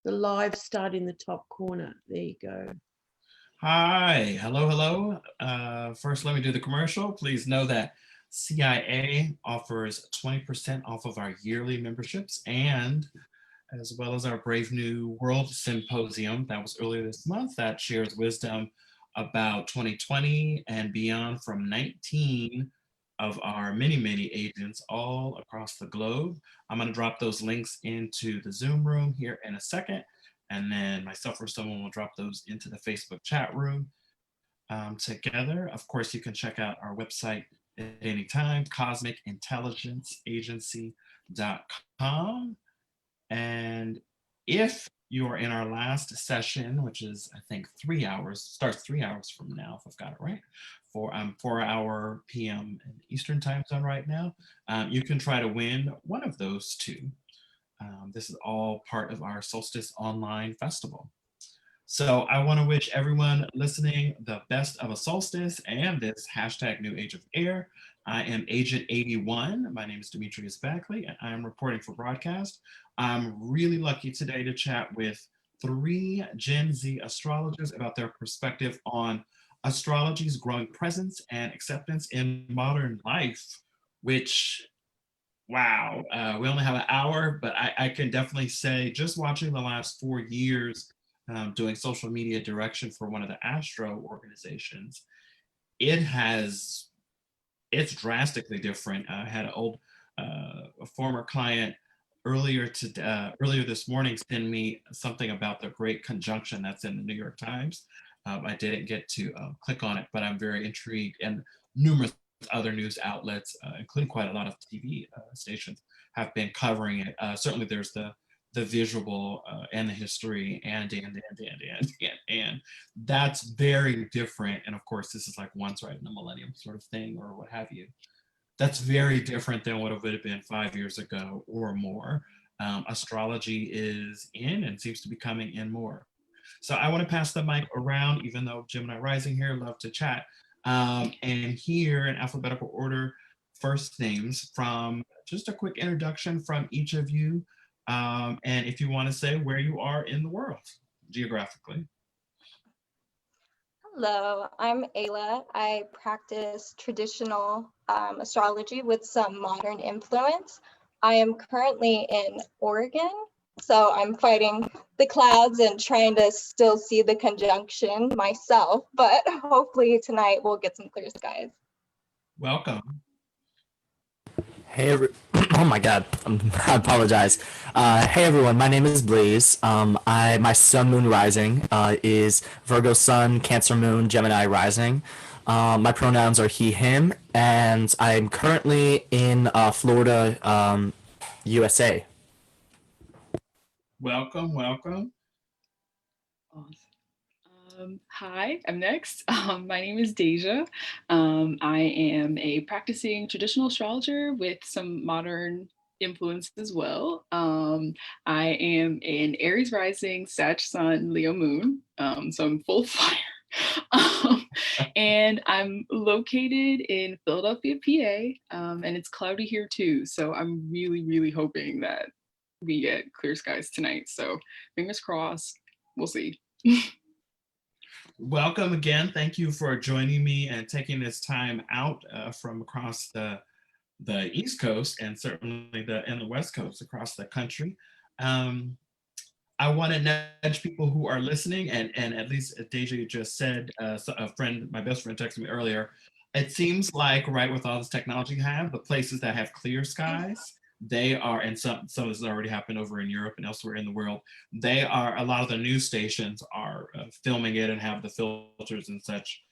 The live start in the top corner. There you go. Hi, hello. First, let me do the commercial. Please know that CIA offers 20% off of our yearly memberships, and as well as our Brave New World Symposium that was earlier this month that shares wisdom about 2020 and beyond from 19 of our many agents all across the globe. I'm going to drop those links into the Zoom room here in a second, and then myself or someone will drop those into the Facebook chat room together. Of course, you can check out our website at any time, cosmicintelligenceagency.com. And if you are in our last session, which is I think 3 hours, starts 3 hours from now, if I've got it right, for 4 p.m. Eastern time zone right now, you can try to win one of those two. This is all part of our Solstice Online Festival. So I want to wish everyone listening the best of a solstice and this hashtag New Age of Air. I am Agent 81. My name is Demetrius Bagley, and I am reporting for broadcast. I'm really lucky today to chat with 3 Gen Z astrologers about their perspective on astrology's growing presence and acceptance in modern life, which, wow, we only have an hour, but I can definitely say just watching the last 4 years doing social media direction for one of the astro organizations, it's drastically different. I had an old a former client earlier this morning send me something about the great conjunction that's in the New York Times. I didn't get to click on it, but I'm very intrigued, and numerous other news outlets, including quite a lot of TV stations, have been covering it. Certainly there's the visual and the history and that's very different. And of course, this is like once right in the millennium sort of thing or what have you. That's very different than what it would have been 5 years ago or more. Astrology is in and seems to be coming in more. So I want to pass the mic around, even though Gemini Rising here, love to chat. And here in alphabetical order, first names from just a quick introduction from each of you. And if you want to say where you are in the world geographically. Hello, I'm Ayla. I practice traditional astrology with some modern influence. I am currently in Oregon, so I'm fighting the clouds and trying to still see the conjunction myself, but hopefully tonight we'll get some clear skies. Welcome. Hey, oh my God, I apologize. Hey everyone, my name is Blaze. My sun, moon, rising is Virgo sun, Cancer moon, Gemini rising. My pronouns are he, him, and I'm currently in Florida, USA. Welcome. Hi, I'm next. My name is Deja. I am a practicing traditional astrologer with some modern influence as well. I am an Aries rising, Sag sun, Leo moon, so I'm full fire. And I'm located in Philadelphia, PA, and it's cloudy here too. So I'm really hoping that we get clear skies tonight. So fingers crossed, we'll see. Welcome again. Thank you for joining me and taking this time out from across the East Coast and certainly the West Coast across the country. I want to nudge people who are listening, and at least Deja, you just said, my best friend texted me earlier, it seems like, right, with all this technology you have, the places that have clear skies, they are, and some of this has already happened over in Europe and elsewhere in the world, a lot of the news stations are filming it and have the filters and such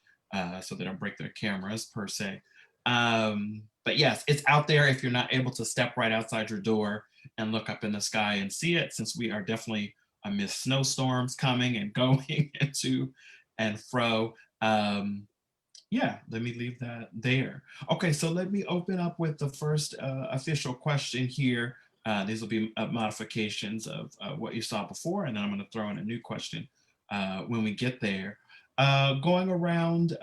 so they don't break their cameras per se. But yes, it's out there if you're not able to step right outside your door and look up in the sky and see it, since we are definitely amidst snowstorms coming and going to and fro. Yeah, let me leave that there. Okay, so let me open up with the first official question here. These will be modifications of what you saw before, and then I'm going to throw in a new question when we get there. Going around,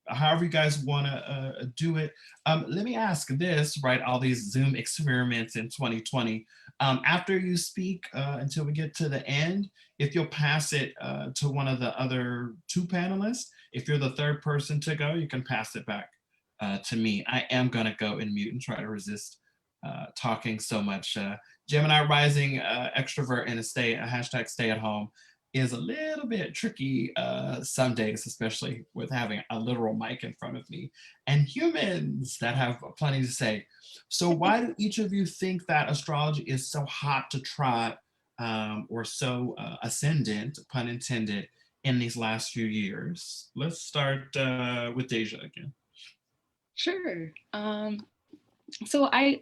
however you guys want to do it. Let me ask this, right? All these Zoom experiments in 2020. After you speak, until we get to the end, if you'll pass it to one of the other two panelists, if you're the third person to go, you can pass it back to me. I am gonna go and mute and try to resist talking so much. Gemini rising extrovert and a hashtag stay at home is a little bit tricky some days, especially with having a literal mic in front of me and humans that have plenty to say. So why do each of you think that astrology is so hot to trot or so ascendant, pun intended, in these last few years? Let's start with Deja again. Sure. So I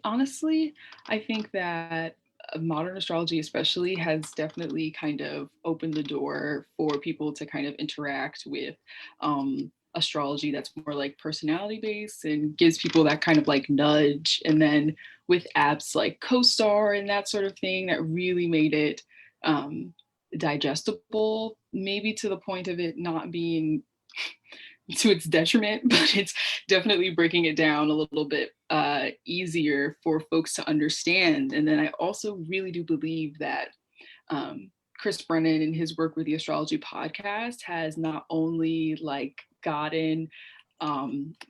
think that modern astrology especially has definitely kind of opened the door for people to kind of interact with astrology that's more like personality based and gives people that kind of like nudge. And then with apps like CoStar and that sort of thing, that really made it digestible, maybe to the point of it not being to its detriment, but it's definitely breaking it down a little bit easier for folks to understand. And then I also really do believe that Chris Brennan and his work with the Astrology Podcast has not only like gotten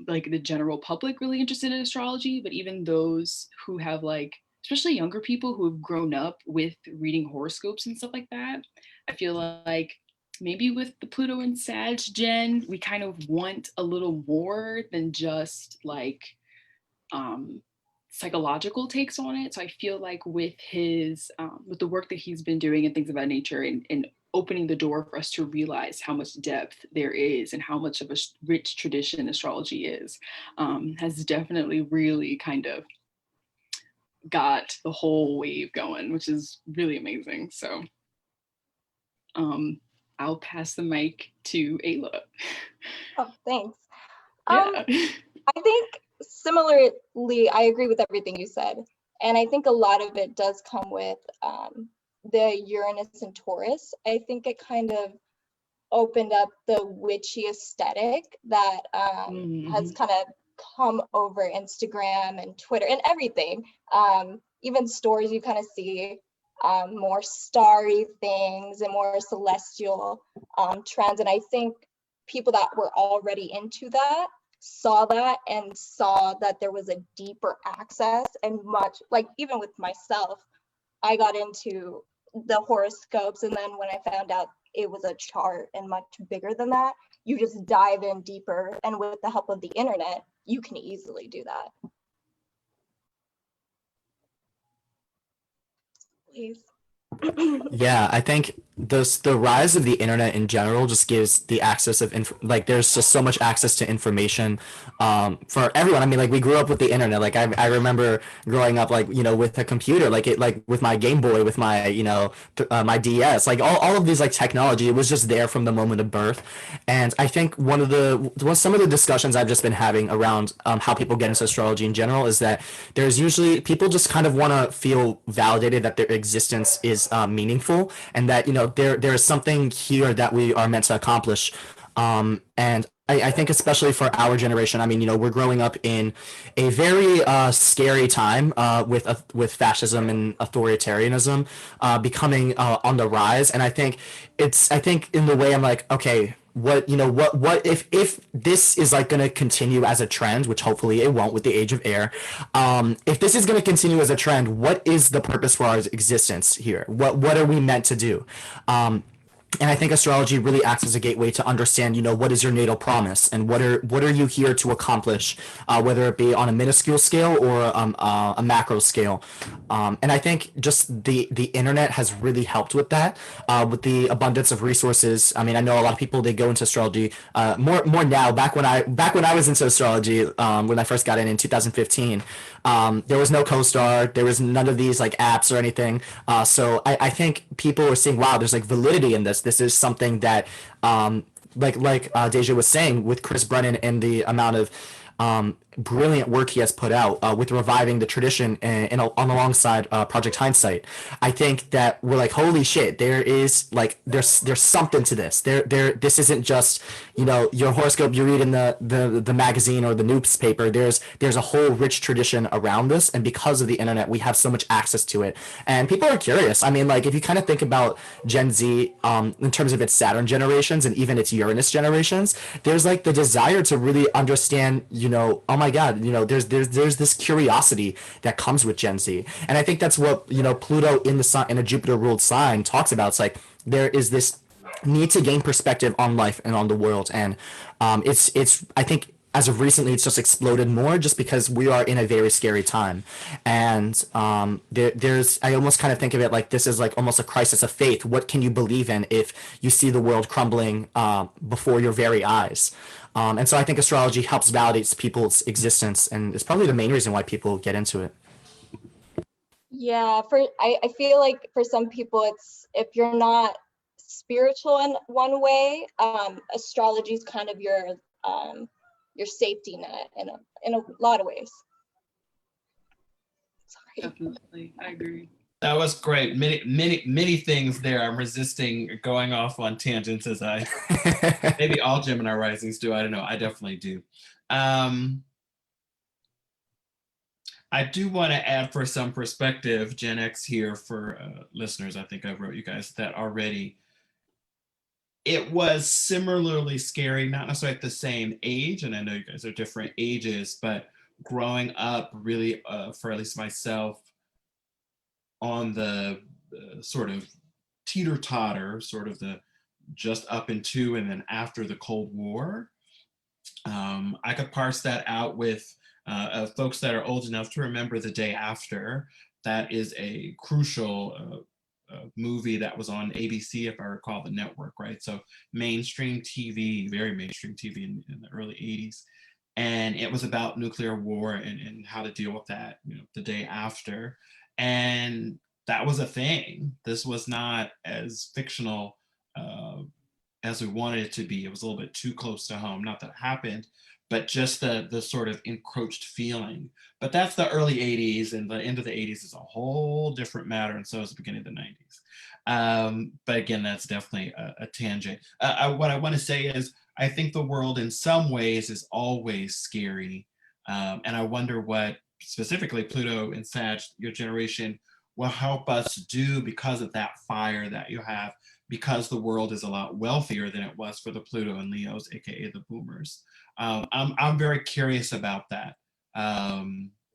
like the general public really interested in astrology, but even those who have like, especially younger people who have grown up with reading horoscopes and stuff like that. I feel like maybe with the Pluto and Sag gen, we kind of want a little more than just like psychological takes on it. So I feel like with his, with the work that he's been doing and things of that nature and opening the door for us to realize how much depth there is and how much of a rich tradition astrology is, has definitely really kind of got the whole wave going, which is really amazing. So I'll pass the mic to Ayla. Oh, thanks. Yeah. I think similarly, I agree with everything you said. And I think a lot of it does come with the Uranus and Taurus. I think it kind of opened up the witchy aesthetic that has kind of come over Instagram and Twitter and everything. Even stores, you kind of see more starry things and more celestial trends. And I think people that were already into that saw that and saw that there was a deeper access and much, like even with myself, I got into the horoscopes, and then when I found out it was a chart and much bigger than that, you just dive in deeper, and with the help of the internet, you can easily do that. Please. Yeah, I think the rise of the internet in general just gives the access of like there's just so much access to information for everyone. I mean, like we grew up with the internet. Like I remember growing up like, you know, with a computer, like with my Game Boy, with my, you know, my DS, like all of these like technology, it was just there from the moment of birth. And I think some of the discussions I've just been having around how people get into astrology in general is that there's usually people just kind of want to feel validated that their existence is meaningful, and that, you know, there is something here that we are meant to accomplish. And I think especially for our generation, I mean, you know, we're growing up in a very scary time with fascism and authoritarianism becoming on the rise. And I think in the way I'm like, okay, what if this is like going to continue as a trend, which hopefully it won't with the age of air, if this is going to continue as a trend, what is the purpose for our existence here? What are we meant to do? And I think astrology really acts as a gateway to understand, you know, what is your natal promise and what are you here to accomplish, whether it be on a minuscule scale or a macro scale. And I think just the internet has really helped with that, with the abundance of resources. I mean, I know a lot of people, they go into astrology more now. Back when I was into astrology, when I first got in 2015, there was no CoStar, there was none of these like apps or anything. So I think people are seeing, wow, there's like validity in this. This is something that, like Deja was saying, with Chris Brennan and the amount of brilliant work he has put out with reviving the tradition and on alongside Project Hindsight. I think that we're like, holy shit, there is like there's something to this. This isn't just, you know, your horoscope you read in the magazine or the newspaper. There's a whole rich tradition around this, and because of the internet, we have so much access to it, and people are curious. I mean, like if you kind of think about Gen Z in terms of its Saturn generations and even its Uranus generations, there's like the desire to really understand, you know, oh my God, you know, there's this curiosity that comes with Gen Z. And I think that's what, you know, Pluto in the sun, in a Jupiter ruled sign talks about. It's like there is this need to gain perspective on life and on the world. And it's I think as of recently, it's just exploded more just because we are in a very scary time. And there's, I almost kind of think of it like this is like almost a crisis of faith. What can you believe in if you see the world crumbling before your very eyes? And so I think astrology helps validate people's existence, and it's probably the main reason why people get into it. Yeah, I feel like for some people, it's if you're not spiritual in one way, astrology is kind of your safety net in a lot of ways. Sorry. Definitely, I agree. That was great. Many things there. I'm resisting going off on tangents as I maybe all Gemini risings do. I don't know. I definitely do. I do want to add for some perspective, Gen X here for listeners. I think I wrote you guys that already. It was similarly scary, not necessarily at the same age, and I know you guys are different ages, but growing up really, for at least myself, on the sort of teeter-totter, sort of the just up into and then after the Cold War, I could parse that out with folks that are old enough to remember The Day After. That is a crucial movie that was on ABC, if I recall the network, right? So mainstream TV, very mainstream TV in the early 80s. And it was about nuclear war and how to deal with that, you know, the day after. And that was a thing. This was not as fictional as we wanted it to be. It was a little bit too close to home. Not that it happened, but just the sort of encroached feeling. But that's the early 80s, and the end of the 80s is a whole different matter, and so is the beginning of the 90s. But again, that's definitely a tangent. What I want to say is, I think the world in some ways is always scary. And I wonder what specifically Pluto and Sag, your generation, will help us do because of that fire that you have, because the world is a lot wealthier than it was for the Pluto and Leos, AKA the boomers. I'm very curious about that.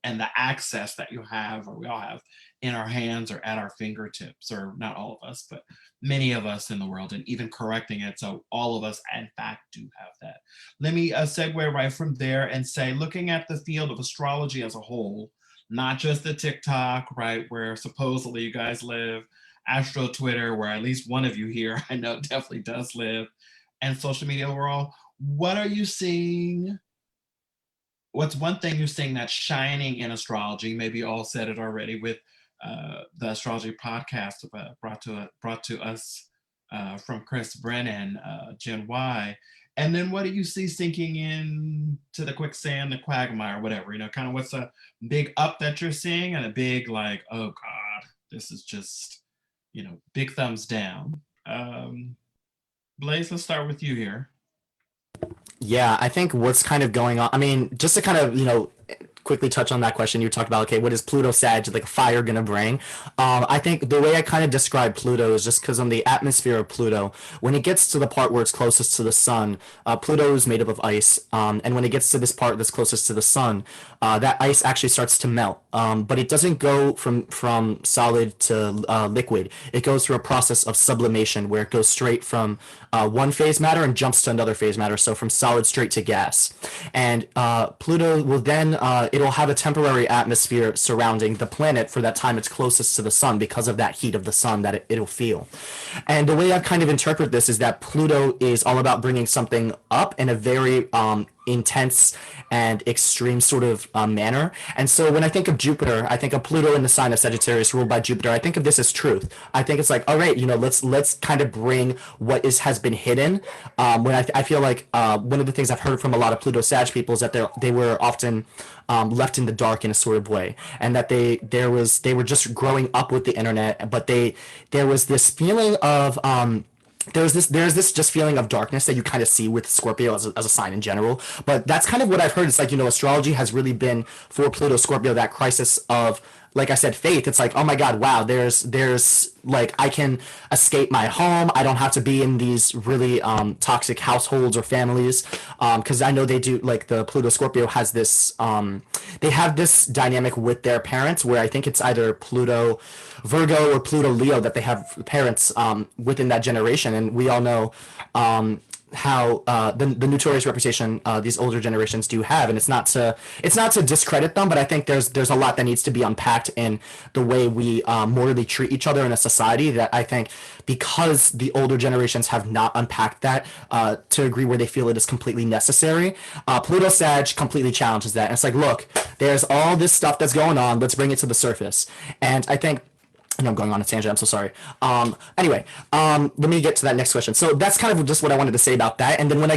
And the access that you have, or we all have, in our hands or at our fingertips, or not all of us, but many of us in the world, and even correcting it. So all of us, in fact, do have that. Let me segue right from there and say, looking at the field of astrology as a whole, not just the TikTok, right, where supposedly you guys live, Astro Twitter, where at least one of you here I know definitely does live, and social media overall, what are you seeing? What's one thing you're seeing that's shining in astrology? Maybe you all said it already with the astrology podcast brought to us from Chris Brennan, Gen Y. And then what do you see sinking in to the quicksand, the quagmire, whatever, you know, kind of what's a big up that you're seeing and a big like, oh God, this is just, you know, big thumbs down. Blaze, let's start with you here. Yeah, I think what's kind of going on, I mean, just to kind of, you know, quickly touch on that question, you talked about, okay, what is Pluto Sag, like fire gonna bring? I think the way I kind of describe Pluto is just because on the atmosphere of Pluto, when it gets to the part where it's closest to the sun, Pluto is made up of ice, and when it gets to this part that's closest to the sun, that ice actually starts to melt, but it doesn't go from solid to liquid. It goes through a process of sublimation where it goes straight from one phase matter and jumps to another phase matter, so from solid straight to gas. And Pluto will then it'll have a temporary atmosphere surrounding the planet for that time it's closest to the sun because of that heat of the sun that it'll feel. And the way I kind of interpret this is that Pluto is all about bringing something up in a very intense and extreme sort of manner. And so when I think of Jupiter, I think of Pluto in the sign of Sagittarius ruled by Jupiter. I think of this as truth. I think it's like, all right, let's kind of bring what has been hidden. When I feel like one of the things I've heard from a lot of Pluto Sag people is that they were often left in the dark in a sort of way, and that they were just growing up with the internet, but there was this feeling of there's this just feeling of darkness that you kind of see with Scorpio as a sign in general. But that's kind of what I've heard. It's like, astrology has really been for Pluto Scorpio that crisis of, like I said, faith. It's like, oh my God, wow, there's like, I can escape my home. I don't have to be in these really toxic households or families. Because I know they do, like the Pluto Scorpio has this, they have this dynamic with their parents where I think it's either Pluto Virgo or Pluto Leo that they have parents within that generation. And we all know how the notorious reputation these older generations do have, and it's not to discredit them, but I think there's a lot that needs to be unpacked in the way we morally treat each other in a society, that I think because the older generations have not unpacked that to a degree where they feel it is completely necessary. Pluto Sag completely challenges that, and it's like, look, there's all this stuff that's going on, let's bring it to the surface. And I think, I know I'm going on a tangent, I'm so sorry. Anyway, let me get to that next question. So that's kind of just what I wanted to say about that. And then when I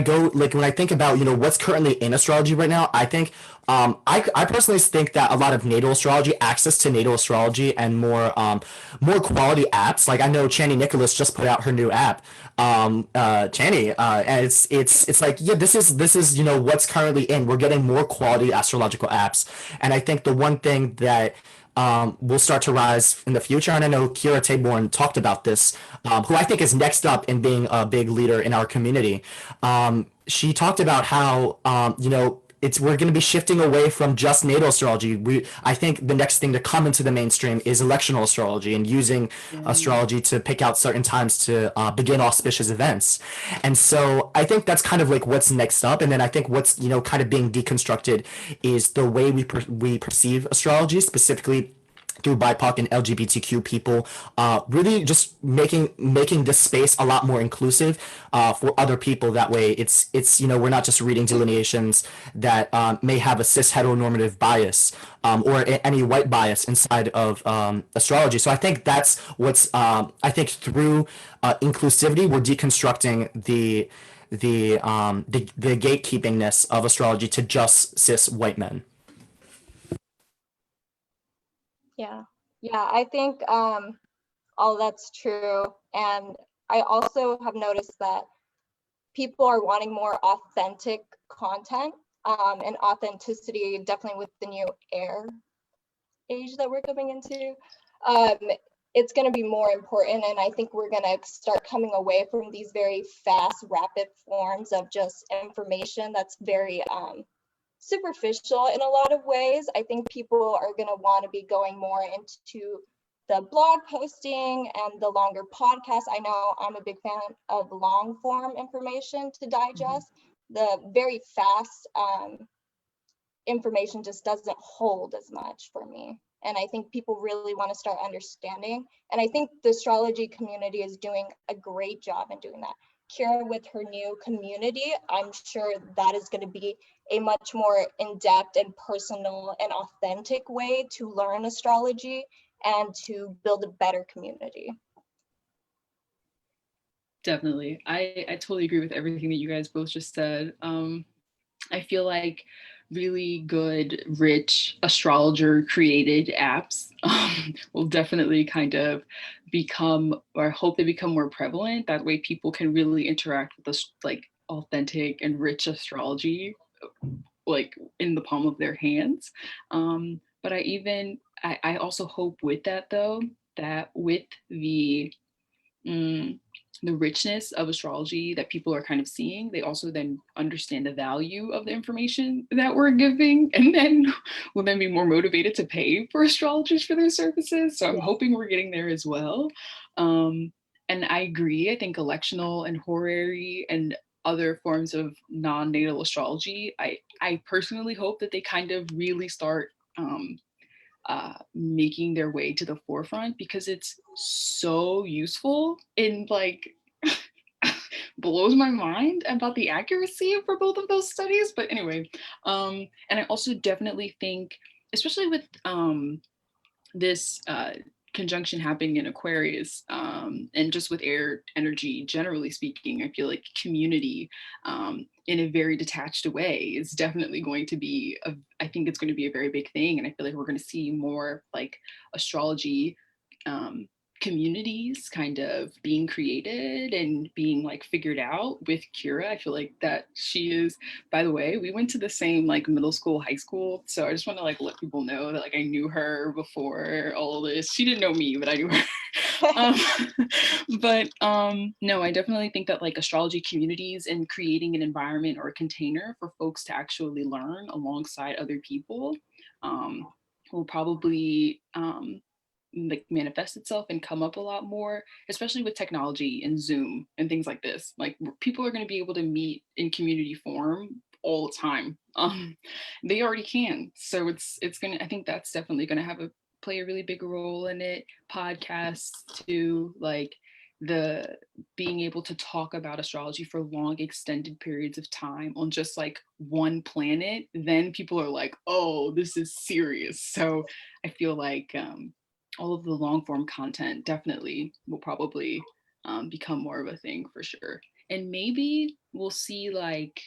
think about, what's currently in astrology right now, I think, I personally think that a lot of natal astrology, access to natal astrology, and more quality apps. Like I know Chani Nicholas just put out her new app, Chani, and it's like, yeah, this is what's currently in. We're getting more quality astrological apps, and I think the one thing that will start to rise in the future. And I know Kira Taborn talked about this, who I think is next up in being a big leader in our community. She talked about how, we're going to be shifting away from just natal astrology. I think the next thing to come into the mainstream is electional astrology, and using astrology to pick out certain times to begin auspicious events. And so I think that's kind of like what's next up. And then I think what's, kind of being deconstructed is the way we perceive astrology, specifically through BIPOC and LGBTQ people, really just making this space a lot more inclusive for other people. That way it's we're not just reading delineations that may have a cis heteronormative bias or any white bias inside of astrology. So I think that's what's I think through inclusivity, we're deconstructing the gatekeepingness of astrology to just cis white men. Yeah, I think all that's true. And I also have noticed that people are wanting more authentic content, and authenticity, definitely with the new air age that we're coming into. It's going to be more important, and I think we're going to start coming away from these very fast, rapid forms of just information that's very superficial in a lot of ways. I think people are going to want to be going more into the blog posting and the longer podcasts. I know I'm a big fan of long form information to digest. The very fast information just doesn't hold as much for me. And I think people really want to start understanding. And I think the astrology community is doing a great job in doing that. Kira, with her new community, I'm sure that is going to be a much more in-depth and personal and authentic way to learn astrology and to build a better community. Definitely. I totally agree with everything that you guys both just said. I feel like really good, rich astrologer created apps will definitely kind of become, or I hope they become more prevalent. That way people can really interact with this like authentic and rich astrology like in the palm of their hands. But I also hope with that though, that with the richness of astrology that people are kind of seeing, they also then understand the value of the information that we're giving, and then will then be more motivated to pay for astrologers for their services. So I'm hoping we're getting there as well. And I agree. I think electional and horary and other forms of non-natal astrology, I personally hope that they kind of really start making their way to the forefront, because it's so useful in like blows my mind about the accuracy for both of those studies. But anyway, and I also definitely think, especially with this conjunction happening in Aquarius, and just with air energy, generally speaking, I feel like community in a very detached way is definitely going to be, I think it's going to be a very big thing. And I feel like we're going to see more like astrology communities kind of being created and being like figured out with Kira. I feel like that she is, by the way, we went to the same like middle school, high school. So I just want to like let people know that like I knew her before all of this. She didn't know me, but I knew her. No, I definitely think that like astrology communities and creating an environment or a container for folks to actually learn alongside other people will probably like manifest itself and come up a lot more, especially with technology and Zoom and things like this. Like people are going to be able to meet in community form all the time. They already can. So it's gonna, I think that's definitely going to have play a really big role in it. Podcasts too, like the being able to talk about astrology for long extended periods of time on just like one planet, then people are like, oh, this is serious. So I feel like all of the long form content definitely will probably become more of a thing for sure. And maybe we'll see like,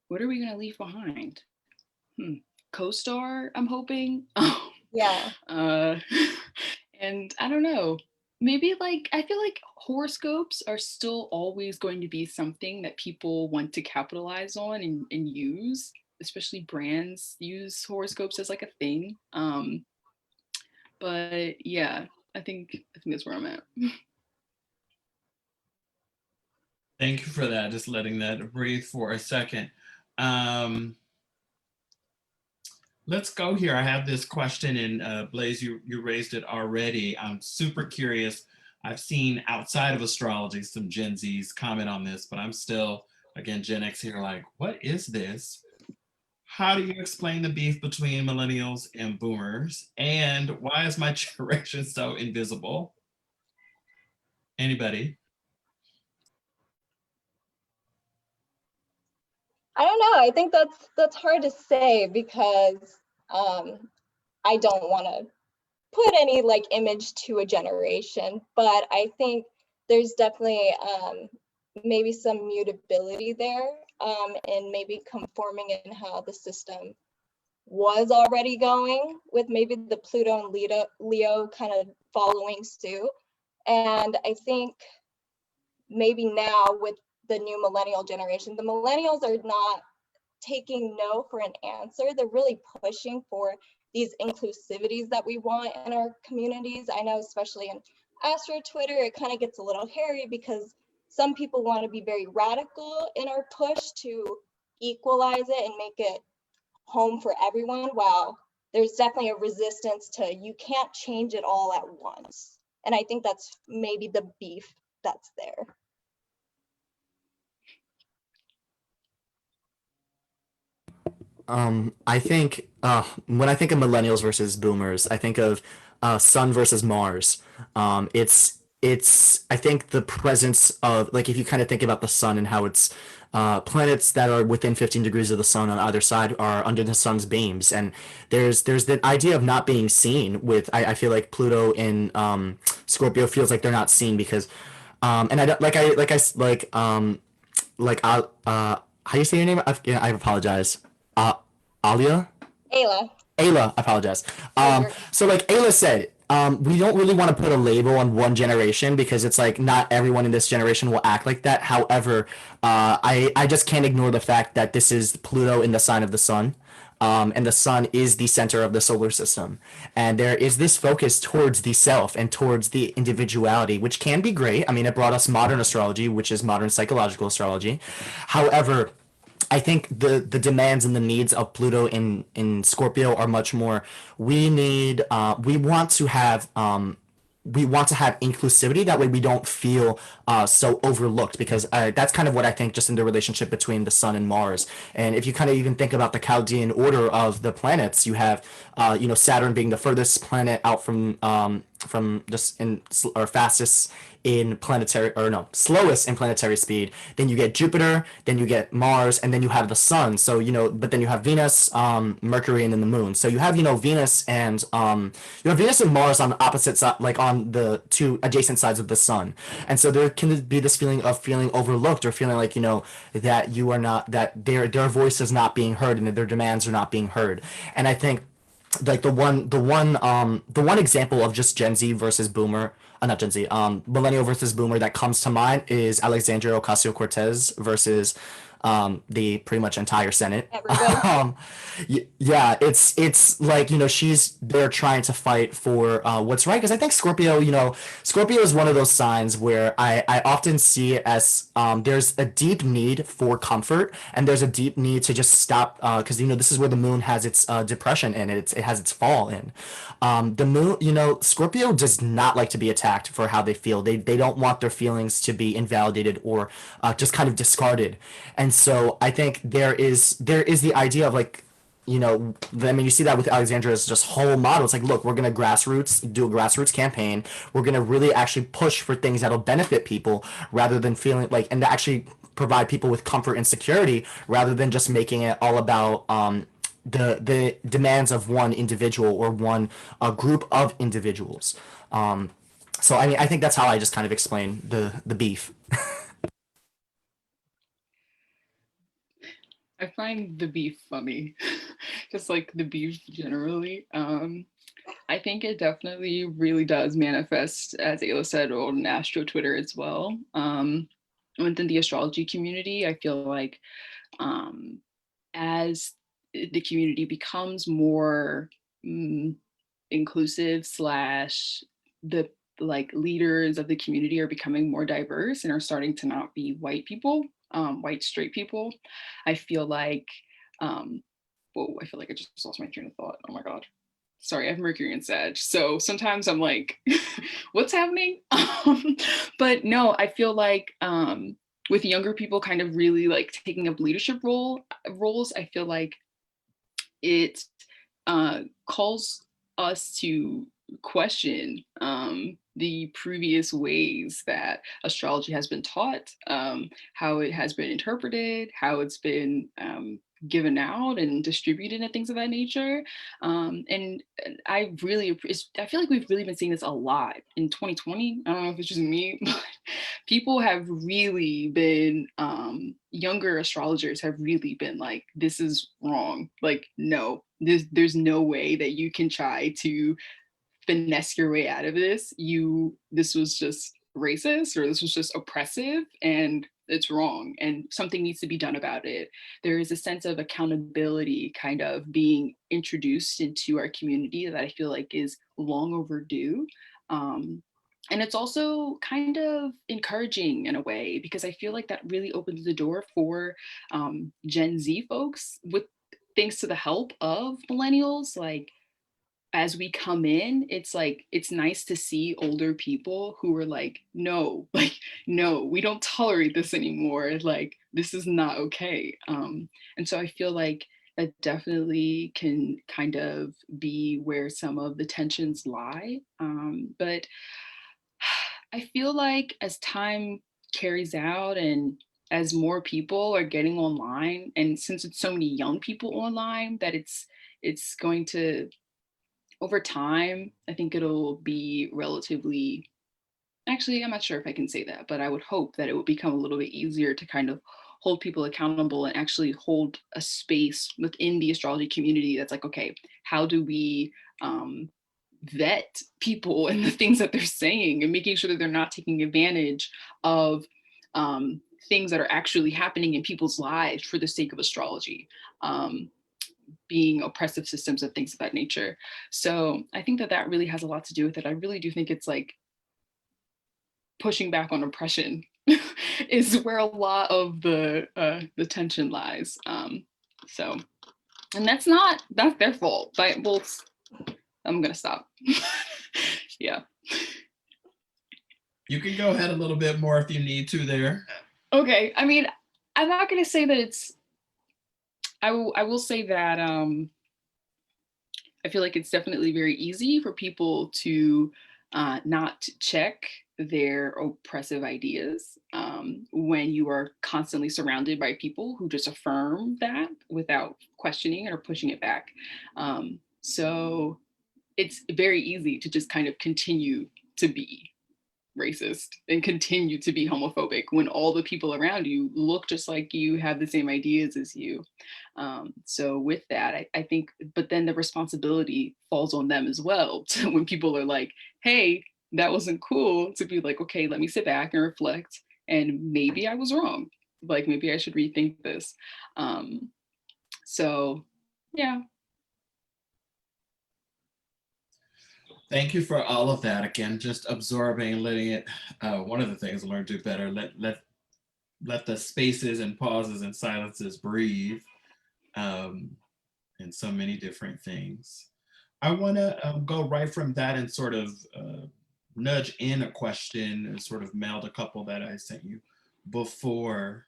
what are we going to leave behind? Co-star, I'm hoping. Yeah. And I don't know, maybe like, I feel like horoscopes are still always going to be something that people want to capitalize on and use, especially brands use horoscopes as like a thing. But yeah, I think that's where I'm at. Thank you for that. Just letting that breathe for a second. Let's go here. I have this question, and Blaze, you raised it already. I'm super curious. I've seen outside of astrology some Gen Zs comment on this, but I'm still, again, Gen X here, like, what is this? How do you explain the beef between millennials and boomers? And why is my generation so invisible? Anybody? I don't know. I think that's hard to say because I don't want to put any like image to a generation, but I think there's definitely maybe some mutability there, and maybe conforming in how the system was already going, with maybe the Pluto and Leo kind of following suit. And I think maybe now with the new millennial generation, the millennials are not taking no for an answer. They're really pushing for these inclusivities that we want in our communities. I know, especially in Astro Twitter, it kind of gets a little hairy because some people want to be very radical in our push to equalize it and make it home for everyone, while there's definitely a resistance to, you can't change it all at once. And I think that's maybe the beef that's there. I think when I think of millennials versus boomers, I think of Sun versus Mars. It's I think the presence of, like, if you kind of think about the sun and how it's planets that are within 15 degrees of the sun on either side are under the sun's beams, and there's the idea of not being seen. With I feel like Pluto in Scorpio feels like they're not seen because and I don't how do you say your name? I apologize. Alia? Ayla. Ayla, I apologize. So like Ayla said, we don't really want to put a label on one generation because it's like not everyone in this generation will act like that. However, I just can't ignore the fact that this is Pluto in the sign of the sun. And the sun is the center of the solar system. And there is this focus towards the self and towards the individuality, which can be great. I mean, it brought us modern astrology, which is modern psychological astrology. However, I think the demands and the needs of Pluto in Scorpio are much more. We want to have inclusivity. That way we don't feel so overlooked, because that's kind of what I think just in the relationship between the sun and Mars. And if you kind of even think about the Chaldean order of the planets, you have Saturn being the furthest planet out from just or fastest in planetary, or no, slowest in planetary speed. Then you get Jupiter, then you get Mars, and then you have the sun. So, but then you have Venus, Mercury, and then the moon. So you have, Venus and Mars on the opposite side, like on the two adjacent sides of the sun. And so there can be this feeling of feeling overlooked, or feeling like, that you are not, that their voice is not being heard, and that their demands are not being heard. And I think like the one example of just Gen Z versus Boomer, not Gen Z, Millennial versus Boomer that comes to mind is Alexandria Ocasio-Cortez versus the pretty much entire Senate. Everyone. Yeah, it's like, she's there trying to fight for what's right, because I think Scorpio is one of those signs where I often see it as there's a deep need for comfort, and there's a deep need to just stop, because this is where the moon has its depression in it. It has its fall in. The moon, Scorpio does not like to be attacked for how they feel. They don't want their feelings to be invalidated or just kind of discarded. And so I think there is the idea of like, you see that with Alexandra's just whole model. It's like, look, we're going to do a grassroots campaign. We're going to really actually push for things that'll benefit people, rather than feeling like, and to actually provide people with comfort and security, rather than just making it all about the demands of one individual or one group of individuals. So I think that's how I just kind of explain the beef. I find the beef funny, just like the beef generally. I think it definitely really does manifest, as Ayla said, on Astro Twitter as well. Within the astrology community, I feel like as the community becomes more inclusive, slash the leaders of the community are becoming more diverse and are starting to not be white people, white straight people, I feel like, whoa, I feel like I just lost my train of thought. Oh my God. Sorry, I have Mercury and Sag. So sometimes I'm like, what's happening? But no, I feel like with younger people kind of really like taking up leadership roles, I feel like it calls us to question the previous ways that astrology has been taught, how it has been interpreted, how it's been given out and distributed and things of that nature. And I feel like we've really been seeing this a lot in 2020. I don't know if it's just me, but people have really been, younger astrologers have really been like, this is wrong. Like, no, there's no way that you can try to finesse your way out of this. This was just racist, or this was just oppressive, and it's wrong, and something needs to be done about it. There is a sense of accountability kind of being introduced into our community that I feel like is long overdue. And it's also kind of encouraging in a way, because I feel like that really opens the door for Gen Z folks, with thanks to the help of millennials. Like, as we come in, it's like, it's nice to see older people who are like, no, we don't tolerate this anymore. Like, this is not okay. And so I feel like that definitely can kind of be where some of the tensions lie. But I feel like as time carries out, and as more people are getting online, and since it's so many young people online, that it's going to, over time, I think it'll be relatively, actually, I'm not sure if I can say that, but I would hope that it would become a little bit easier to kind of hold people accountable and actually hold a space within the astrology community that's like, okay, how do we vet people and the things that they're saying, and making sure that they're not taking advantage of things that are actually happening in people's lives for the sake of astrology. Being oppressive systems and things of that nature. So I think that really has a lot to do with it. I really do think it's like pushing back on oppression is where a lot of the tension lies. So, and that's their fault. But I'm gonna stop. Yeah. You can go ahead a little bit more if you need to there. Okay. I mean, I'm not gonna say that it's, I will say that I feel like it's definitely very easy for people to not check their oppressive ideas when you are constantly surrounded by people who just affirm that without questioning or pushing it back. So it's very easy to just kind of continue to be racist and continue to be homophobic when all the people around you look just like you, have the same ideas as you. So with that, I think, but then the responsibility falls on them as well. To when people are like, hey, that wasn't cool, to be like, okay, let me sit back and reflect. And maybe I was wrong. Like, maybe I should rethink this. So yeah. Thank you for all of that. Again, just absorbing, letting it. One of the things I learned to do better, let the spaces and pauses and silences breathe, and so many different things. I want to go right from that and sort of nudge in a question and sort of meld a couple that I sent you before.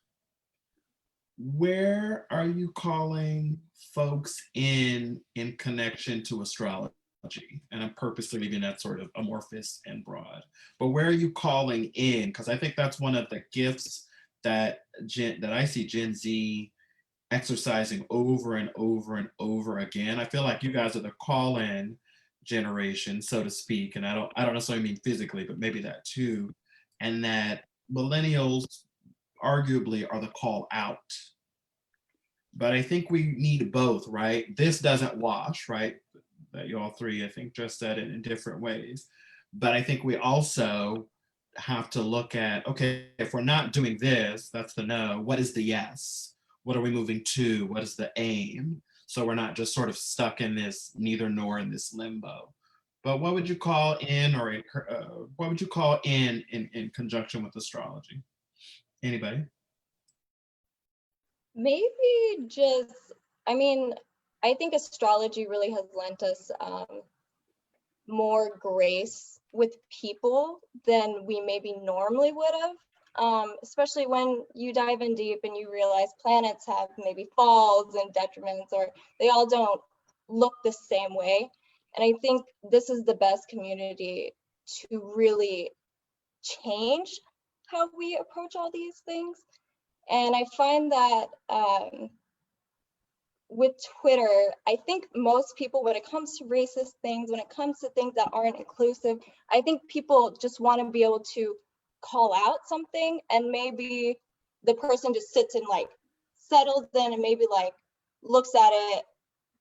Where are you calling folks in connection to astrology? And I'm purposely leaving that sort of amorphous and broad. But where are you calling in? Because I think that's one of the gifts that I see Gen Z exercising over and over and over again. I feel like you guys are the call-in generation, so to speak. And I don't necessarily mean physically, but maybe that too. And that millennials arguably are the call out. But I think we need both, right? This doesn't wash, right? That you all three, I think, just said it in different ways. But I think we also have to look at, okay, if we're not doing this, that's the no. What is the yes? What are we moving to? What is the aim? So we're not just sort of stuck in this neither nor, in this limbo. But what would you call in, or what would you call in conjunction with astrology? Anybody? Maybe just, I mean, I think astrology really has lent us more grace with people than we maybe normally would have, especially when you dive in deep and you realize planets have maybe falls and detriments, or they all don't look the same way. And I think this is the best community to really change how we approach all these things. And I find that with Twitter, I think most people, when it comes to racist things, when it comes to things that aren't inclusive, I think people just want to be able to call out something, and maybe the person just sits and like settles in and maybe like looks at it,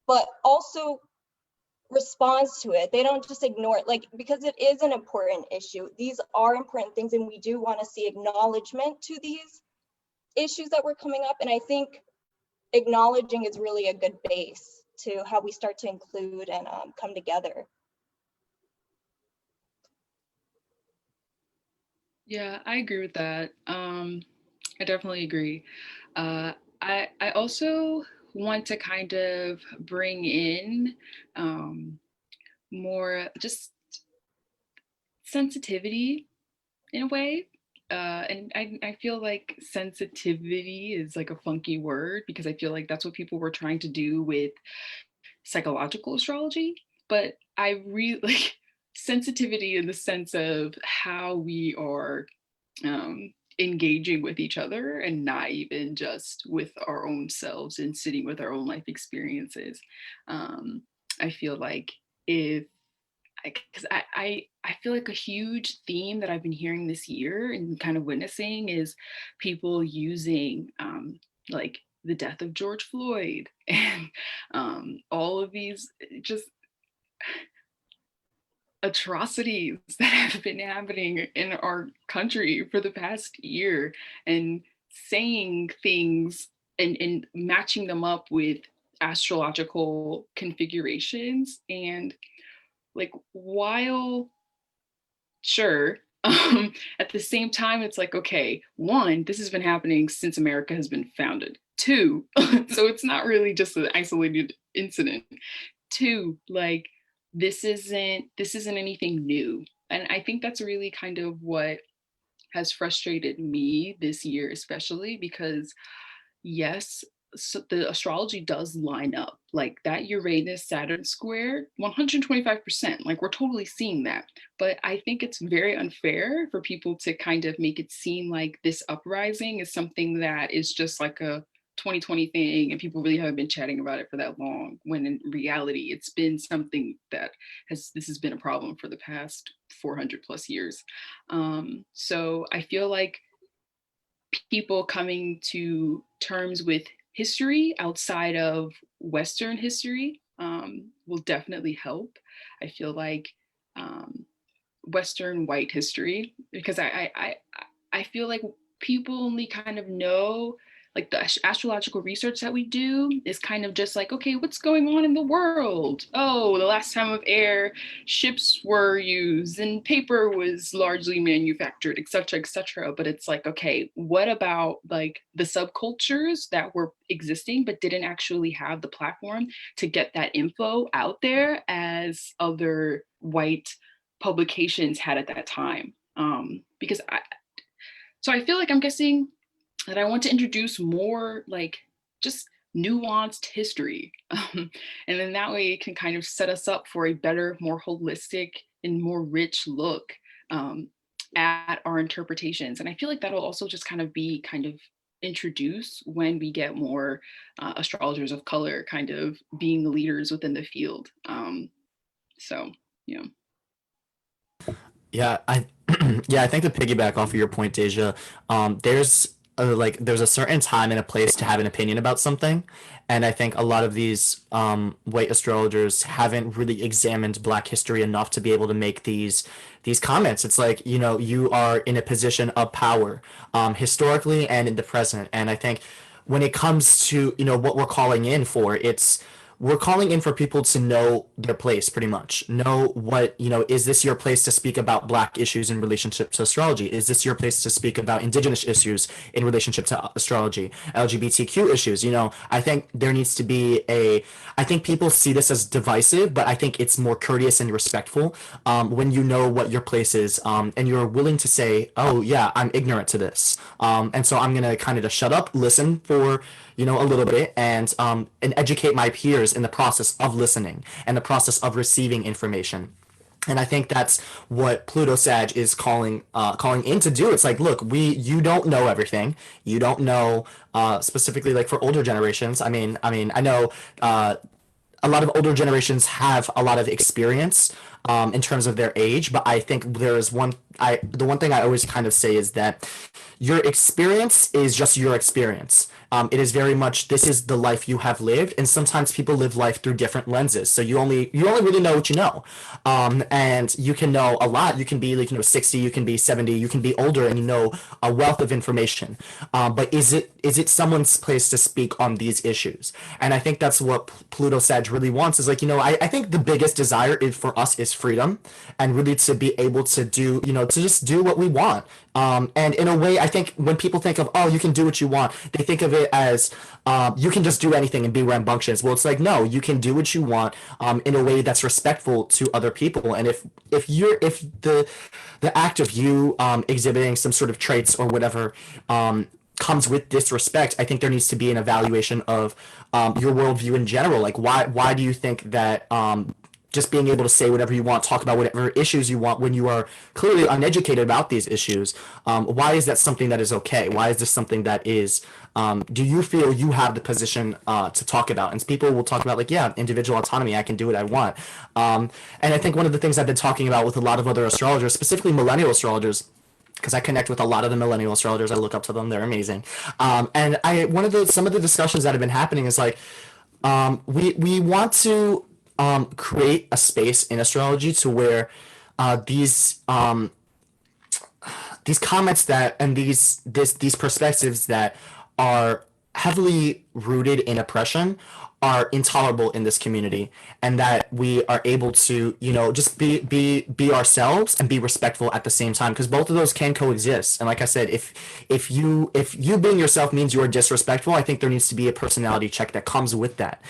but also responds to it. They don't just ignore it, like, because it is an important issue. These are important things, and we do want to see acknowledgement to these issues that were coming up. And I think acknowledging is really a good base to how we start to include and come together. Yeah, I agree with that. I definitely agree. I also want to kind of bring in more just sensitivity in a way. And I feel like sensitivity is like a funky word, because I feel like that's what people were trying to do with psychological astrology. But I really like sensitivity in the sense of how we are engaging with each other, and not even just with our own selves and sitting with our own life experiences. I feel like if because I feel like a huge theme that I've been hearing this year and kind of witnessing is people using like the death of George Floyd and all of these just atrocities that have been happening in our country for the past year, and saying things and matching them up with astrological configurations. And like, while sure, at the same time, it's like, okay, one, this has been happening since America has been founded. Two, so it's not really just an isolated incident. Two, like, this isn't anything new. And I think that's really kind of what has frustrated me this year, especially because yes, the astrology does line up. Like that Uranus Saturn square, 125%. Like we're totally seeing that. But I think it's very unfair for people to kind of make it seem like this uprising is something that is just like a 2020 thing and people really haven't been chatting about it for that long, when in reality it's been something that this has been a problem for the past 400 plus years. So I feel like people coming to terms with history outside of Western history will definitely help. I feel like Western white history, because I feel like people only kind of know, like the astrological research that we do is kind of just like, okay, what's going on in the world? Oh, the last time of air, ships were used and paper was largely manufactured, et cetera, et cetera. But it's like, okay, what about like the subcultures that were existing but didn't actually have the platform to get that info out there as other white publications had at that time? Because I feel like I'm guessing that I want to introduce more like just nuanced history. And then that way it can kind of set us up for a better, more holistic and more rich look at our interpretations. And I feel like that'll also just kind of introduced when we get more astrologers of color kind of being the leaders within the field. So, yeah. Yeah, I think to piggyback off of your point, Deja, there's a certain time and a place to have an opinion about something, and I think a lot of these white astrologers haven't really examined Black history enough to be able to make these comments. It's like, you are in a position of power historically and in the present, and I think when it comes to what we're calling in for, we're calling in for people to know their place, pretty much. Know what, is this your place to speak about Black issues in relationship to astrology? Is this your place to speak about Indigenous issues in relationship to astrology? LGBTQ issues? I think there needs to be I think people see this as divisive, but I think it's more courteous and respectful when you know what your place is and you're willing to say, oh, yeah, I'm ignorant to this. And so I'm going to kind of just shut up, listen for a little bit, and educate my peers in the process of listening and the process of receiving information. And I think that's what Pluto Sag is calling in to do. It's like, look, you don't know everything. You don't know specifically like for older generations. I mean, I know a lot of older generations have a lot of experience in terms of their age, but I think there is the one thing I always kind of say is that your experience is just your experience. It is very much, this is the life you have lived, and sometimes people live life through different lenses. So you only really know what you know, and you can know a lot. You can be like 60, you can be 70, you can be older, and you know a wealth of information. But is it someone's place to speak on these issues? And I think that's what Pluto Sag really wants. Is like, I think the biggest desire for us is freedom, and really to be able to do to just do what we want. And in a way, I think when people think of, oh, you can do what you want, they think of it as you can just do anything and be rambunctious. Well, it's like, no, you can do what you want in a way that's respectful to other people. And if the act of you exhibiting some sort of traits or whatever comes with disrespect, I think there needs to be an evaluation of your worldview in general. Like, why do you think that just being able to say whatever you want, talk about whatever issues you want when you are clearly uneducated about these issues, why is that something that is okay? Why is this something that is, do you feel you have the position to talk about? And people will talk about like, yeah, individual autonomy, I can do what I want. And I think one of the things I've been talking about with a lot of other astrologers, specifically millennial astrologers, because I connect with a lot of the millennial astrologers, I look up to them, they're amazing. And some of the discussions that have been happening is like, we want to create a space in astrology to where these comments that and these perspectives that are heavily rooted in oppression are intolerable in this community, and that we are able to just be ourselves and be respectful at the same time, because both of those can coexist. And like I said, if you being yourself means you are disrespectful, I think there needs to be a personality check that comes with that,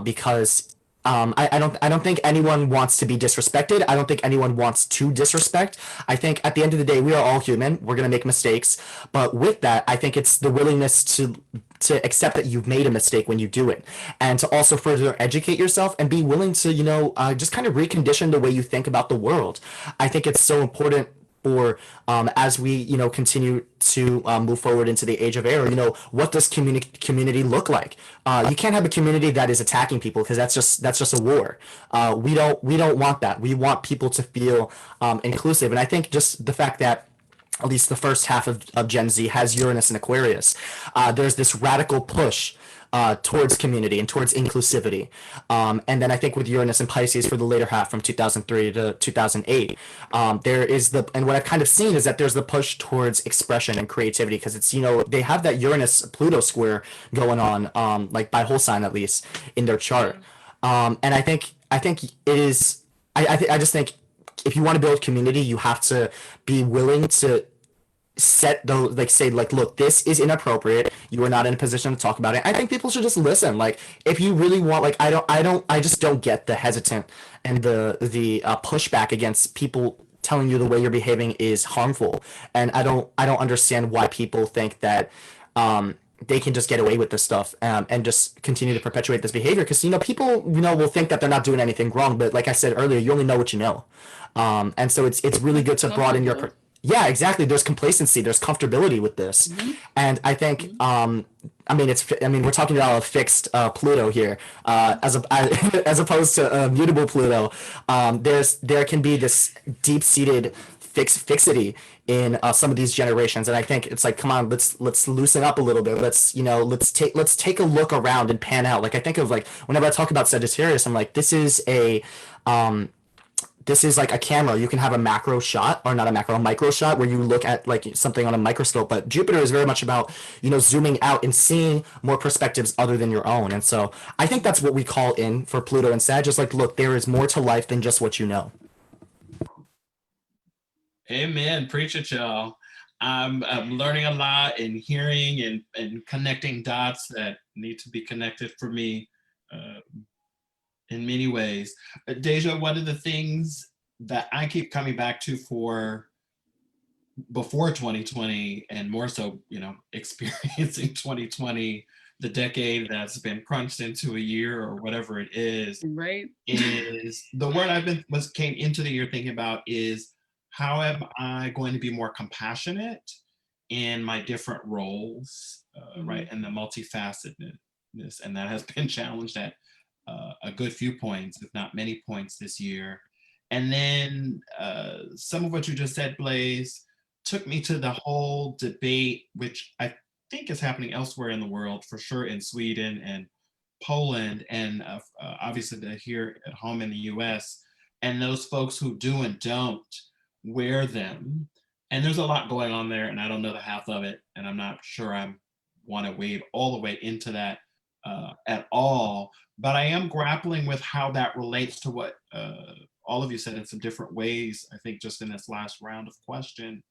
because I don't think anyone wants to be disrespected. I don't think anyone wants to disrespect. I think at the end of the day, we are all human. We're gonna make mistakes, but with that, I think it's the willingness to accept that you've made a mistake when you do it, and to also further educate yourself and be willing to, just kind of recondition the way you think about the world. I think it's so important for as we continue to move forward into the age of air. What does community look like? You can't have a community that is attacking people, because that's just a war. We don't want that. We want people to feel inclusive, and I think just the fact that at least the first half of Gen Z has Uranus and Aquarius, there's this radical push towards community and towards inclusivity. And then I think with Uranus and Pisces for the later half from 2003 to 2008, and what I've kind of seen is that there's the push towards expression and creativity, because it's, they have that Uranus Pluto square going on, like by whole sign at least in their chart. And I think it is, I just think if you want to build community, you have to be willing to set those, like, say, like, look, this is inappropriate, you are not in a position to talk about it. I think people should just listen. Like, if you really want, like, I just don't get the hesitant and the pushback against people telling you the way you're behaving is harmful. And I don't understand why people think that they can just get away with this stuff, and just continue to perpetuate this behavior, because people will think that they're not doing anything wrong, but like I said earlier, you only know what you know. And so it's really good to broaden your yeah, exactly. There's complacency, there's comfortability with this. And I think we're talking about a fixed Pluto here, as opposed to mutable Pluto. There can be this deep-seated fixity in some of these generations, and I think it's like, come on, let's loosen up a little bit. Let's take a look around and pan out. Like, I think of, like, whenever I talk about Sagittarius, I'm like, this is like a camera. You can have a macro shot, or not a macro, a micro shot, where you look at like something on a microscope. But Jupiter is very much about, zooming out and seeing more perspectives other than your own. And so I think that's what we call in for Pluto and Sag. Just like, look, there is more to life than just what you know. Amen. Preach it, y'all. I'm learning a lot and hearing and connecting dots that need to be connected for me. In many ways. Deja, one of the things that I keep coming back to for before 2020, and more so, experiencing 2020, the decade that's been crunched into a year or whatever it is, right? Is the word came into the year thinking about is, how am I going to be more compassionate in my different roles, right? And the multifacetedness, and that has been challenged at a good few points, if not many points this year. And then some of what you just said, Blaze, took me to the whole debate, which I think is happening elsewhere in the world, for sure in Sweden and Poland, and obviously here at home in the US, and those folks who do and don't wear them. And there's a lot going on there, and I don't know the half of it, and I'm not sure I want to wade all the way into that at all. But I am grappling with how that relates to what all of you said in some different ways, I think, just in this last round of question.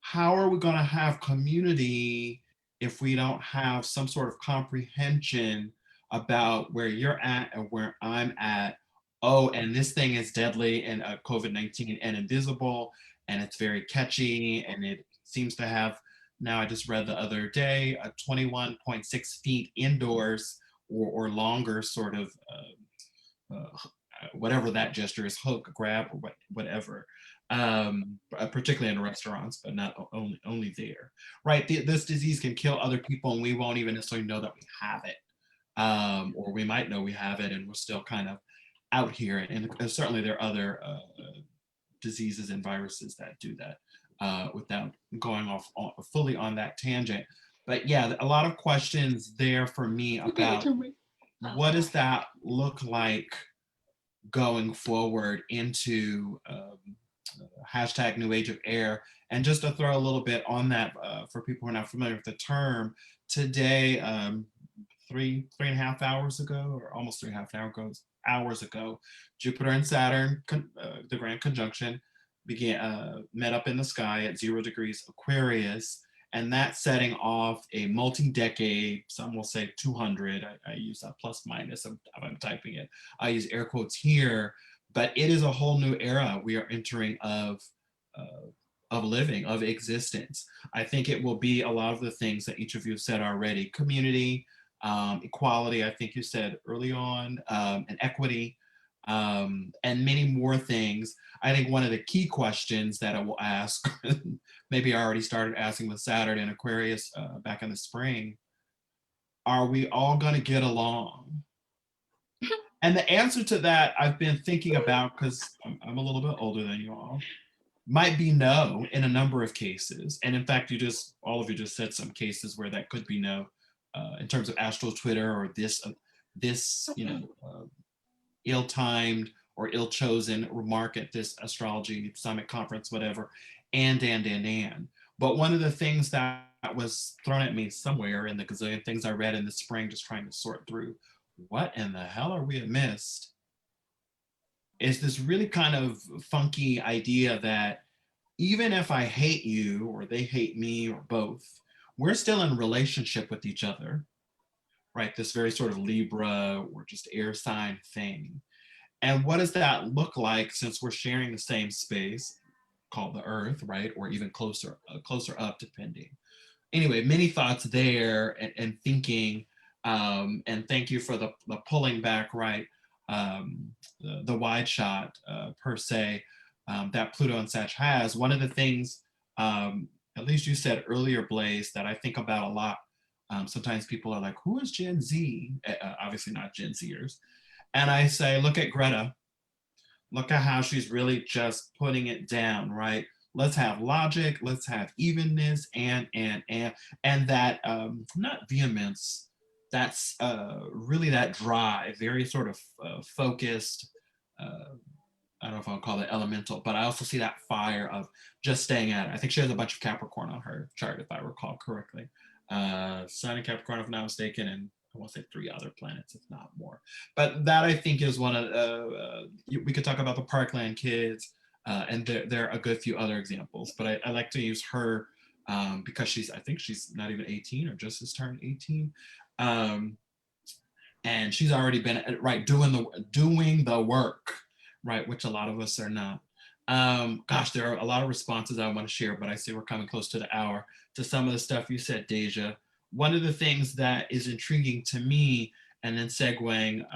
How are we going to have community if we don't have some sort of comprehension about where you're at and where I'm at? Oh, and this thing is deadly, and COVID-19, and invisible, and it's very catchy, and it seems to have, now I just read the other day, 21.6 feet indoors, or longer, sort of, whatever that gesture is, hook, grab, or whatever, particularly in restaurants, but not only there, right? This disease can kill other people, and we won't even necessarily know that we have it, or we might know we have it, and we're still kind of out here. And certainly there are other diseases and viruses that do that, without going off fully on that tangent. But yeah, a lot of questions there for me about what does that look like going forward into hashtag New Age of Air. And just to throw a little bit on that, for people who are not familiar with the term, today, 3.5 hours ago, or almost 3.5 hours ago, Jupiter and Saturn, the grand conjunction, met up in the sky at 0 degrees Aquarius. and that's setting off a multi-decade, some will say 200, I use that plus minus if I'm typing it. I use air quotes here, but it is a whole new era we are entering of living, of existence. I think it will be a lot of the things that each of you said already: community, equality, I think you said early on, and equity, and many more things. I think one of the key questions that I will ask, maybe I already started asking with Saturn and Aquarius back in the spring, are we all going to get along? And the answer to that I've been thinking about, because I'm a little bit older than you all, might be no in a number of cases. And in fact, all of you just said some cases where that could be no, in terms of astral Twitter, or this ill-timed or ill-chosen remark at this astrology summit conference, whatever, and. But one of the things that was thrown at me somewhere in the gazillion things I read in the spring, just trying to sort through what in the hell are we amidst, is this really kind of funky idea that even if I hate you or they hate me or both, we're still in relationship with each other, right? This very sort of Libra or just air sign thing. And what does that look like, since we're sharing the same space called the Earth, right? Or even closer up, depending. Anyway, many thoughts there and thinking, and thank you for the pulling back, right? The wide shot per se, that Pluto and Sag has. One of the things, at least you said earlier, Blaze, that I think about a lot. Sometimes people are like, who is Gen Z? Obviously not Gen Zers. And I say, look at Greta. Look at how she's really just putting it down, right? Let's have logic, let's have evenness, and that, not vehemence, that's really that drive, very sort of focused, I don't know if I'll call it elemental, but I also see that fire of just staying at it. I think she has a bunch of Capricorn on her chart, if I recall correctly. Sun in Capricorn, if I'm not mistaken, and I want to say 3 other planets, if not more. But that, I think, is one of, we could talk about the Parkland kids, and there are a good few other examples, but I like to use her because I think she's not even 18 or just has turned 18. And she's already been, right, doing the work, right, which a lot of us are not. Gosh, there are a lot of responses I want to share, but I see we're coming close to the hour. To some of the stuff you said, Deja, one of the things that is intriguing to me, and then segueing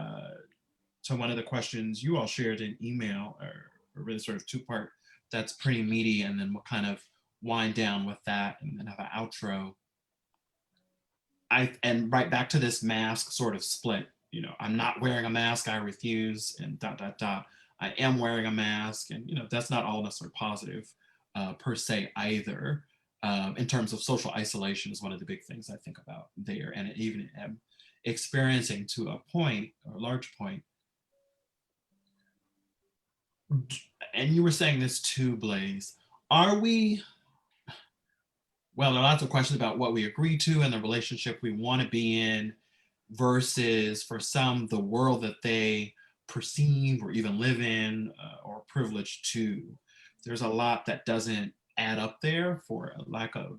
to one of the questions you all shared in email, or really sort of 2-part, that's pretty meaty, and then we'll kind of wind down with that and then have an outro. And right back to this mask sort of split, I'm not wearing a mask, I refuse, and ... I am wearing a mask, and that's not all necessarily positive per se either. In terms of social isolation is one of the big things I think about there, and even am experiencing to a point, or a large point. And you were saying this too, Blaze. Are we, well, there are lots of questions about what we agree to and the relationship we want to be in versus, for some, the world that they perceive or even live in or privileged to. There's a lot that doesn't add up there, for a lack of,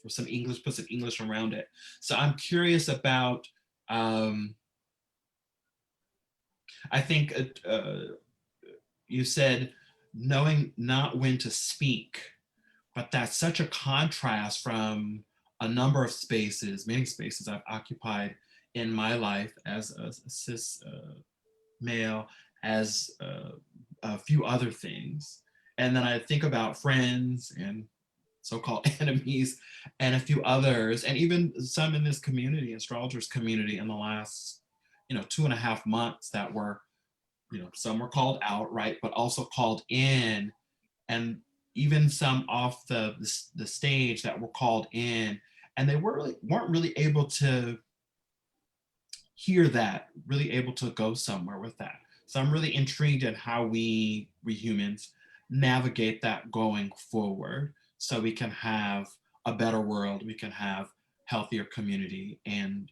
for some English, put some English around it. So I'm curious about, I think you said knowing not when to speak, but that's such a contrast from a number of spaces, many spaces I've occupied in my life as a cis male, as a few other things. And then I think about friends and so-called enemies and a few others, and even some in this community, astrologers community, in the last 2.5 months that were, some were called out, right, but also called in, and even some off the stage that were called in, and they weren't really able to hear that, really able to go somewhere with that. So I'm really intrigued at how we humans navigate that going forward, so we can have a better world, we can have healthier community, and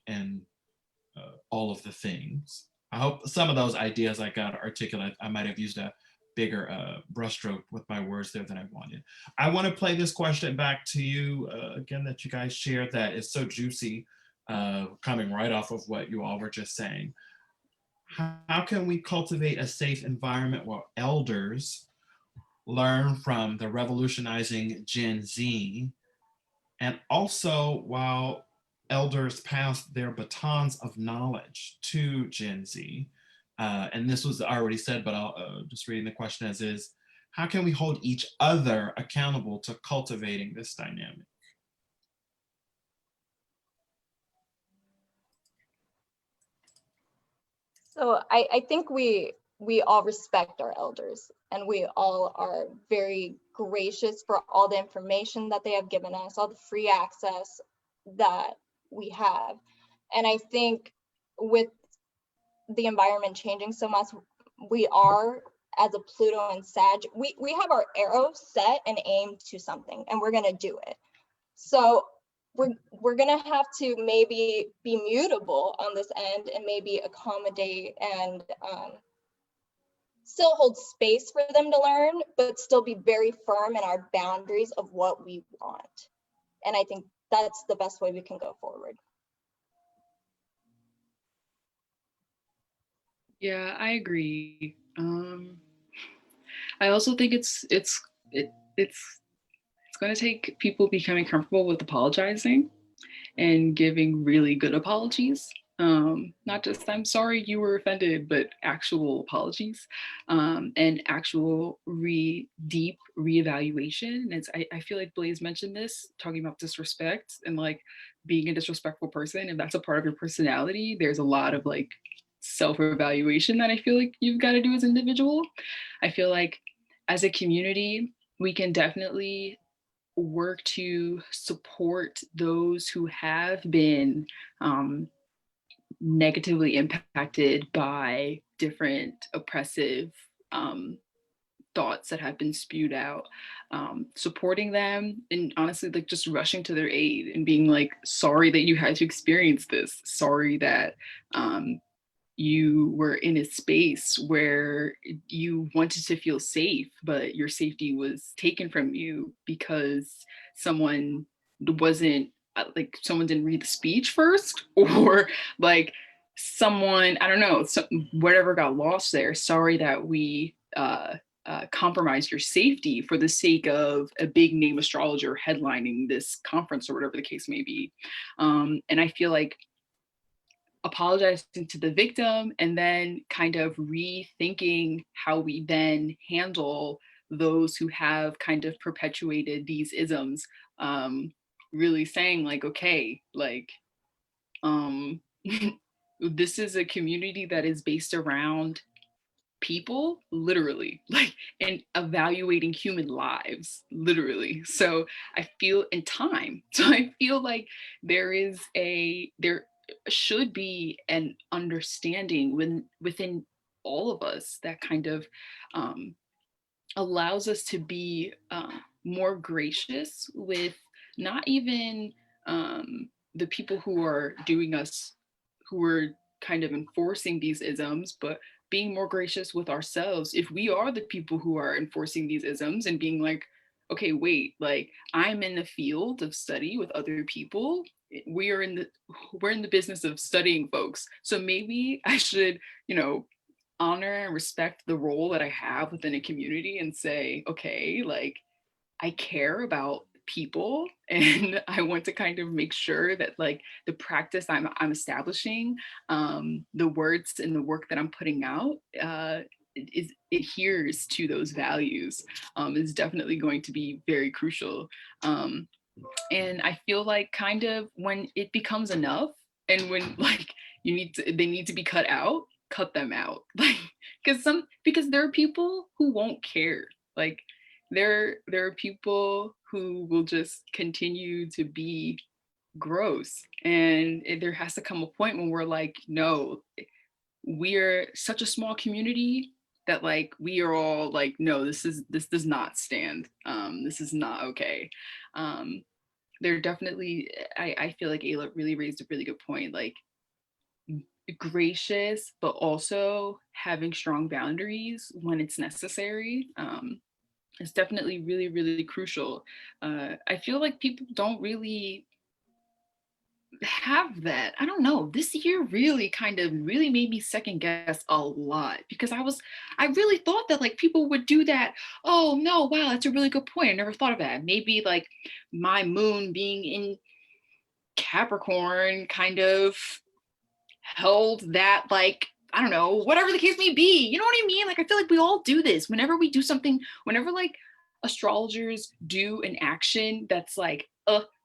all of the things. I hope some of those ideas I got articulate. I might have used a bigger brushstroke with my words there than I wanted. I want to play this question back to you again that you guys shared that is so juicy, coming right off of what you all were just saying. How can we cultivate a safe environment where elders learn from the revolutionizing Gen Z, and also while elders pass their batons of knowledge to Gen Z? And this was already said, but I'll just reading the question as is, how can we hold each other accountable to cultivating this dynamic? So I think we all respect our elders, and we all are very gracious for all the information that they have given us, all the free access that we have. And I think with the environment changing so much, we are, as a Pluto and Sag, we have our arrow set and aimed to something, and we're gonna do it. So we're gonna have to maybe be mutable on this end and maybe accommodate and still hold space for them to learn, but still be very firm in our boundaries of what we want. And I think that's the best way we can go forward. Yeah, I agree. I also think it's going to take people becoming comfortable with apologizing and giving really good apologies. Not just "I'm sorry you were offended," but actual apologies, and actual deep reevaluation. And I feel like Blaze mentioned this, talking about disrespect and like being a disrespectful person. If that's a part of your personality, there's a lot of like self-evaluation that I feel like you've got to do as an individual. I feel like as a community, we can definitely work to support those who have been negatively impacted by different oppressive thoughts that have been spewed out, supporting them, and honestly like just rushing to their aid and being like, sorry that you had to experience this, sorry that you were in a space where you wanted to feel safe, but your safety was taken from you because someone wasn't someone didn't read the speech first, or like someone, I don't know, whatever got lost there. Sorry that we compromised your safety for the sake of a big name astrologer headlining this conference or whatever the case may be. And I feel like apologizing to the victim and then kind of rethinking how we then handle those who have kind of perpetuated these isms, really saying like, okay, like this is a community that is based around people, literally, like, and evaluating human lives, literally. So I feel in time, so I feel like there should be an understanding within all of us that kind of allows us to be more gracious with not even the people who are who are kind of enforcing these isms, but being more gracious with ourselves if we are the people who are enforcing these isms, and being like, okay, wait, like I'm in the field of study with other people. We're in the business of studying folks. So maybe I should, honor and respect the role that I have within a community and say, okay, like I care about people and I want to kind of make sure that like the practice I'm establishing, the words and the work that I'm putting out adheres to those values, is definitely going to be very crucial. And I feel like kind of when it becomes enough and when like they need to be cut out, cut them out. Like, because there are people who won't care. Like there are people who will just continue to be gross. And there has to come a point when we're like, no, we're such a small community that like we are all like, no, this does not stand. This is not okay. There definitely, I feel like Ayla really raised a really good point. Like gracious, but also having strong boundaries when it's necessary. It's definitely really, really crucial. I feel like people don't really have that. I don't know. This year really kind of really made me second guess a lot, because I really thought that like people would do that. Oh no, wow, that's a really good point. I never thought of that. Maybe like my moon being in Capricorn kind of held that, like, I don't know, whatever the case may be. You know what I mean? Like I feel like we all do this whenever we do something, whenever like astrologers do an action that's like,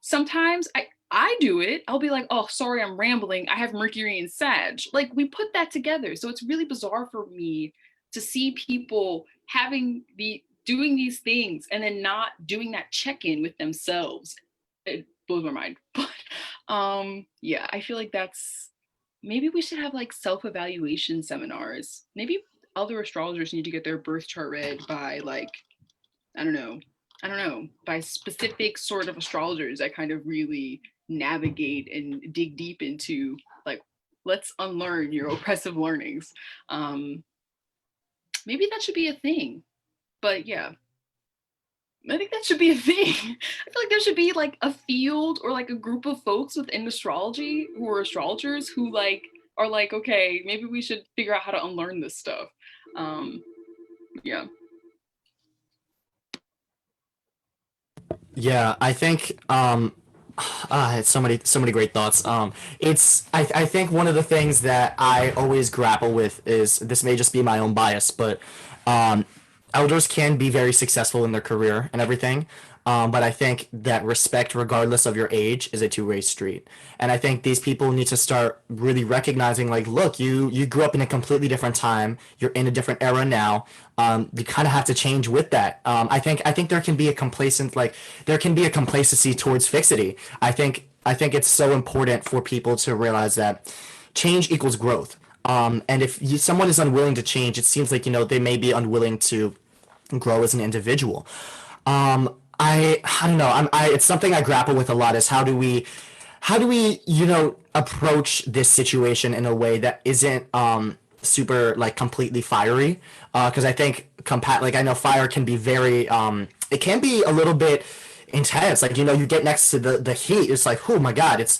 sometimes I do it. I'll be like, oh, sorry, I'm rambling. I have Mercury and Sag. Like we put that together. So it's really bizarre for me to see people doing these things and then not doing that check-in with themselves. It blows my mind. But yeah, I feel like maybe we should have like self-evaluation seminars. Maybe other astrologers need to get their birth chart read by like, I don't know, by specific sort of astrologers that kind of really navigate and dig deep into like, let's unlearn your oppressive learnings. Maybe that should be a thing. But yeah, I think that should be a thing. I feel like there should be like a field or like a group of folks within astrology who are astrologers who like are like, okay, maybe we should figure out how to unlearn this stuff. Yeah. Yeah, I think it's so many great thoughts. I think one of the things that I always grapple with is, this may just be my own bias, but elders can be very successful in their career and everything. But I think that respect, regardless of your age, is a two-way street. And I think these people need to start really recognizing, like, look, you grew up in a completely different time. You're in a different era now. You kind of have to change with that. I think there can be a complacency towards fixity. I think it's so important for people to realize that change equals growth. And if someone is unwilling to change, it seems like, they may be unwilling to grow as an individual. I don't know. It's something I grapple with a lot, is how do we approach this situation in a way that isn't super like completely fiery, because I think I know fire can be very it can be a little bit intense. Like, you get next to the heat, it's like, oh my god, it's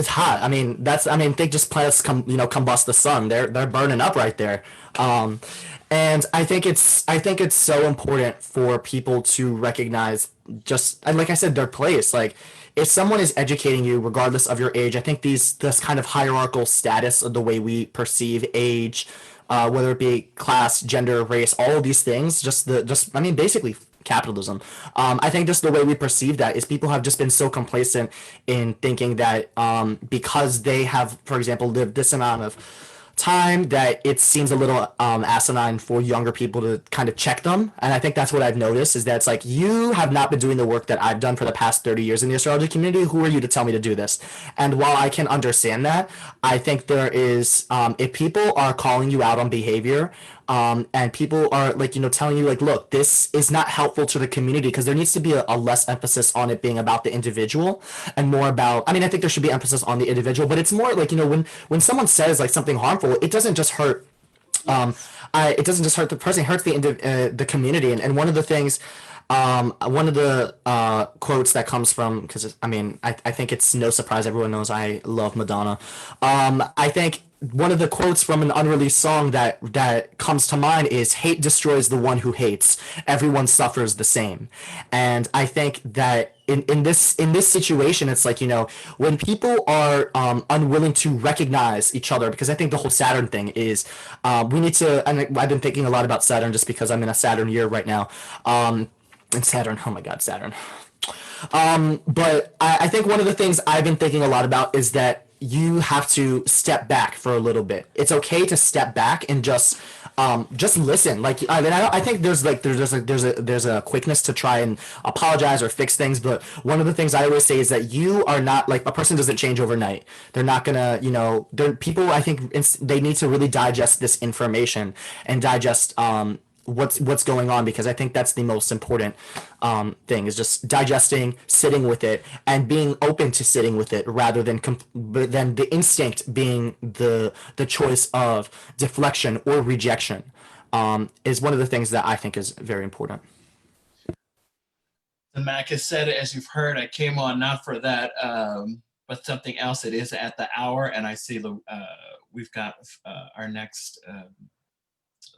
hot. Think just planets combust the sun. They're burning up right there. And I think it's so important for people to recognize, and like I said, their place. Like, if someone is educating you, regardless of your age, I think this kind of hierarchical status of the way we perceive age, whether it be class, gender, race, all of these things, basically capitalism. I think just the way we perceive that is, people have just been so complacent in thinking that because they have, for example, lived this amount of time, that it seems a little asinine for younger people to kind of check them. And I think that's what I've noticed, is that it's like, you have not been doing the work that I've done for the past 30 years in the astrology community. Who are you to tell me to do this? And while I can understand that, I think there is, if people are calling you out on behavior, and people are like, telling you like, look, this is not helpful to the community, because there needs to be a less emphasis on it being about the individual and more about, I think there should be emphasis on the individual, but it's more like, when someone says like something harmful, it doesn't just hurt, it doesn't just hurt the person, it hurts the community. And one of the things, one of the quotes that comes from, because I think it's no surprise, everyone knows I love Madonna. I think one of the quotes from an unreleased song that comes to mind is, hate destroys the one who hates. Everyone suffers the same. And I think that in this situation, it's like, when people are unwilling to recognize each other, because I think the whole Saturn thing is, we need to, and I've been thinking a lot about Saturn just because I'm in a Saturn year right now. And Saturn, oh my God, Saturn. But I think one of the things I've been thinking a lot about is that you have to step back for a little bit. It's okay to step back and just listen. Like, I think there's a quickness to try and apologize or fix things. But one of the things I always say is that you are not, like, a person doesn't change overnight. They're not gonna, people, I think they need to really digest this information and digest what's going on, because I think that's the most important thing, is just digesting, sitting with it, and being open to sitting with it, rather than the instinct being the choice of deflection or rejection, is one of the things that I think is very important. The Mac has said, as you've heard, I came on not for that, but something else. It is at the hour, and I see we've got our next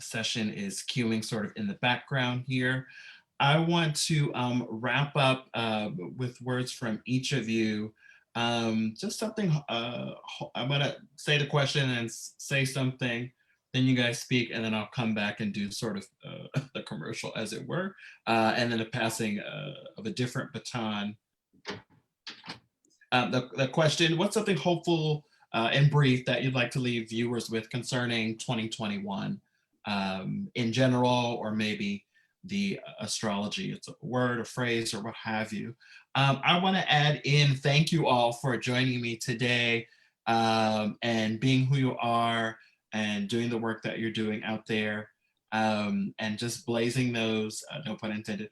session is queuing sort of in the background here. I want to wrap up with words from each of you. Just something, I'm gonna say the question and say something, then you guys speak, and then I'll come back and do sort of the commercial, as it were, and then a passing of a different baton. The question, what's something hopeful and brief that you'd like to leave viewers with concerning 2021 in general, or maybe the astrology? It's a word, a phrase, or what have you. I want to add in, thank you all for joining me today, and being who you are and doing the work that you're doing out there, and just blazing those, no pun intended,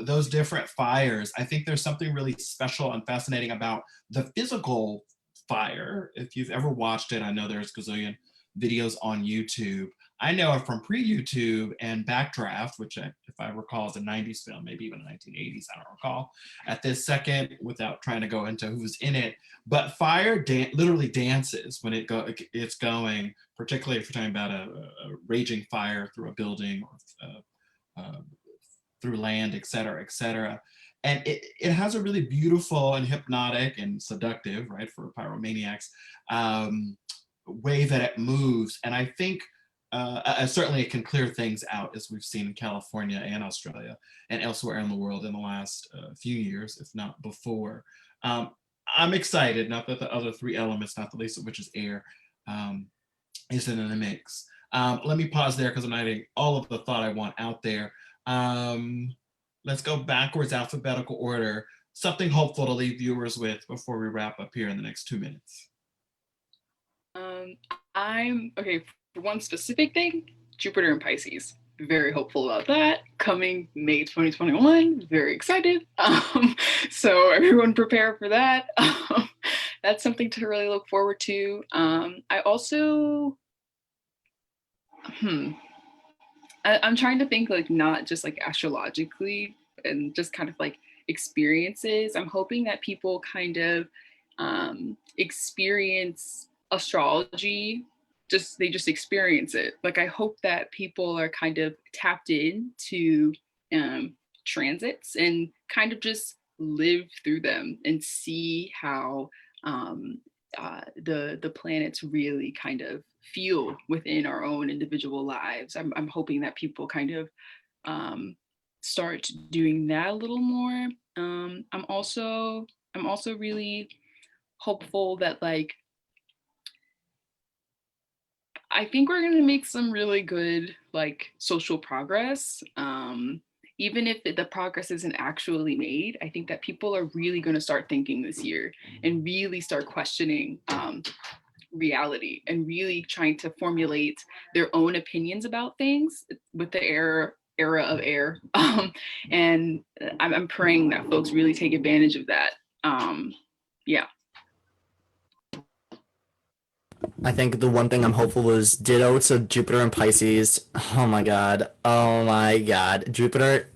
those different fires. I think there's something really special and fascinating about the physical fire. If you've ever watched it, I know there's a gazillion videos on YouTube. I know it from pre-YouTube and Backdraft, which if I recall is a 90s film, maybe even the 1980s, I don't recall at this second, without trying to go into who's in it. But fire literally dances when it's going, particularly if you're talking about a raging fire through a building, or through land, et cetera, et cetera. And it has a really beautiful and hypnotic and seductive, right, for pyromaniacs, way that it moves. And I think certainly it can clear things out, as we've seen in California and Australia and elsewhere in the world in the last few years, if not before. I'm excited, not that the other three elements, not the least of which is air, isn't in the mix. Let me pause there, because I'm not getting all of the thought I want out there. Let's go backwards, alphabetical order. Something hopeful to leave viewers with before we wrap up here in the next 2 minutes. I'm okay. For one specific thing, Jupiter and Pisces. Very hopeful about that. Coming May 2021. Very excited. So everyone prepare for that. That's something to really look forward to. I also, I'm trying to think, like, not just like astrologically and just kind of like experiences. I'm hoping that people kind of experience astrology, they just experience it. Like, I hope that people are kind of tapped into transits and kind of just live through them and see how the planets really kind of feel within our own individual lives. I'm hoping that people kind of start doing that a little more. I'm also really hopeful that, like, I think we're going to make some really good, like, social progress. Even if the progress isn't actually made, I think that people are really going to start thinking this year and really start questioning reality and really trying to formulate their own opinions about things with the era of air. And I'm praying that folks really take advantage of that. Yeah. I think the one thing I'm hopeful is ditto to Jupiter and Pisces. Oh my god. Jupiter.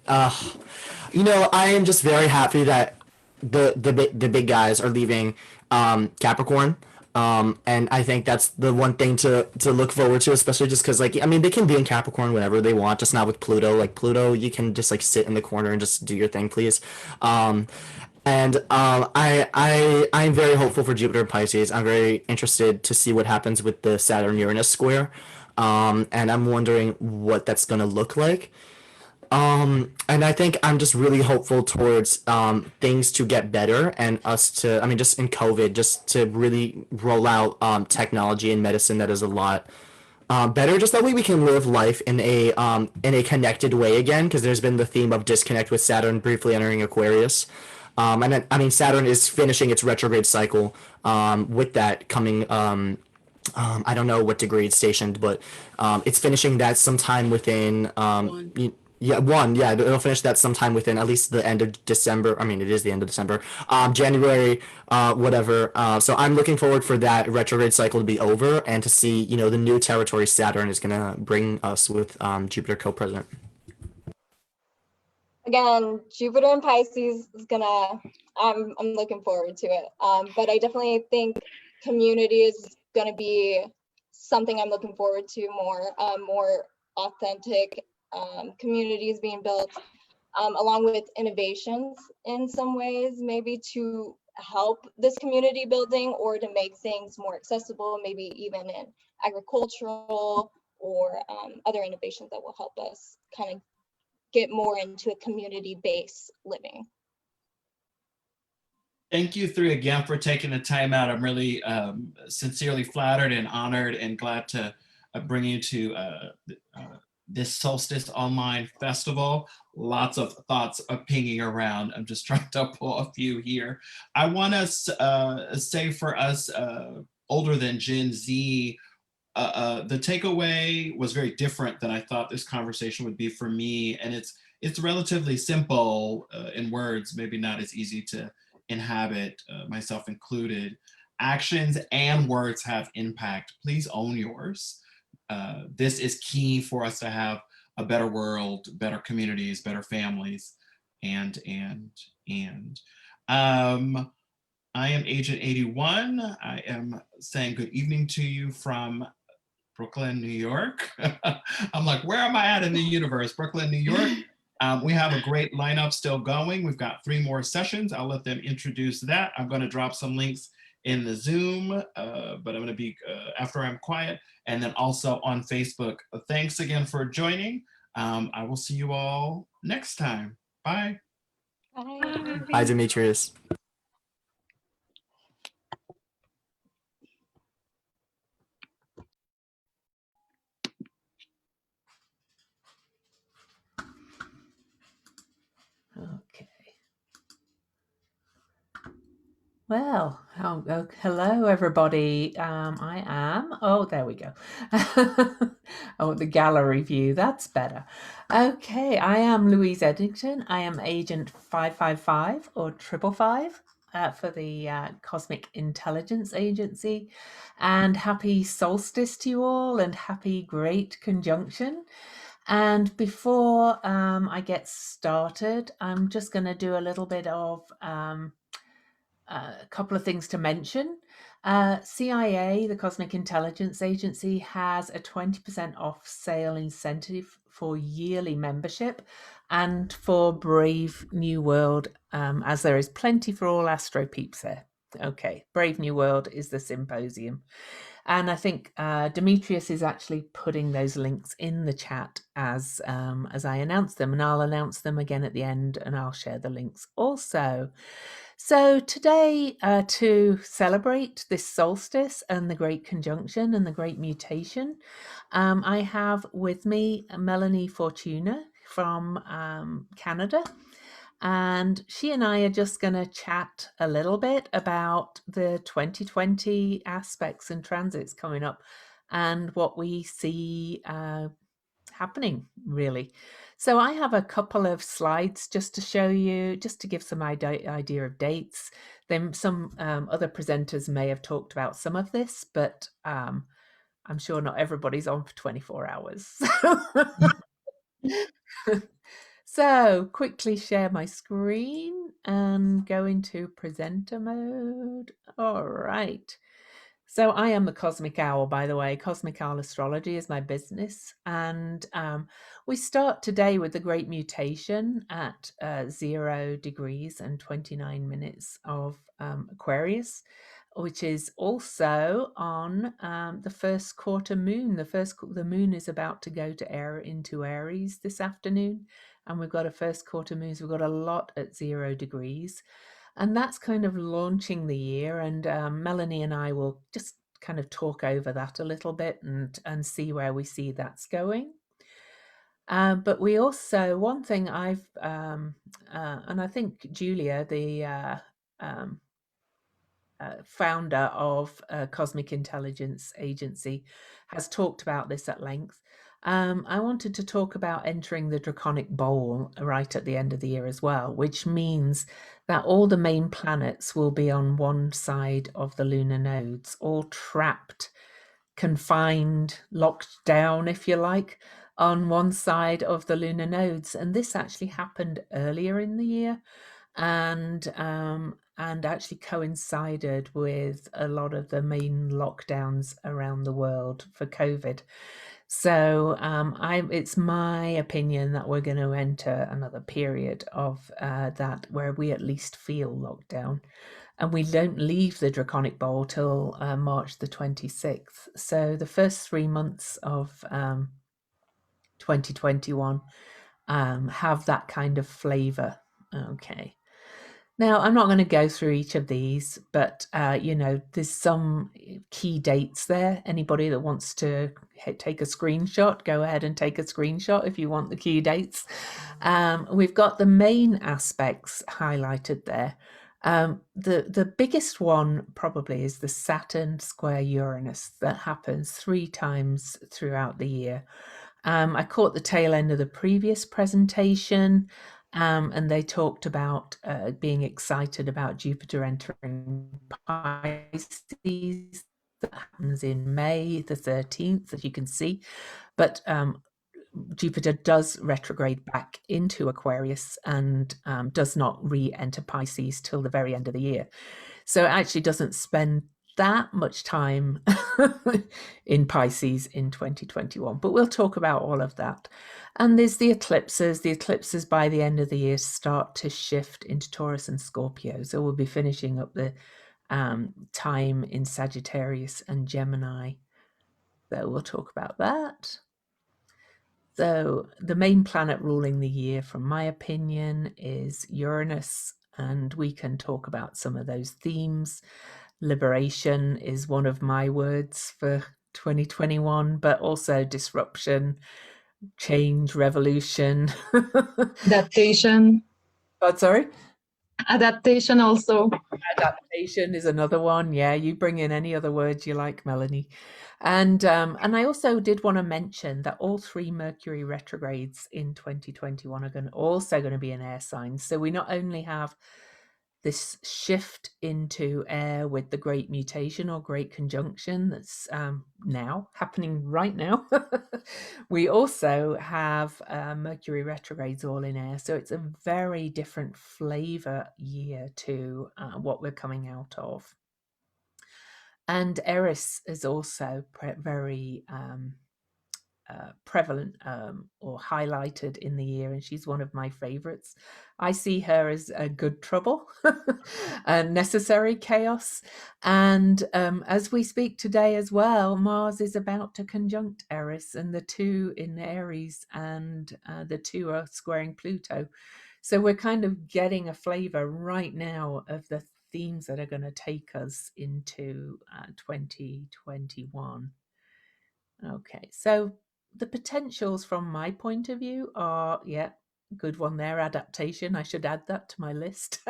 You know, I am just very happy that the big guys are leaving Capricorn. And I think that's the one thing to look forward to, especially just because, like, I mean, they can be in Capricorn whenever they want, just not with Pluto. Like, Pluto, you can just, like, sit in the corner and just do your thing, please. I'm very hopeful for Jupiter and Pisces. I'm very interested to see what happens with the Saturn-Uranus square. And I'm wondering what that's going to look like. And I think I'm just really hopeful towards things to get better, and us to, I mean, just in COVID, just to really roll out technology and medicine that is a lot better. Just that way we can live life in a connected way again, because there's been the theme of disconnect with Saturn briefly entering Aquarius. And then, I mean, Saturn is finishing its retrograde cycle with that coming I don't know what degree it's stationed, but it's finishing that sometime within One. yeah, it'll finish that sometime within at least the end of December. I mean, it is the end of December, January, whatever. So I'm looking forward for that retrograde cycle to be over and to see, you know, the new territory Saturn is gonna bring us with Jupiter co-president. Again, Jupiter and Pisces is gonna, I'm looking forward to it. But I definitely think community is gonna be something I'm looking forward to more authentic communities being built, along with innovations in some ways, maybe to help this community building or to make things more accessible, maybe even in agricultural or other innovations that will help us kind of get more into a community-based living. Thank you three again for taking the time out. I'm really sincerely flattered and honored and glad to bring you to this Solstice Online Festival. Lots of thoughts are pinging around. I'm just trying to pull a few here. I want to say for us older than Gen Z, the takeaway was very different than I thought this conversation would be for me. And it's relatively simple in words, maybe not as easy to inhabit, myself included. Actions and words have impact. Please own yours. This is key for us to have a better world, better communities, better families, and I am Agent 81. I am saying good evening to you from Brooklyn, New York. I'm like, where am I at in the universe? Brooklyn, New York. We have a great lineup still going. We've got 3 more sessions. I'll let them introduce that. I'm going to drop some links in the Zoom, but I'm going to be after I'm quiet, and then also on Facebook. Thanks again for joining. I will see you all next time. Bye. Bye. Bye, Demetrius. Okay. Well, hello everybody. I am, oh, there we go. Oh, the gallery view, that's better. Okay, I am Louise Edington. I am Agent 555 or 555 for the Cosmic Intelligence Agency. And happy solstice to you all and happy great conjunction. And before I get started, I'm just going to do a little bit of a couple of things to mention. CIA, the Cosmic Intelligence Agency, has a 20% off sale incentive for yearly membership and for Brave New World, as there is plenty for all astro peeps there. Okay, Brave New World is the symposium. And I think Demetrius is actually putting those links in the chat as I announce them, and I'll announce them again at the end, and I'll share the links also. So today, to celebrate this solstice and the great conjunction and the great mutation, I have with me Melanie Fortuna from Canada. And she and I are just going to chat a little bit about the 2020 aspects and transits coming up and what we see happening, really. So I have a couple of slides just to show you, just to give some idea of dates. Then some other presenters may have talked about some of this, but I'm sure not everybody's on for 24 hours. So quickly share my screen and go into presenter mode. All right. So I am the Cosmic Owl, by the way. Cosmic Owl Astrology is my business. And we start today with the Great Mutation at 0 degrees and 29 minutes of Aquarius, which is also on the first quarter moon. The moon is about to go into Aries this afternoon. And we've got a first quarter moon. So we've got a lot at 0 degrees. And that's kind of launching the year. And Melanie and I will just kind of talk over that a little bit and see where we see that's going. But we also, one thing I've, and I think Julia, the founder of Cosmic Intelligence Agency, has talked about this at length. I wanted to talk about entering the Draconic Bowl right at the end of the year as well, which means that all the main planets will be on one side of the lunar nodes, all trapped, confined, locked down, if you like, on one side of the lunar nodes. And this actually happened earlier in the year, and actually coincided with a lot of the main lockdowns around the world for COVID. So it's my opinion that we're going to enter another period of that where we at least feel locked down. And we don't leave the Draconic Bowl till March the 26th. So the first 3 months of 2021 have that kind of flavor. Okay. Now, I'm not going to go through each of these, but, there's some key dates there. Anybody that wants to take a screenshot, go ahead and take a screenshot if you want the key dates. We've got the main aspects highlighted there. The biggest one probably is the Saturn square Uranus that happens 3 times throughout the year. I caught the tail end of the previous presentation, and they talked about being excited about Jupiter entering Pisces. That happens in May the 13th, as you can see. But Jupiter does retrograde back into Aquarius and does not re-enter Pisces till the very end of the year. So it actually doesn't spend that much time in Pisces in 2021, but we'll talk about all of that. And there's the eclipses. The eclipses by the end of the year start to shift into Taurus and Scorpio. So we'll be finishing up the time in Sagittarius and Gemini. So we'll talk about that. So the main planet ruling the year, from my opinion, is Uranus, and we can talk about some of those themes. Liberation is one of my words for 2021, but also disruption, change, revolution. Adaptation. Oh, sorry? Adaptation also. Adaptation is another one. Yeah, you bring in any other words you like, Melanie. And I also did want to mention that all 3 Mercury retrogrades in 2021 are also going to be in air signs. So we not only have this shift into air with the great mutation or great conjunction that's now happening right now. We also have Mercury retrogrades all in air. So it's a very different flavor year to what we're coming out of. And Eris is also very prevalent or highlighted in the year, and she's one of my favorites. I see her as a good trouble, necessary chaos. And as we speak today as well, Mars is about to conjunct Eris, and the 2 in Aries, and the 2 are squaring Pluto. So we're kind of getting a flavor right now of the themes that are going to take us into 2021. Okay, so the potentials from my point of view are, yeah, good one there, adaptation. I should add that to my list.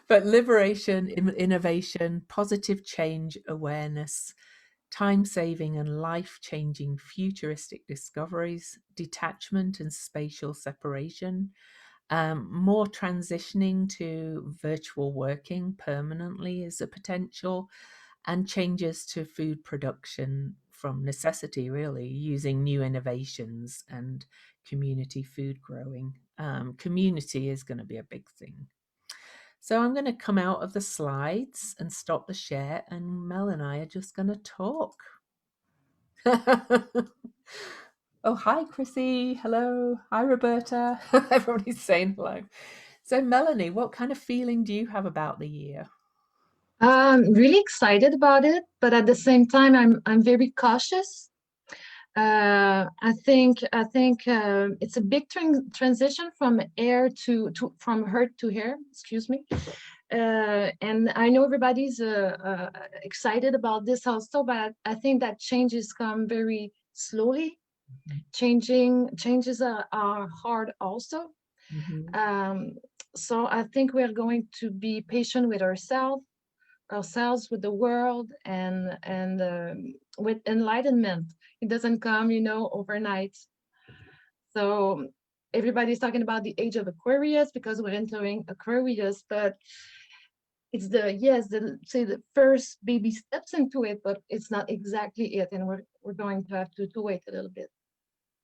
But liberation, innovation, positive change, awareness, time-saving and life-changing futuristic discoveries, detachment and spatial separation, more transitioning to virtual working permanently is a potential, and changes to food production from necessity, really, using new innovations and community food growing. Community is going to be a big thing. So I'm going to come out of the slides and stop the share, and Mel and I are just going to talk. Oh, hi, Chrissy. Hello. Hi, Roberta. Everybody's saying hello. So, Melanie, what kind of feeling do you have about the year? Really excited about it, but at the same time, I'm very cautious. I think it's a big transition from air from earth to air. Excuse me. And I know everybody's excited about this also, but I think that changes come very slowly. Changes are hard also. so I think we're going to be patient with ourselves, with the world, and with enlightenment. It doesn't come, overnight. So everybody's talking about the age of Aquarius because we're entering Aquarius, but it's the first baby steps into it, but it's not exactly it, and we're going to have to wait a little bit.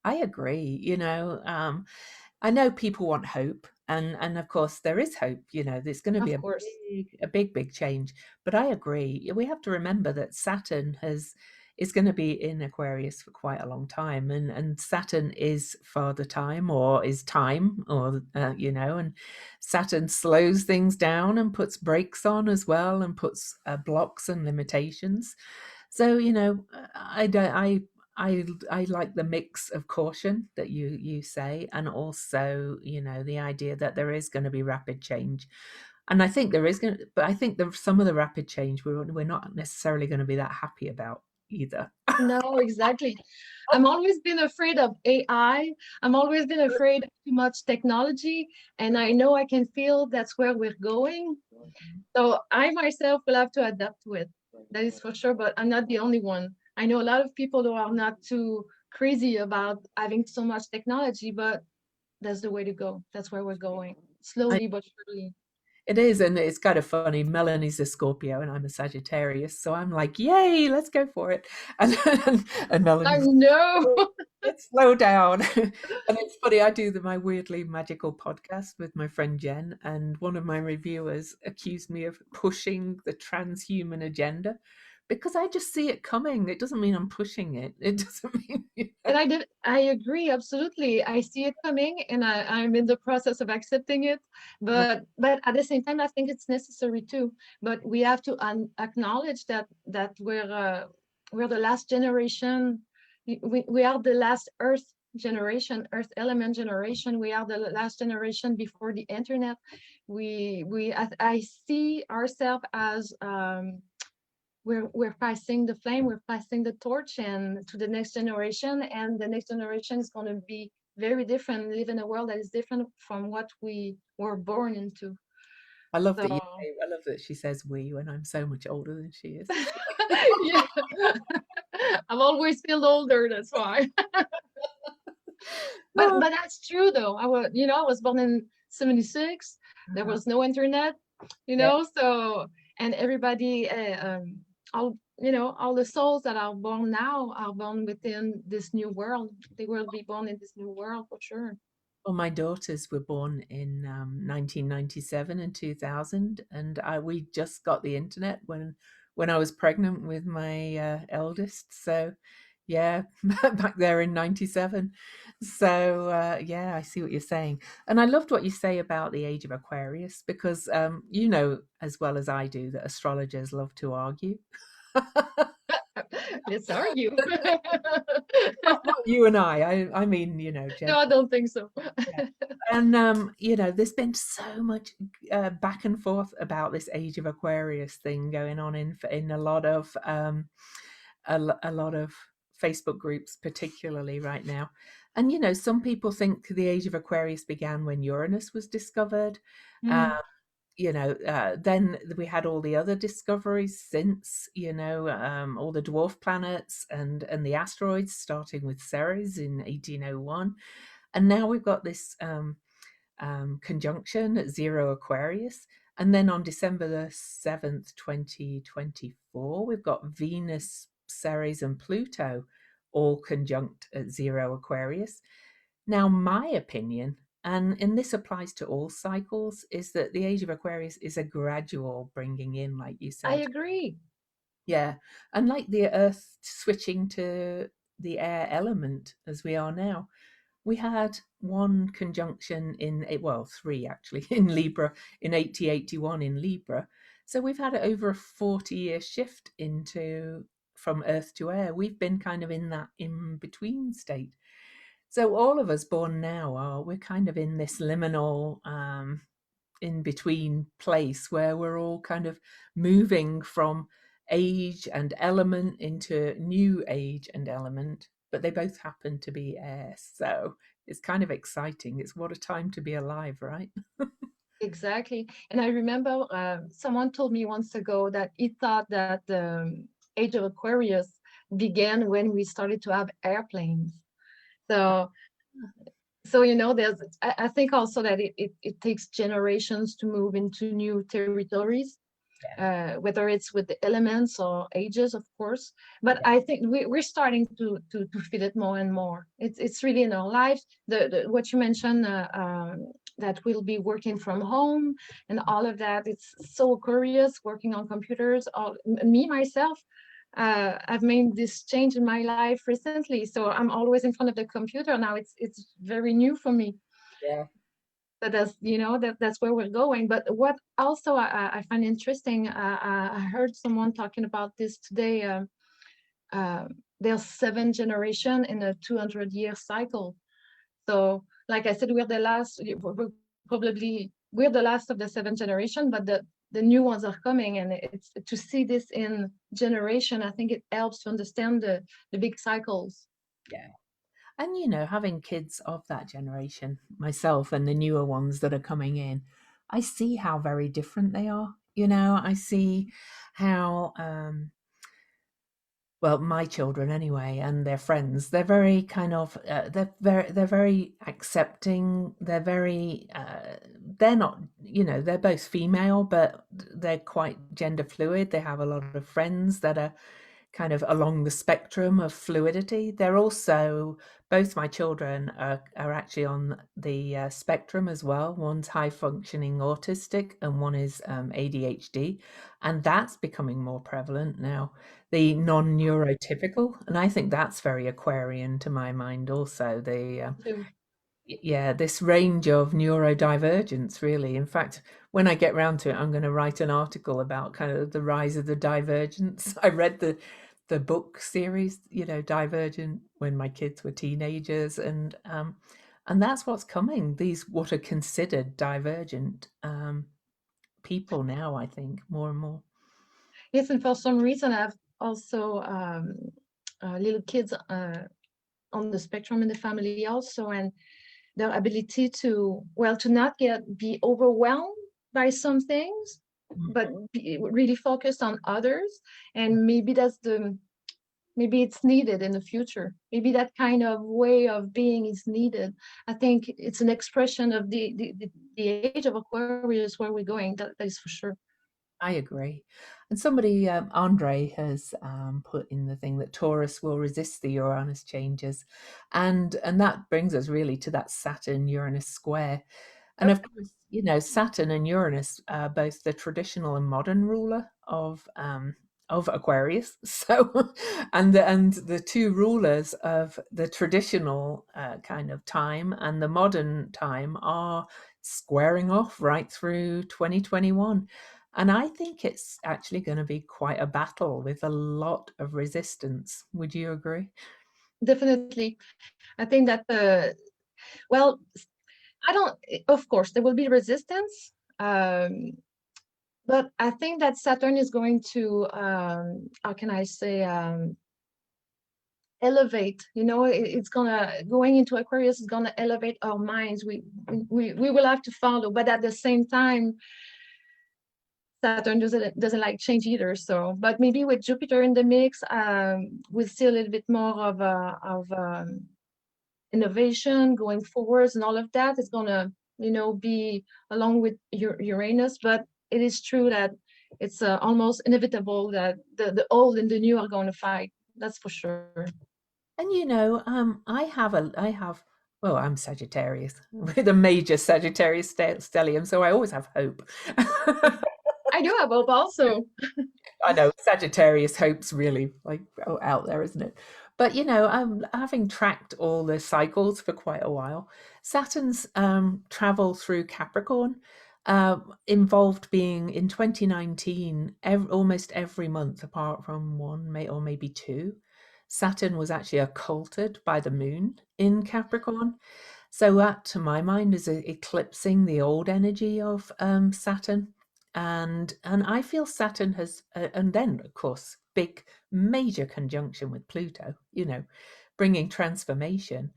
I agree. I know people want hope, and of course there is hope. There's going to be Of course. a big change. But I agree. We have to remember that Saturn is going to be in Aquarius for quite a long time, and Saturn is Father Time, or is time, or and Saturn slows things down and puts brakes on as well, and puts blocks and limitations. So I like the mix of caution that you say, and also the idea that there is going to be rapid change, and I think there is going to, but I think some of the rapid change we're not necessarily going to be that happy about either. No, exactly. I'm always been afraid of AI. I'm always been afraid of too much technology, and I know I can feel that's where we're going. So I myself will have to adapt to it. That is for sure, but I'm not the only one. I know a lot of people who are not too crazy about having so much technology, but that's the way to go. That's where we're going, slowly but surely. It is, and it's kind of funny. Melanie's a Scorpio, and I'm a Sagittarius, so I'm like, "Yay, let's go for it!" And I Melanie's, know. let's slow down. And it's funny. I do my weirdly magical podcast with my friend Jen, and one of my reviewers accused me of pushing the transhuman agenda because I just see it coming. It doesn't mean I'm pushing it. It doesn't mean. And I agree, absolutely. I see it coming, and I'm in the process of accepting it. But at the same time, I think it's necessary too. But we have to acknowledge that we're the last generation. We are the last Earth generation, Earth element generation. We are the last generation before the internet. I see ourselves as we're passing the flame, we're passing the torch and to the next generation, and the next generation is going to be very different, live in a world that is different from what we were born into. I love that I love that she says "we" when I'm so much older than she is. Yeah. I've always feel older, that's why. But that's true though. I was born in 76. There was no internet, so, and everybody all the souls that are born now are born within this new world. They will be born in this new world for sure. Well, my daughters were born in 1997 and 2000, and we just got the internet when I was pregnant with my eldest. So, yeah, back there in 97. So, yeah, I see what you're saying. And I loved what you say about the age of Aquarius, because you know as well as I do that astrologers love to argue. Let's argue. Not you and I mean, Jen. No, I don't think so. Yeah. And there's been so much back and forth about this age of Aquarius thing going on in a lot of Facebook groups, particularly right now. And some people think the age of Aquarius began when Uranus was discovered. Then we had all the other discoveries since, all the dwarf planets and the asteroids, starting with Ceres in 1801. And now we've got this conjunction at 0 Aquarius. And then on December the 7th, 2024, we've got Venus, Ceres, and Pluto all conjunct at 0 Aquarius. Now, my opinion, and this applies to all cycles, is that the age of Aquarius is a gradual bringing in, like you said. I agree. Yeah. And like the Earth switching to the air element as we are now. We had one conjunction three actually, in Libra in 1881 in Libra. So we've had over a 40-year shift from Earth to air. We've been kind of in that in-between state. So all of us born now we're kind of in this liminal in-between place where we're all kind of moving from age and element into new age and element, but they both happen to be air. So it's kind of exciting. It's what a time to be alive, right? Exactly. And I remember someone told me once ago that he thought that the age of Aquarius began when we started to have airplanes. So, there's, I think also that it takes generations to move into new territories, whether it's with the elements or ages, of course. But I think we're starting to feel it more and more. It's really in our lives. What you mentioned, that we'll be working from home and all of that. It's so curious working on computers. Me myself, I've made this change in my life recently, so I'm always in front of the computer now. It's very new for me. Yeah. But that's where we're going. But what also I find interesting, I heard someone talking about this today. There's 7 generation in a 200-year cycle. So, like I said, we're the last. We're the last of the 7 generation, but the new ones are coming, and it's to see this in generation. I think it helps to understand the big cycles. Yeah. And, having kids of that generation, myself and the newer ones that are coming in, I see how very different they are. I see how, well, my children anyway, and their friends, they're very kind of, they're very accepting. They're very, they're not, they're both female, but they're quite gender fluid. They have a lot of friends that are kind of along the spectrum of fluidity. They're also, both my children are actually on the spectrum as well. One's high functioning autistic and one is ADHD. And that's becoming more prevalent now, the non-neurotypical. And I think that's very Aquarian to my mind also. This range of neurodivergence, really. In fact, when I get round to it, I'm going to write an article about kind of the rise of the divergence. I read the book series, Divergent, when my kids were teenagers, and that's what's coming. These what are considered divergent people now, I think, more and more. Yes, and for some reason, I've also little kids on the spectrum in the family also, and their ability to not be overwhelmed by some things, but be really focused on others. And maybe maybe it's needed in the future. Maybe that kind of way of being is needed. I think it's an expression of the age of Aquarius, where we're going. That is for sure. I agree. And somebody, Andre, has put in the thing that Taurus will resist the Uranus changes. And that brings us really to that Saturn-Uranus square. And of course, Saturn and Uranus are both the traditional and modern ruler of Aquarius. So, and the two rulers of the traditional kind of time and the modern time are squaring off right through 2021. And I think it's actually going to be quite a battle with a lot of resistance. Would you agree? Definitely. I think that, of course, there will be resistance. But I think that Saturn is going to, how can I say, elevate. It's going into Aquarius is gonna elevate our minds. We will have to follow, but at the same time, Saturn doesn't like change either. So, but maybe with Jupiter in the mix, we'll see a little bit more of innovation going forwards, and all of that is gonna be along with Uranus. But it is true that it's almost inevitable that the old and the new are going to fight. That's for sure. And well, I'm Sagittarius with a major Sagittarius stellium, so I always have hope. I do have hope also. I know Sagittarius hope's really like out there, isn't it? But having tracked all the cycles for quite a while, Saturn's travel through Capricorn involved being in 2019 almost every month, apart from one or maybe two. Saturn was actually occulted by the moon in Capricorn. So that, to my mind, is eclipsing the old energy of Saturn. And I feel Saturn has, and then, of course, big major conjunction with Pluto, bringing transformation.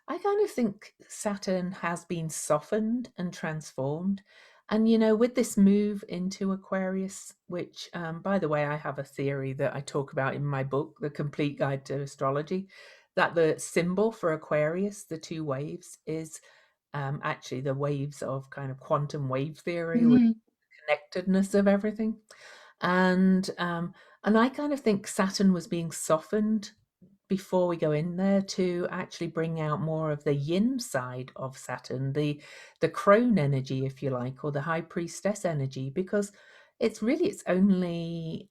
I kind of think Saturn has been softened and transformed. And, you know, with this move into Aquarius, which, by the way, I have a theory that I talk about in my book, The Complete Guide to Astrology, that the symbol for Aquarius, the two waves, is actually the waves of kind of quantum wave theory, with Mhm. connectedness of everything. And I kind of think Saturn was being softened before we go in there to actually bring out more of the yin side of Saturn, the crone energy, if you like, or the high priestess energy, because it's only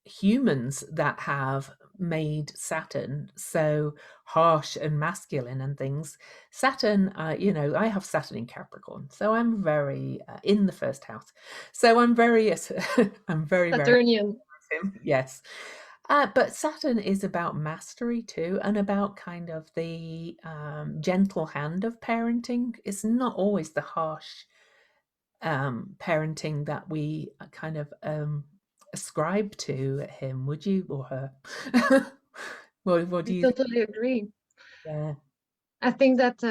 humans that have made Saturn so harsh and masculine and things. Saturn, you know, I have Saturn in Capricorn, so I'm very in the first house. So I'm very, I'm very, Saturnian. yes. But Saturn is about mastery too, and about kind of the gentle hand of parenting. It's not always the harsh parenting that we kind of ascribe to him. Would you or her? What do I you think? totally agree. Yeah. I think that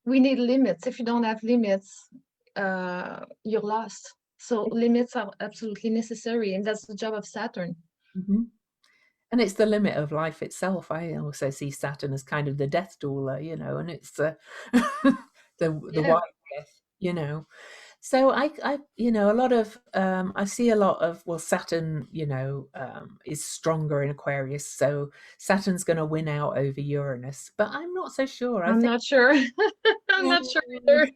we need limits. If you don't have limits, you're lost. So limits are absolutely necessary, and that's the job of Saturn. Mhm. And it's the limit of life itself. I also see Saturn as kind of the death doula, you know, and it's the Yeah. white death, you know. So I you know, a lot of I see a lot of, well, Saturn, you know, is stronger in Aquarius, so Saturn's going to win out over Uranus. But I'm not so sure. I I'm think not sure. I'm not sure either.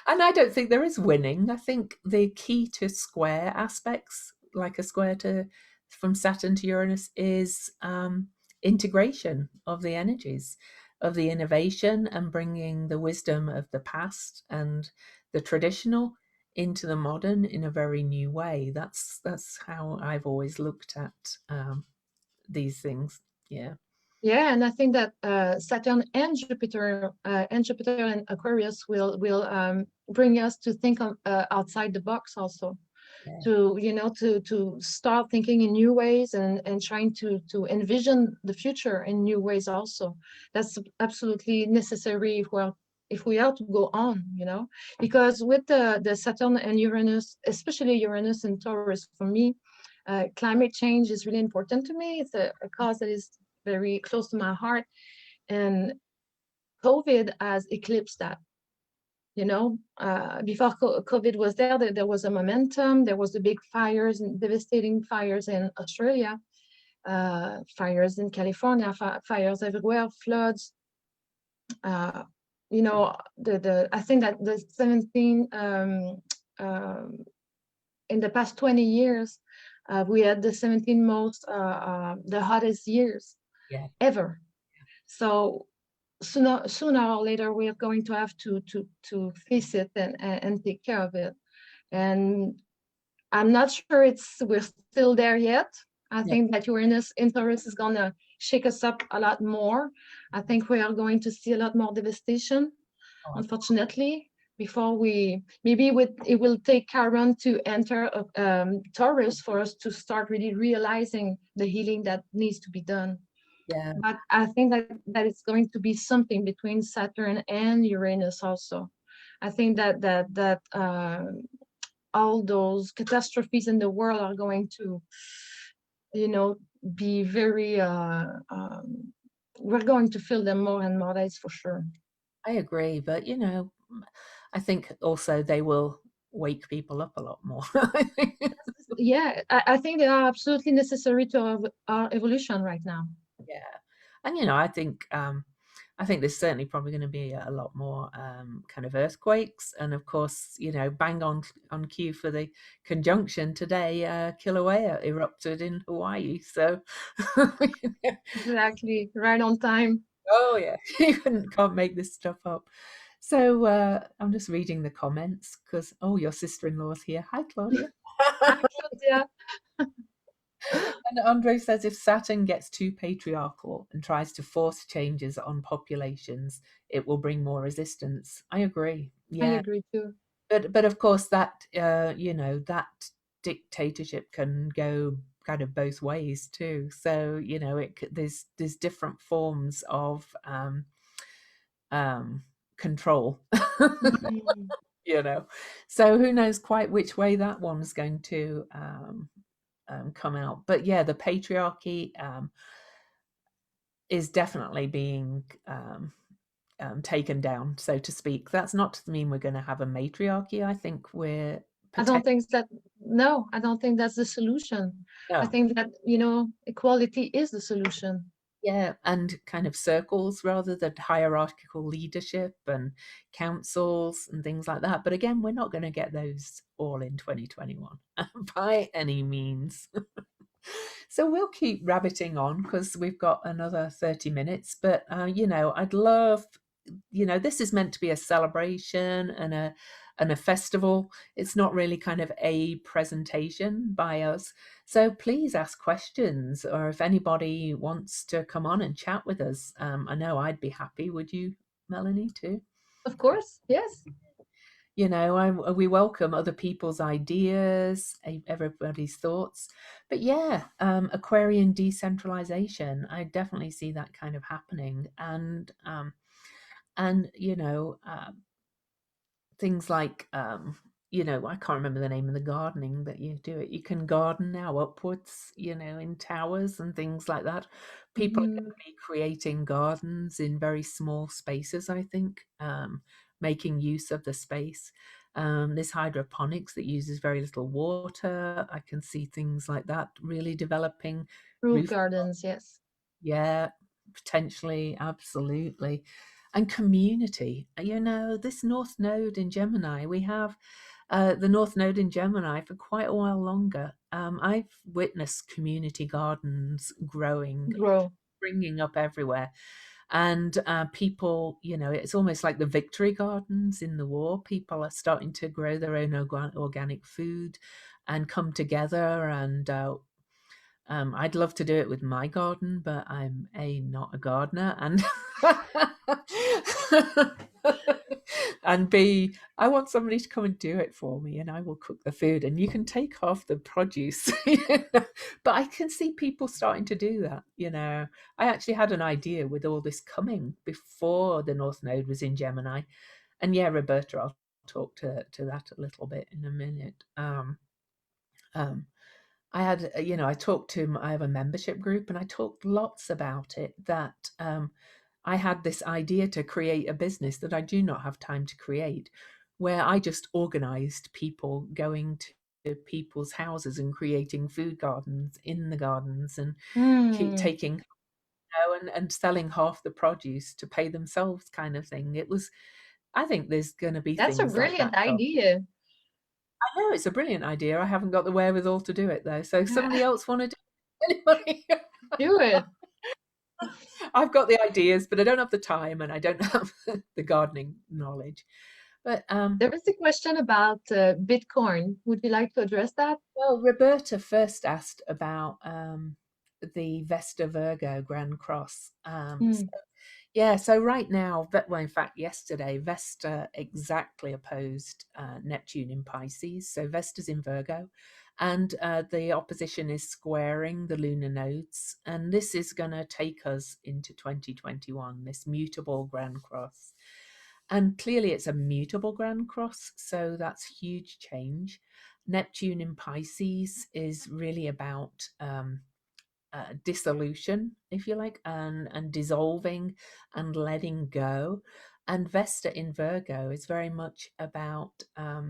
and I don't think there is winning. I think the key to square aspects, like a square to from Saturn to Uranus, is integration of the energies, of the innovation, and bringing the wisdom of the past and the traditional into the modern in a very new way. That's how I've always looked at these things. Yeah. Yeah, and I think that Saturn and Jupiter and Aquarius will bring us to think of, outside the box also. Yeah. To, you know, to start thinking in new ways and trying to envision the future in new ways also. That's absolutely necessary if we are to go on, you know, because with the Saturn and Uranus, especially Uranus and Taurus, for me, climate change is really important to me. It's a cause that is very close to my heart, and COVID has eclipsed that. You know, before COVID was there, there was a momentum. There was the big fires and devastating fires in Australia, fires in California, fires everywhere, floods. You know, I think that the 17 in the past 20 years, we had the 17 most the hottest years ever. So sooner or later we are going to have to face it and take care of it. And I'm not sure we're still there yet. I think that Uranus in Taurus is gonna shake us up a lot more. I think we are going to see a lot more devastation, unfortunately, before it will take Chiron to enter Taurus for us to start really realizing the healing that needs to be done. Yeah. But I think that it's going to be something between Saturn and Uranus also. I think that all those catastrophes in the world are going to, you know, be very, we're going to feel them more and more, that's for sure. I agree, but you know, I think also they will wake people up a lot more. Yeah, I think they are absolutely necessary to our evolution right now. Yeah, and you know, I think there's certainly probably going to be a lot more kind of earthquakes, and of course, you know, bang on cue for the conjunction today. Kilauea erupted in Hawaii, so Exactly, right on time. oh yeah, you can't make this stuff up. So I'm just reading the comments because your sister-in-law's here. Hi, Claudia. Hi, Claudia. And Andre says if Saturn gets too patriarchal and tries to force changes on populations, it will bring more resistance. I agree. I Yeah, agree too. but of course that you know, that dictatorship can go kind of both ways too. So you know, there's different forms of control. Mm. You know, so who knows quite which way that one's going to come out. But yeah, the patriarchy is definitely being taken down, so to speak. That's not to mean we're going to have a matriarchy. I think we're I don't think that, no, I don't think that's the solution. I no. think that, equality is the solution. Yeah, and kind of circles rather than hierarchical leadership and councils and things like that. But again, we're not going to get those all in 2021 by any means. So we'll keep rabbiting on because we've got another 30 minutes. But, I'd love, this is meant to be a celebration and a festival. It's not really kind of a presentation by us. So please ask questions, or if anybody wants to come on and chat with us, I know I'd be happy. Would you, Melanie, too? Of course, yes. We welcome other people's ideas, everybody's thoughts. But yeah, Aquarian decentralization, I definitely see that kind of happening. And things like, I can't remember the name of the gardening that you do it. You can garden now upwards, in towers and things like that. People are going to be creating gardens in very small spaces, I think, making use of the space. This hydroponics that uses very little water. I can see things like that really developing. Roof gardens, yes. Yeah, potentially, absolutely. And community. This North Node in Gemini, we have the North Node in Gemini for quite a while longer. I've witnessed community gardens growing, springing up everywhere. And people, it's almost like the victory gardens in the war. People are starting to grow their own organic food and come together. And I'd love to do it with my garden, but I'm not a gardener, and and B, I want somebody to come and do it for me, and I will cook the food, and you can take off the produce. But I can see people starting to do that. I actually had an idea with all this coming before the North Node was in Gemini, and yeah, Roberta, I'll talk to that a little bit in a minute. I had, I have a membership group, and I talked lots about it, that I had this idea to create a business that I do not have time to create, where I just organized people going to people's houses and creating food gardens in the gardens, and keep taking, and selling half the produce to pay themselves, kind of thing. I think there's going to be That's a things like brilliant that. idea. I know it's a brilliant idea. I haven't got the wherewithal to do it though. So if somebody else want to do it, anybody? Do it. I've got the ideas, but I don't have the time, and I don't have the gardening knowledge. But there was a question about Bitcoin. Would you like to address that? Well, Roberta first asked about the Vesta Virgo Grand Cross. So right now, in fact, yesterday, Vesta exactly opposed Neptune in Pisces. So Vesta's in Virgo, and the opposition is squaring the lunar nodes. And this is going to take us into 2021, this mutable Grand Cross. And clearly it's a mutable Grand Cross, so that's huge change. Neptune in Pisces is really about dissolution, if you like, and dissolving and letting go. And Vesta in Virgo is very much about I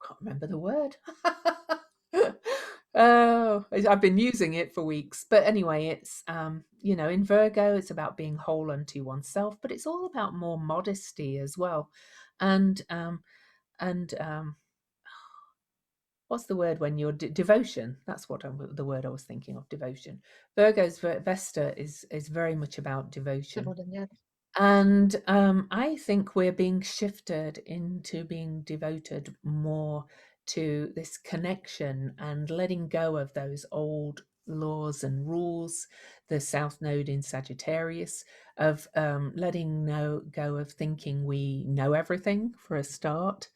can't remember the word. Oh, I've been using it for weeks, but anyway, it's in Virgo it's about being whole unto oneself, but it's all about more modesty as well. And what's the word when you're devotion? That's what the word I was thinking of, devotion. Virgo's Vesta is very much about devotion. And I think we're being shifted into being devoted more to this connection and letting go of those old laws and rules, the South Node in Sagittarius, of letting go of thinking we know everything for a start.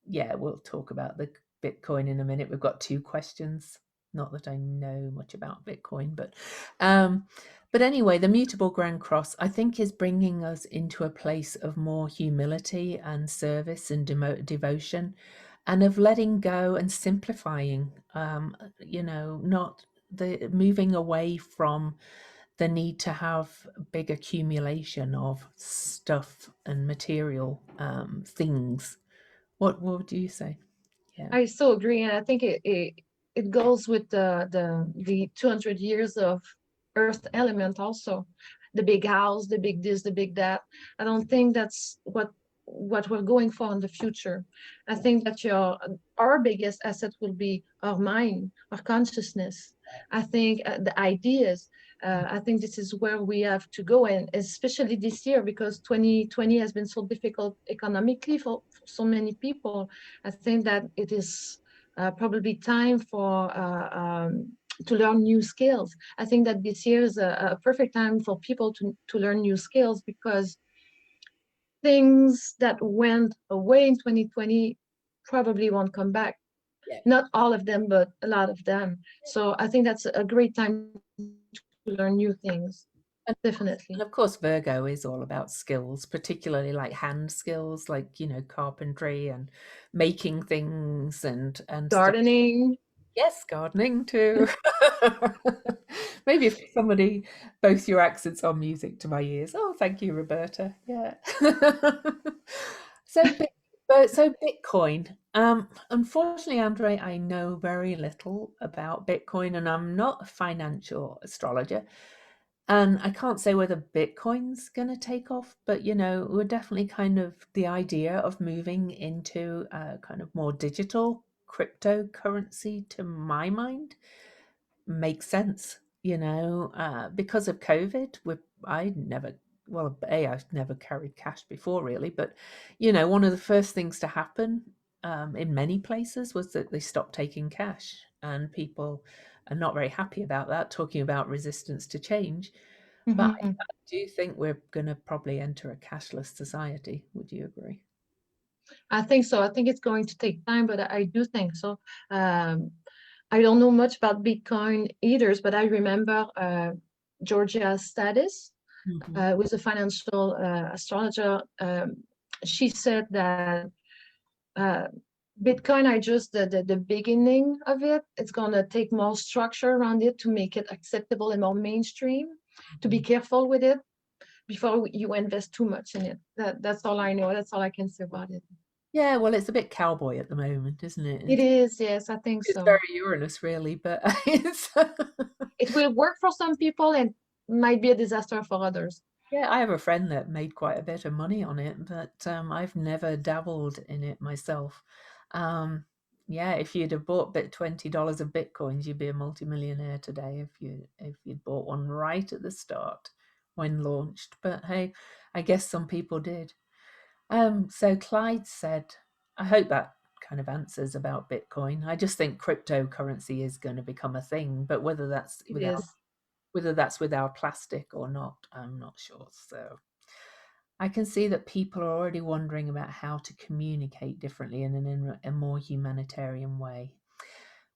Yeah, we'll talk about the Bitcoin in a minute. We've got 2 questions. Not that I know much about Bitcoin, but anyway, the mutable Grand Cross, I think, is bringing us into a place of more humility and service and devotion, and of letting go and simplifying. Not the moving away from the need to have big accumulation of stuff and material things. What would you say? Yeah. I so agree, and I think it goes with the 200 years of Earth element also, the big house, the big this, the big that. I don't think that's what we're going for in the future. I think that our biggest asset will be our mind, our consciousness. I think the ideas. I think this is where we have to go, and especially this year, because 2020 has been so difficult economically for so many people. I think that it is probably time to learn new skills. I think that this year is a perfect time for people to learn new skills, because things that went away in 2020 probably won't come back. Yeah. Not all of them, but a lot of them. So I think that's a great time to learn new things. Definitely. And of course, Virgo is all about skills, particularly like hand skills, like, carpentry and making things and Gardening. Stuff. Yes, gardening too. Maybe if somebody both your accents on music to my ears. Oh, thank you, Roberta. Yeah. So Bitcoin. Unfortunately, Andre, I know very little about Bitcoin, and I'm not a financial astrologer. And I can't say whether Bitcoin's going to take off, but we're definitely kind of the idea of moving into a kind of more digital cryptocurrency, to my mind, makes sense. Because of COVID, I've never carried cash before, really, but one of the first things to happen in many places was that they stopped taking cash, and people are not very happy about that, talking about resistance to change. But I do think we're going to probably enter a cashless society. Would you agree? I think so. I think it's going to take time, but I do think so. I don't know much about Bitcoin either, but I remember Georgia Status, who is a financial astrologer. She said that Bitcoin are just the beginning of it. It's going to take more structure around it to make it acceptable and more mainstream, to be careful with it before you invest too much in it. That's all I know. That's all I can say about it. Yeah, well, it's a bit cowboy at the moment, isn't it? It is, yes, I think so. It's very Uranus, really, but it will work for some people and might be a disaster for others. Yeah, I have a friend that made quite a bit of money on it, but I've never dabbled in it myself. Yeah, if you'd have bought $20 of Bitcoins, you'd be a multimillionaire today if you'd bought one right at the start when launched. But hey, I guess some people did. So Clyde said, I hope that kind of answers about Bitcoin. I just think cryptocurrency is going to become a thing, but whether that's with our plastic or not, I'm not sure. So I can see that people are already wondering about how to communicate differently and in a more humanitarian way.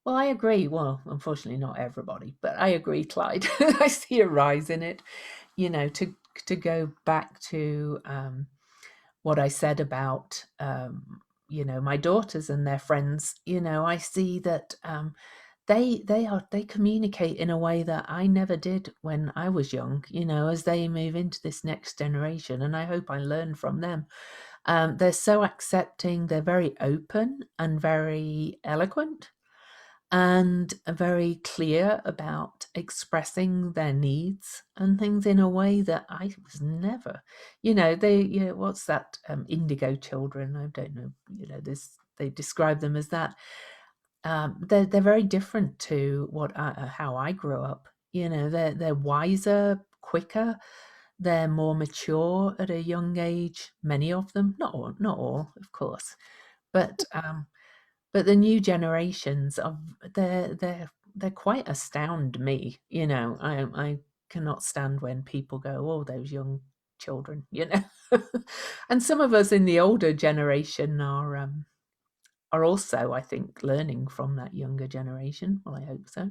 Well, I agree. Well, unfortunately, not everybody, but I agree, Clyde. I see a rise in it. To go back to what I said about my daughters and their friends. I see that they communicate in a way that I never did when I was young, as they move into this next generation, and I hope I learn from them. They're so accepting, they're very open and very eloquent and very clear about expressing their needs and things in a way that I was never, what's that, Indigo Children, I don't know, they describe them as that. They're very different to how I grew up. They're wiser, quicker, they're more mature at a young age. Many of them, not all, of course, but the new generations they're quite astound me. I cannot stand when people go, "Oh, those young children," and some of us in the older generation are are also, I think, learning from that younger generation. Well, I hope so.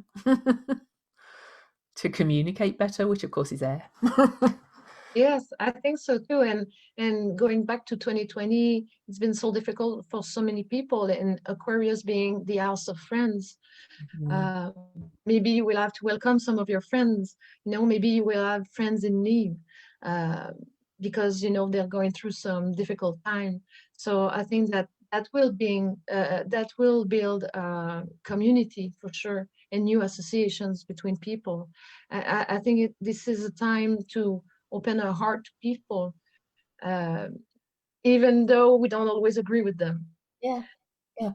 To communicate better, which of course is air. Yes, I think so too. And going back to 2020, it's been so difficult for so many people, and Aquarius being the house of friends. Mhm. Maybe you will have to welcome some of your friends. Maybe you will have friends in need, because they're going through some difficult time. So I think that will build community for sure, and new associations between people. I think this is a time to open our heart to people, uh, even though we don't always agree with them. Yeah, yeah.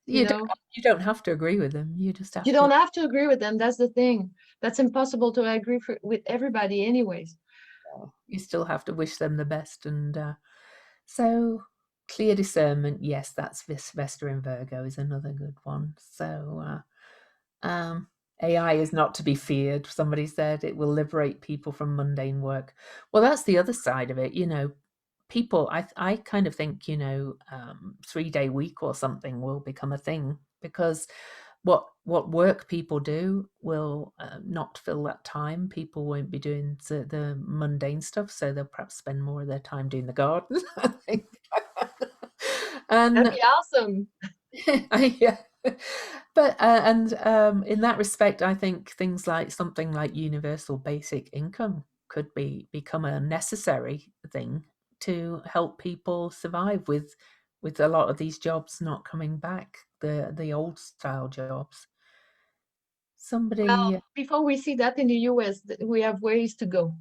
You You don't, know, you don't have to agree with them. You just have you to. don't have to agree with them. That's the thing. That's impossible to agree with everybody, anyways. You still have to wish them the best. And so clear discernment. Yes, that's Vesta in Virgo is another good one. So AI is not to be feared. Somebody said it will liberate people from mundane work. Well, that's the other side of it. People, I kind of think, 3-day week or something will become a thing, because what work people do will not fill that time. People won't be doing the mundane stuff, so they'll perhaps spend more of their time doing the garden, I think. And That'd be awesome. yeah. But and in that respect, I think things like something like universal basic income could become a necessary thing to help people survive with a lot of these jobs not coming back, the old style jobs. Somebody, Well, before we see that in the US, we have ways to go.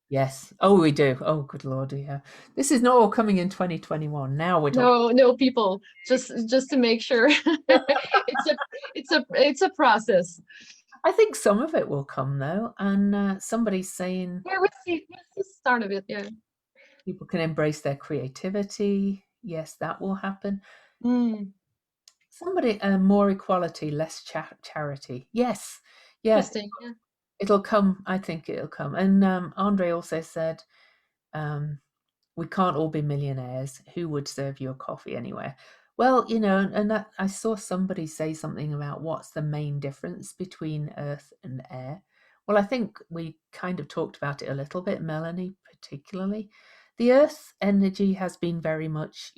yes. Oh, we do. Oh, good Lord, yeah. This is not all coming in 2021. Now we're talking. No, people, just to make sure. It's a process. I think some of it will come though, and somebody's saying Yeah, we'll see the start of it. Yeah. people can embrace their creativity. Yes, that will happen. Mm, Somebody, more equality, less charity. Yes, yeah, interesting. Yeah. it'll come. I think it'll come. And Andre also said, we can't all be millionaires. Who would serve you a coffee anywhere? Well, and that I saw somebody say something about what's the main difference between earth and air. Well, I think we kind of talked about it a little bit, Melanie, particularly. The earth energy has been very much,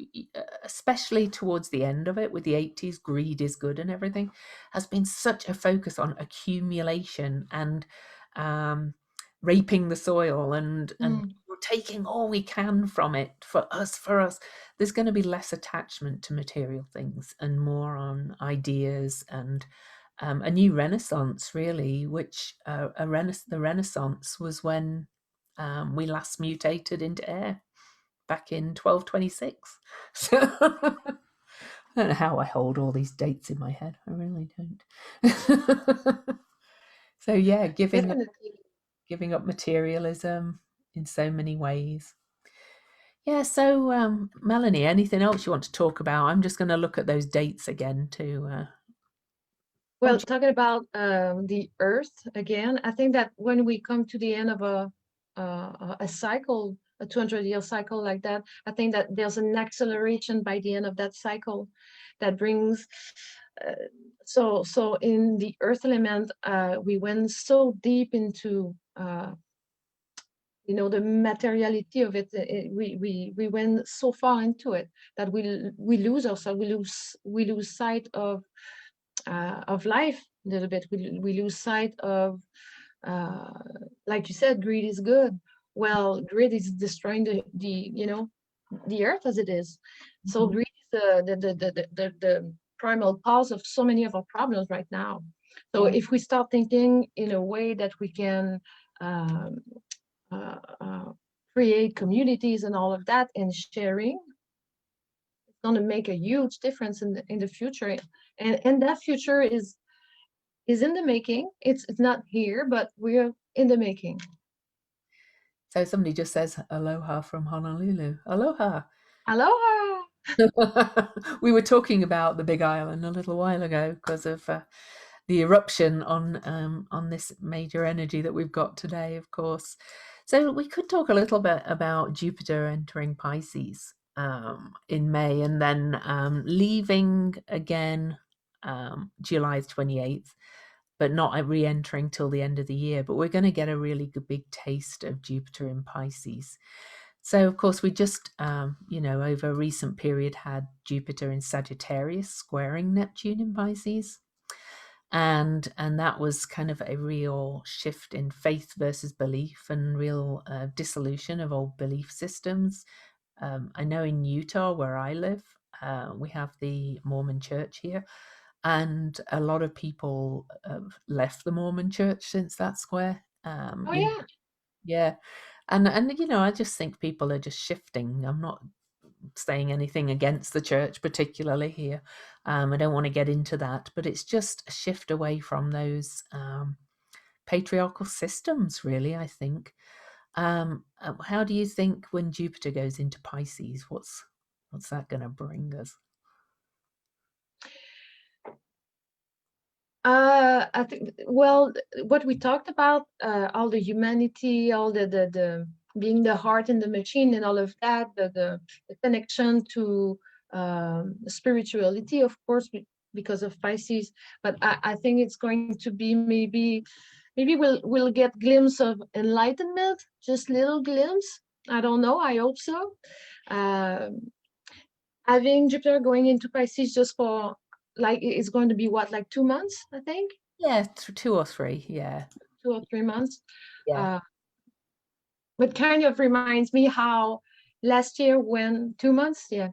especially towards the end of it, with the 80s, greed is good and everything, has been such a focus on accumulation and raping the soil and taking all we can from it for us. There's going to be less attachment to material things and more on ideas and a new renaissance, really, which the Renaissance was when we last mutated into air back in 1226. So I don't know how I hold all these dates in my head. I really don't. So yeah, giving up materialism in so many ways. Yeah, so Melanie, anything else you want to talk about? I'm just going to look at those dates again too. Well, talking about the Earth again, I think that when we come to the end of a cycle, a 200-year cycle like that, I think that there's an acceleration by the end of that cycle that brings. So in the Earth element, we went so deep into the materiality of it. We went so far into it that we lose ourselves. We lose sight of life a little bit. We lose sight of, like you said, greed is good. Well, greed is destroying the earth as it is. So greed is the primal cause of so many of our problems right now. So if we start thinking in a way that we can create communities and all of that and sharing, it's going to make a huge difference in the future. And that future is in the making. It's not here, but we're in the making. So somebody just says aloha from Honolulu. Aloha. Aloha. We were talking about the Big Island a little while ago because of the eruption on this major energy that we've got today, of course. So we could talk a little bit about Jupiter entering Pisces. in May, and then leaving again July 28th, but not re-entering till the end of the year. But we're going to get a really good big taste of Jupiter in Pisces. So, of course, we just, over a recent period had Jupiter in Sagittarius squaring Neptune in Pisces. And that was kind of a real shift in faith versus belief and real dissolution of old belief systems. I know in Utah, where I live, we have the Mormon church here, and a lot of people have left the Mormon church since that square. Oh you know, yeah. yeah. And I just think people are just shifting. I'm not saying anything against the church particularly here. I don't want to get into that, but it's just a shift away from those patriarchal systems, really, I think. How do you think when Jupiter goes into Pisces, what's that going to bring us? I think, well, what we talked about, all the humanity, all the being the heart in the machine and all of that, the connection to spirituality, of course, because of Pisces. But I think it's going to be maybe we'll get glimpse of enlightenment, just little glimpse. I don't know. I hope so. Having Jupiter going into Pisces just for it's going to be what, like 2 months, I think. Yeah, 2 or 3. Yeah, 2 or 3 months. yeah. But kind of reminds me how last year when 2 months, yeah.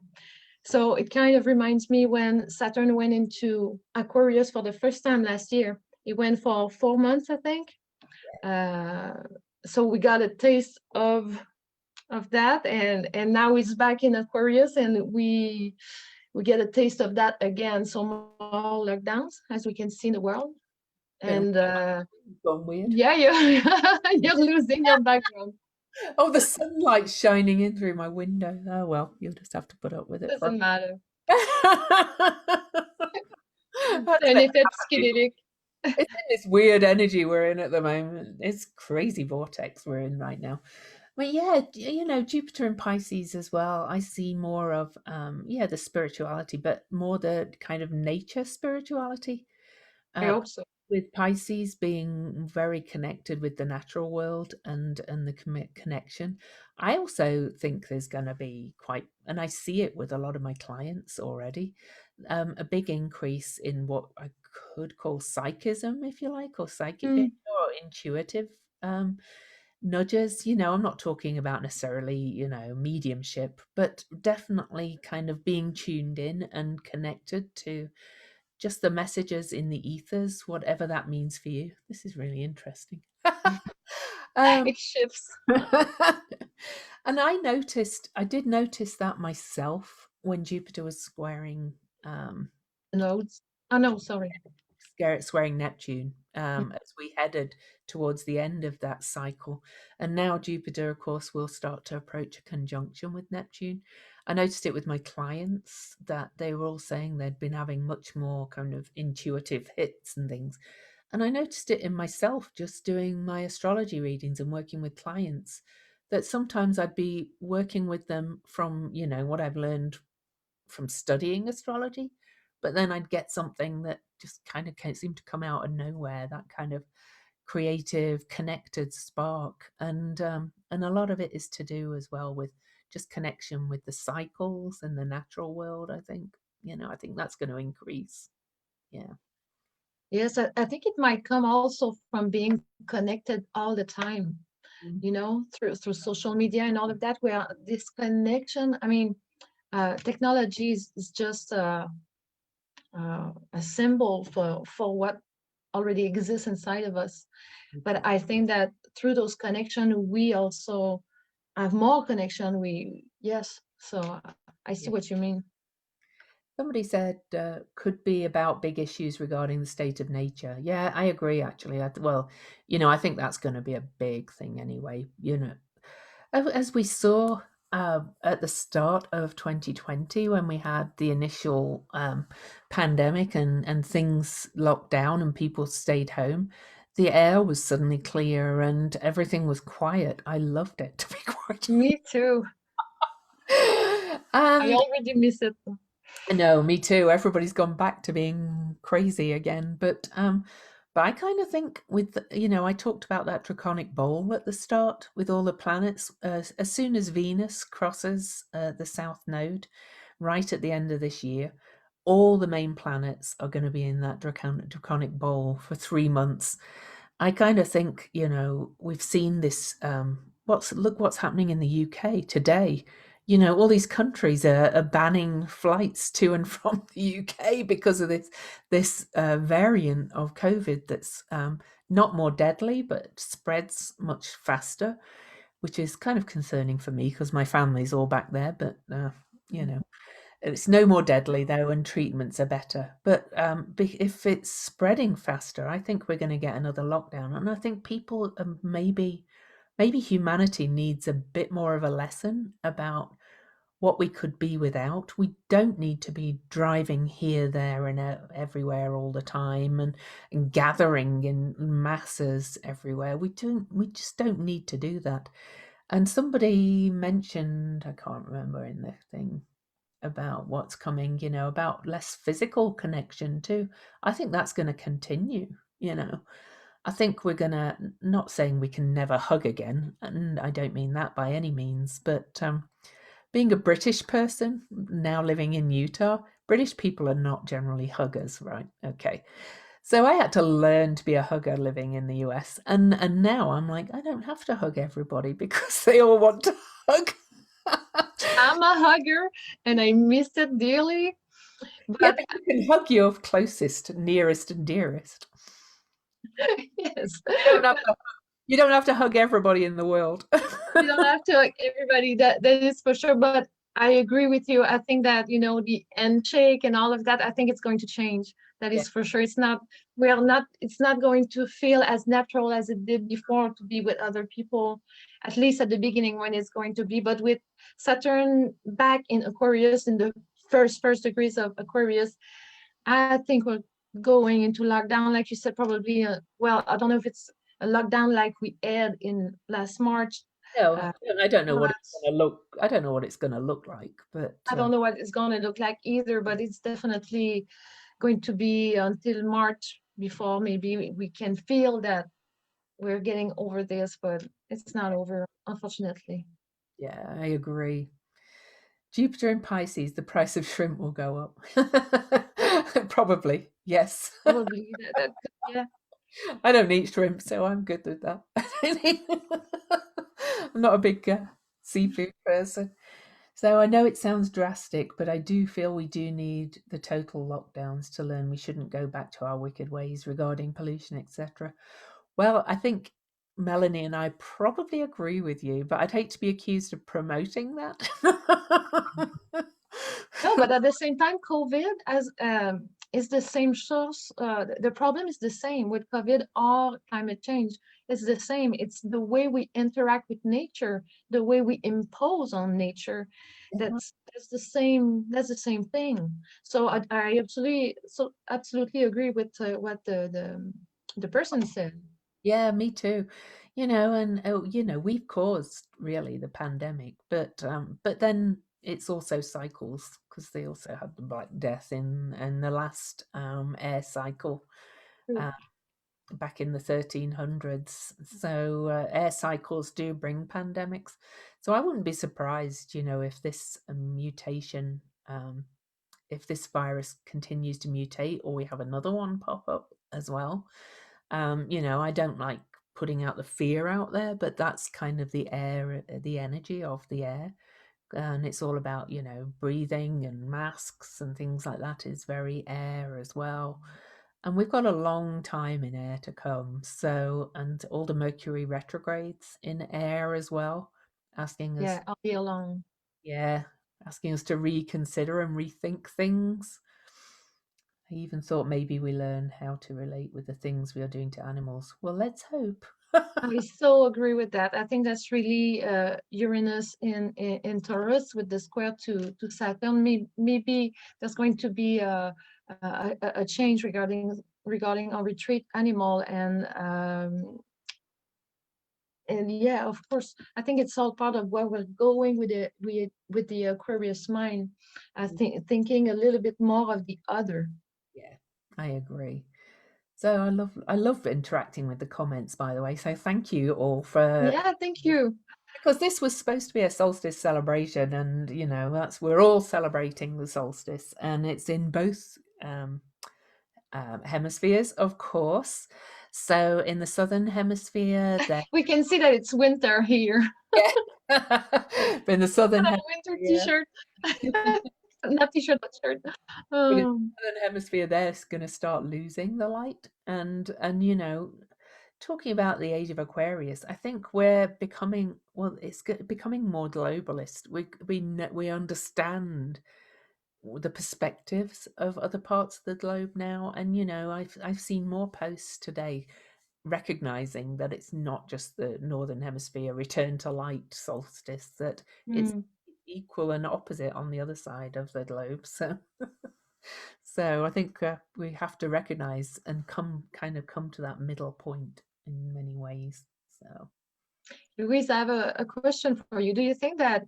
So it kind of reminds me when Saturn went into Aquarius for the first time last year. It went for 4 months, I think. So we got a taste of that, and now it's back in Aquarius, and we get a taste of that again. So more lockdowns, as we can see in the world. And Gone weird. yeah, you're losing your background. Oh, the sunlight's shining in through my window. Oh well, you'll just have to put up with it. Doesn't matter. That's An it. effect skiddick. It's in this weird energy we're in at the moment. It's crazy vortex we're in right now. But yeah, Jupiter in Pisces as well. I see more of the spirituality, but more the kind of nature spirituality. I hope so. With Pisces being very connected with the natural world and the connection. I also think there's going to be and I see it with a lot of my clients already, a big increase in what I could call psychism, if you like, or psychic behavior or intuitive nudges. I'm not talking about necessarily, mediumship, but definitely kind of being tuned in and connected to just the messages in the ethers, whatever that means for you. This is really interesting. It shifts. And I did notice that myself when Jupiter was squaring Nodes. Oh no, sorry. squaring Neptune, as we headed towards the end of that cycle. And now Jupiter, of course, will start to approach a conjunction with Neptune. I noticed it with my clients that they were all saying they'd been having much more kind of intuitive hits and things. And I noticed it in myself just doing my astrology readings and working with clients, that sometimes I'd be working with them from, what I've learned from studying astrology, but then I'd get something that just kind of seemed to come out of nowhere, that kind of creative, connected spark. And a lot of it is to do as well with just connection with the cycles and the natural world. I think that's going to increase. Yeah. Yes, I think it might come also from being connected all the time, through social media and all of that, where this connection, I mean, technology is just a symbol for what already exists inside of us. But I think that through those connections, we also have more connection. So I see what you mean. Somebody said could be about big issues regarding the state of nature. Yeah, I agree, actually. I think that's going to be a big thing anyway. As we saw at the start of 2020, when we had the initial pandemic and things locked down and people stayed home, the air was suddenly clear and everything was quiet. I loved it, to be quite Me too. I already miss it. No, me too. Everybody's gone back to being crazy again. But I kind of think I talked about that draconic bowl at the start with all the planets. As soon as Venus crosses the south node, right at the end of this year, all the main planets are going to be in that draconic bowl for 3 months. I kind of think, we've seen this. Look what's happening in the UK today. All these countries are banning flights to and from the UK because of this variant of COVID that's not more deadly, but spreads much faster, which is kind of concerning for me because my family's all back there. But, it's no more deadly though, and treatments are better. But if it's spreading faster, I think we're going to get another lockdown. And I think people maybe humanity needs a bit more of a lesson about what we could be without. We don't need to be driving here, there, and everywhere all the time, and gathering in masses everywhere. We just don't need to do that. And somebody mentioned, I can't remember in the thing, about what's coming, about less physical connection too. I think that's going to continue. I think we're going to, not saying we can never hug again, and I don't mean that by any means, but being a British person now living in Utah, British people are not generally huggers, right? Okay. So I had to learn to be a hugger living in the US. And now I'm like, I don't have to hug everybody because they all want to hug. I'm a hugger and I miss it dearly. Yeah, But but you can hug your closest, nearest, and dearest. yes, You don't have to hug everybody in the world. you don't have to hug everybody. That is for sure. But I agree with you. I think that the handshake and all of that, I think it's going to change. That is for sure. It's not going to feel as natural as it did before to be with other people, at least at the beginning when it's going to be. But with Saturn back in Aquarius, in the first degrees of Aquarius, I think we're going into lockdown, like you said, probably. Well, I don't know if it's a lockdown like we had in last March. No, I don't know but what it's going to look. I don't know what it's going to look like, but I don't know what it's going to look like either. But it's definitely going to be until March before maybe we can feel that we're getting over this, but it's not over, unfortunately. yeah, I agree. Jupiter in Pisces, the price of shrimp will go up. Probably, yes. Probably yeah. I don't eat shrimp, so I'm good with that. I'm not a big seafood person. So I know it sounds drastic, but I do feel we do need the total lockdowns to learn we shouldn't go back to our wicked ways regarding pollution, etc. Well, I think Melanie and I probably agree with you, but I'd hate to be accused of promoting that. No, but at the same time, COVID is the same source. The problem is the same with COVID or climate change. It's the same. It's the way we interact with nature, the way we impose on nature. That's the same. That's the same thing. So I absolutely agree with what the person said. Yeah, me too. And we've caused really the pandemic, but then it's also cycles because they also had the Black Death in the last air cycle back in the 1300s. So air cycles do bring pandemics. So I wouldn't be surprised, if this mutation, if this virus continues to mutate, or we have another one pop up as well. I don't like putting out the fear out there, but that's kind of the air, the energy of the air. And it's all about, breathing and masks and things like that is very air as well. And we've got a long time in air to come. So, and all the Mercury retrogrades in air as well, asking us. Yeah, I'll be alone. Yeah, asking us to reconsider and rethink things. I even thought maybe we learn how to relate with the things we are doing to animals. Well, let's hope. I so agree with that. I think that's really Uranus in Taurus with the square to Saturn. Maybe there's going to be a change regarding our retreat animal, and and yeah, of course, I think it's all part of where we're going with the Aquarius mind. I think thinking a little bit more of the other. Yeah, I agree. So I love interacting with the comments, by the way. So thank you all for, Yeah, thank you. because this was supposed to be a solstice celebration, and you know we're all celebrating the solstice, and it's in both hemispheres, of course. So in the southern hemisphere, We can see that it's winter here. in the southern A winter t-shirt. Not t-shirt, but shirt. southern hemisphere, they're going to start losing the light, and you know, talking about the age of Aquarius, I think we're becoming, well, it's becoming more globalist. We understand the perspectives of other parts of the globe now, and you know, I've seen more posts today recognizing that it's not just the northern hemisphere return to light solstice, that it's equal and opposite on the other side of the globe. So so I think we have to recognize and come to that middle point in many ways. So Louise, I have a question for you. Do you think that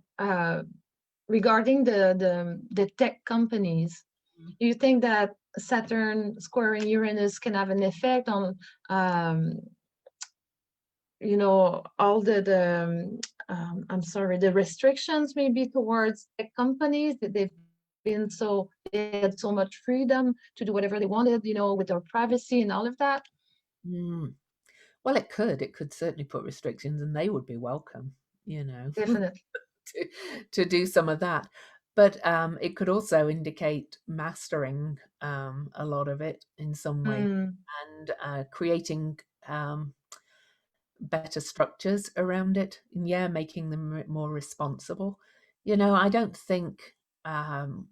regarding the tech companies, do you think that Saturn squaring Uranus can have an effect on you know, all the I'm sorry, the restrictions maybe towards tech companies, that they had so much freedom to do whatever they wanted, you know, with their privacy and all of that? well, it could certainly put restrictions, and they would be welcome, you know. Definitely. to do some of that, but it could also indicate mastering a lot of it in some way, and creating better structures around it, and yeah, making them more responsible. You know, I don't think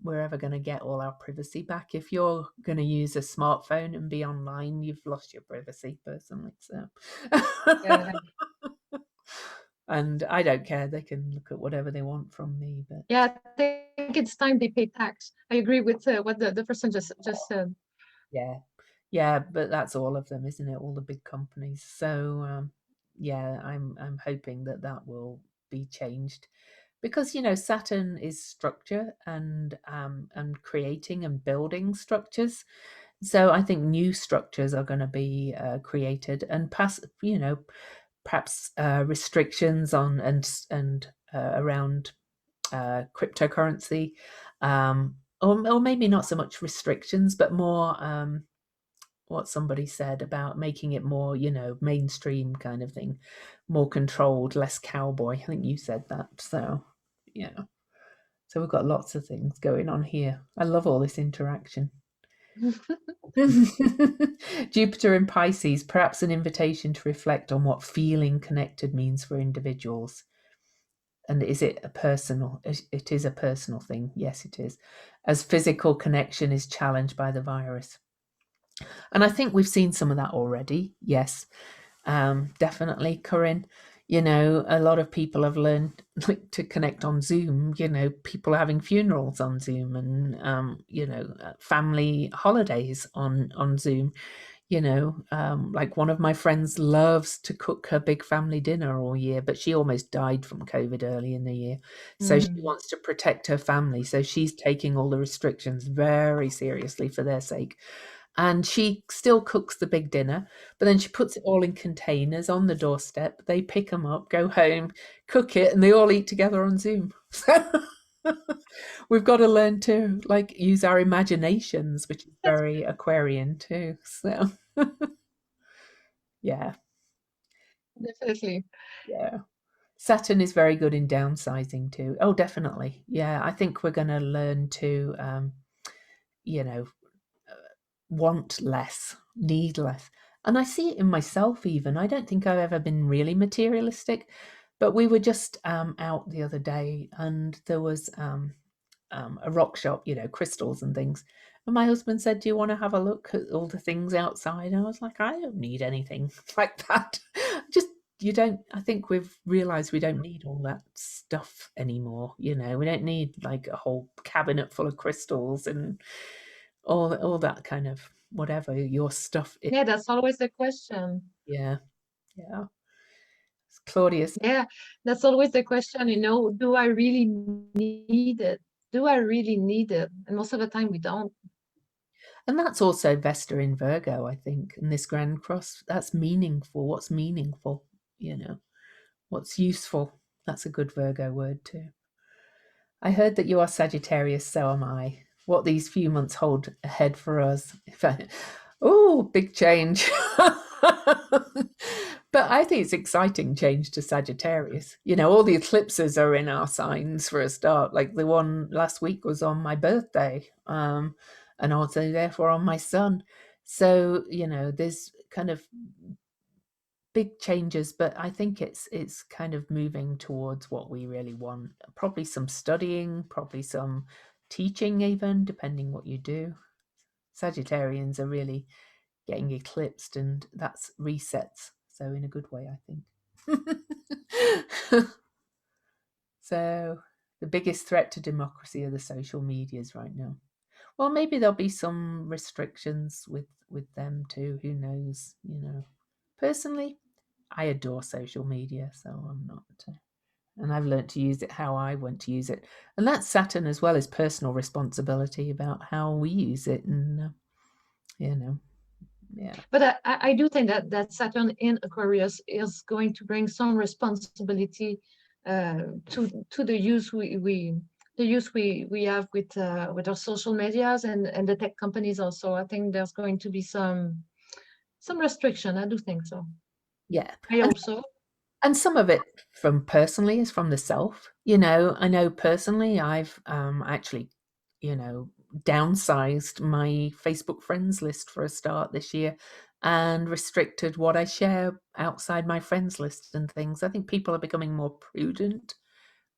we're ever going to get all our privacy back. If you're going to use a smartphone and be online, you've lost your privacy, personally. So Yeah. and I don't care, they can look at whatever they want from me, but Yeah, I think it's time they pay tax. I agree with what the person just said. yeah, but that's all of them, isn't it? All the big companies. So yeah, I'm hoping that will be changed, because you know Saturn is structure and creating and building structures. So I think new structures are going to be created, and you know, perhaps restrictions on and around cryptocurrency, or maybe not so much restrictions, but more what somebody said about making it more, you know, mainstream kind of thing, more controlled, less cowboy. I think you said that. So yeah, so we've got lots of things going on here. I love all this interaction. Jupiter in Pisces, perhaps an invitation to reflect on what feeling connected means for individuals. And is it a personal? It is a personal thing. Yes, it is. As physical connection is challenged by the virus. And I think we've seen some of that already. Yes, definitely, Corinne. You know, a lot of people have learned to connect on Zoom. You know, people are having funerals on Zoom, and you know, family holidays on Zoom. You know, like one of my friends loves to cook her big family dinner all year, but she almost died from COVID early in the year. So she wants to protect her family. So she's taking all the restrictions very seriously for their sake. And she still cooks the big dinner, but then she puts it all in containers on the doorstep. They pick them up, go home, cook it, and they all eat together on Zoom. We've got to learn to like use our imaginations, which is very Aquarian too. So yeah, Definitely. yeah. Saturn is very good in downsizing too. Oh, definitely. Yeah, I think we're going to learn to, you know, want less, need less. And I see it in myself even. I don't think I've ever been really materialistic, but we were just out the other day, and there was a rock shop, you know, crystals and things. And my husband said, "Do you want to have a look at all the things outside?" And I was like, "I don't need anything like that." Just, you don't, I think we've realized we don't need all that stuff anymore. You know, we don't need like a whole cabinet full of crystals and all that kind of whatever your stuff is. Yeah, that's always the question. Yeah. Claudius. Yeah, that's always the question, do I really need it? Do I really need it? And most of the time we don't. And that's also Vesta in Virgo, I think, and this Grand Cross. That's meaningful. What's meaningful? What's useful? That's a good Virgo word too. I heard that you are Sagittarius, so am I. What these few months hold ahead for us. Oh, big change. But I think it's exciting change to Sagittarius. All the eclipses are in our signs for a start. Like the one last week was on my birthday, and also therefore on my sun. So, there's kind of big changes, but I think it's kind of moving towards what we really want. Probably some studying, probably some teaching even, depending what you do. Sagittarians are really getting eclipsed, and that's resets. So in a good way, I think. So the biggest threat to democracy are the social medias right now. Well, maybe there'll be some restrictions with them too. Who knows? Personally, I adore social media, so I'm not. And I've learned to use it how I want to use it. And that's Saturn as well as personal responsibility about how we use it. And, yeah. But I do think that Saturn in Aquarius is going to bring some responsibility to the use we have with our social medias and the tech companies also. I think there's going to be some restriction. I do think so. Yeah. I hope so. And some of it from personally is from the self. I know personally I've actually, downsized my Facebook friends list for a start this year and restricted what I share outside my friends list and things. I think people are becoming more prudent,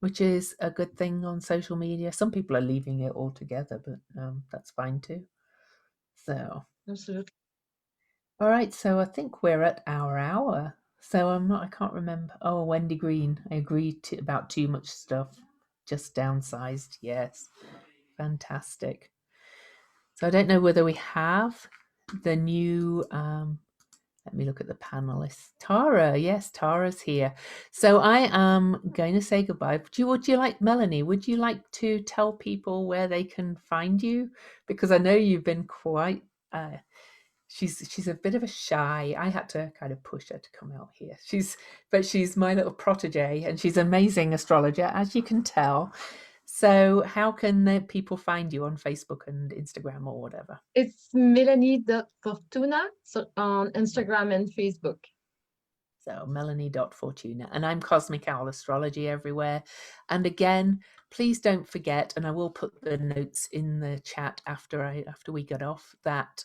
which is a good thing on social media. Some people are leaving it altogether, but that's fine too. So. Absolutely. All right, so I think we're at our hour. So I can't remember. Oh, Wendy Green, I agreed about too much stuff. Just downsized, yes. Fantastic. So I don't know whether we have the new, let me look at the panelists. Tara, yes, Tara's here. So I am going to say goodbye. Would you like, Melanie, would you like to tell people where they can find you? Because I know you've been quite... She's a bit of a shy. I had to kind of push her to come out here. She's my little protege, and she's an amazing astrologer, as you can tell. So how can the people find you on Facebook and Instagram or whatever? It's Melanie.Fortuna, so on Instagram and Facebook. So Melanie.Fortuna, and I'm Cosmic Owl Astrology everywhere. And again, please don't forget, and I will put the notes in the chat after we get off, that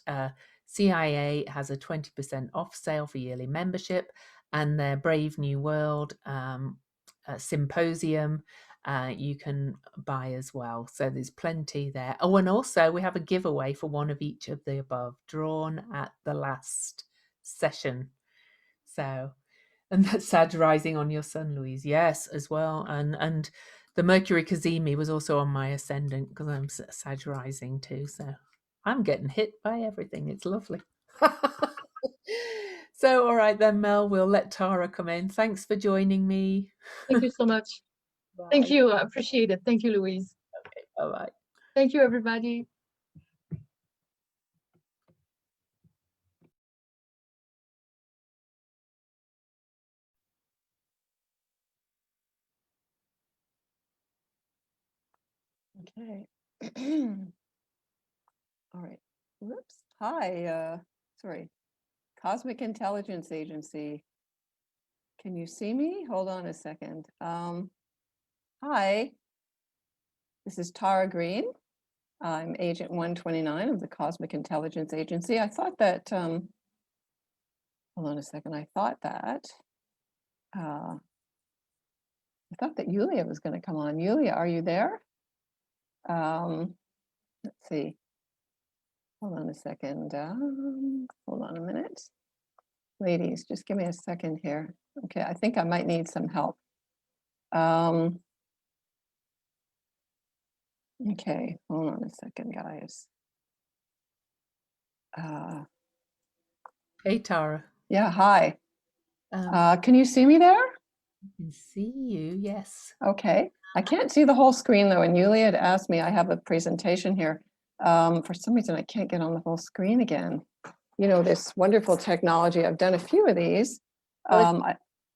CIA has a 20% off sale for yearly membership, and their Brave New World symposium you can buy as well. So there's plenty there. Oh, and also we have a giveaway for one of each of the above, drawn at the last session. So, and that's Sag rising on your sun, Louise. Yes, as well. And the Mercury Cazimi was also on my ascendant because I'm Sag rising too. So I'm getting hit by everything. It's lovely. So, all right then, Mel, we'll let Tara come in. Thanks for joining me. Thank you so much. Bye. Thank you. I appreciate it. Thank you, Louise. Okay, bye-bye. Thank you, everybody. Okay. All right. Whoops. Hi. Sorry. Cosmic Intelligence Agency. Can you see me? Hold on a second. Hi. This is Tara Greene. I'm Agent 129 of the Cosmic Intelligence Agency. I thought that, hold on a second. I thought that Yulia was going to come on. Yulia, are you there? Let's see. Hold on a second. Hold on a minute. Ladies, just give me a second here. Okay, I think I might need some help. Okay, hold on a second, guys. Hey, Tara. Yeah, hi. Can you see me there? can see you, yes. Okay. I can't see the whole screen though. And Yulia had asked me, I have a presentation here. For some reason, I can't get on the whole screen again. You know, this wonderful technology. I've done a few of these. Well,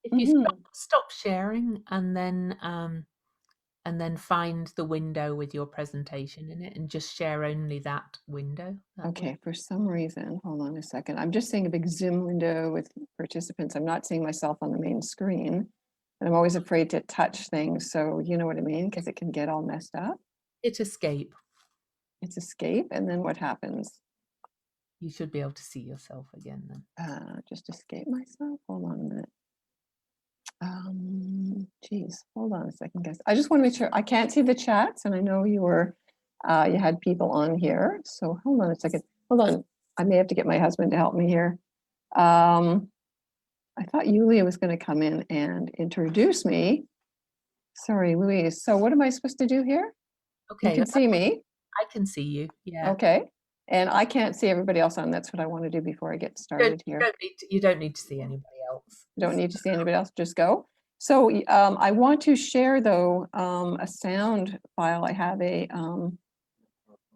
if you Mhm. stop sharing and then find the window with your presentation in it and just share only that window. That Okay, for some reason, hold on a second. I'm just seeing a big Zoom window with participants. I'm not seeing myself on the main screen. And I'm always afraid to touch things. So you know what I mean? Because it can get all messed up. Hit escape. It's escape. And then what happens? You should be able to see yourself again then. Just escape myself. Hold on a minute. Geez, hold on a second, guys. I just want to make sure I can't see the chats, and I know you were, you had people on here. So hold on a second. Hold on. I may have to get my husband to help me here. I thought Yulia was going to come in and introduce me. Sorry, Louise. So what am I supposed to do here? Okay. You can see me. I can see you. Yeah. Okay. And I can't see everybody else on. That's what I want to do before I get started here. You don't need to see anybody else. Don't need to see anybody else, just go. So I want to share though a sound file. I have a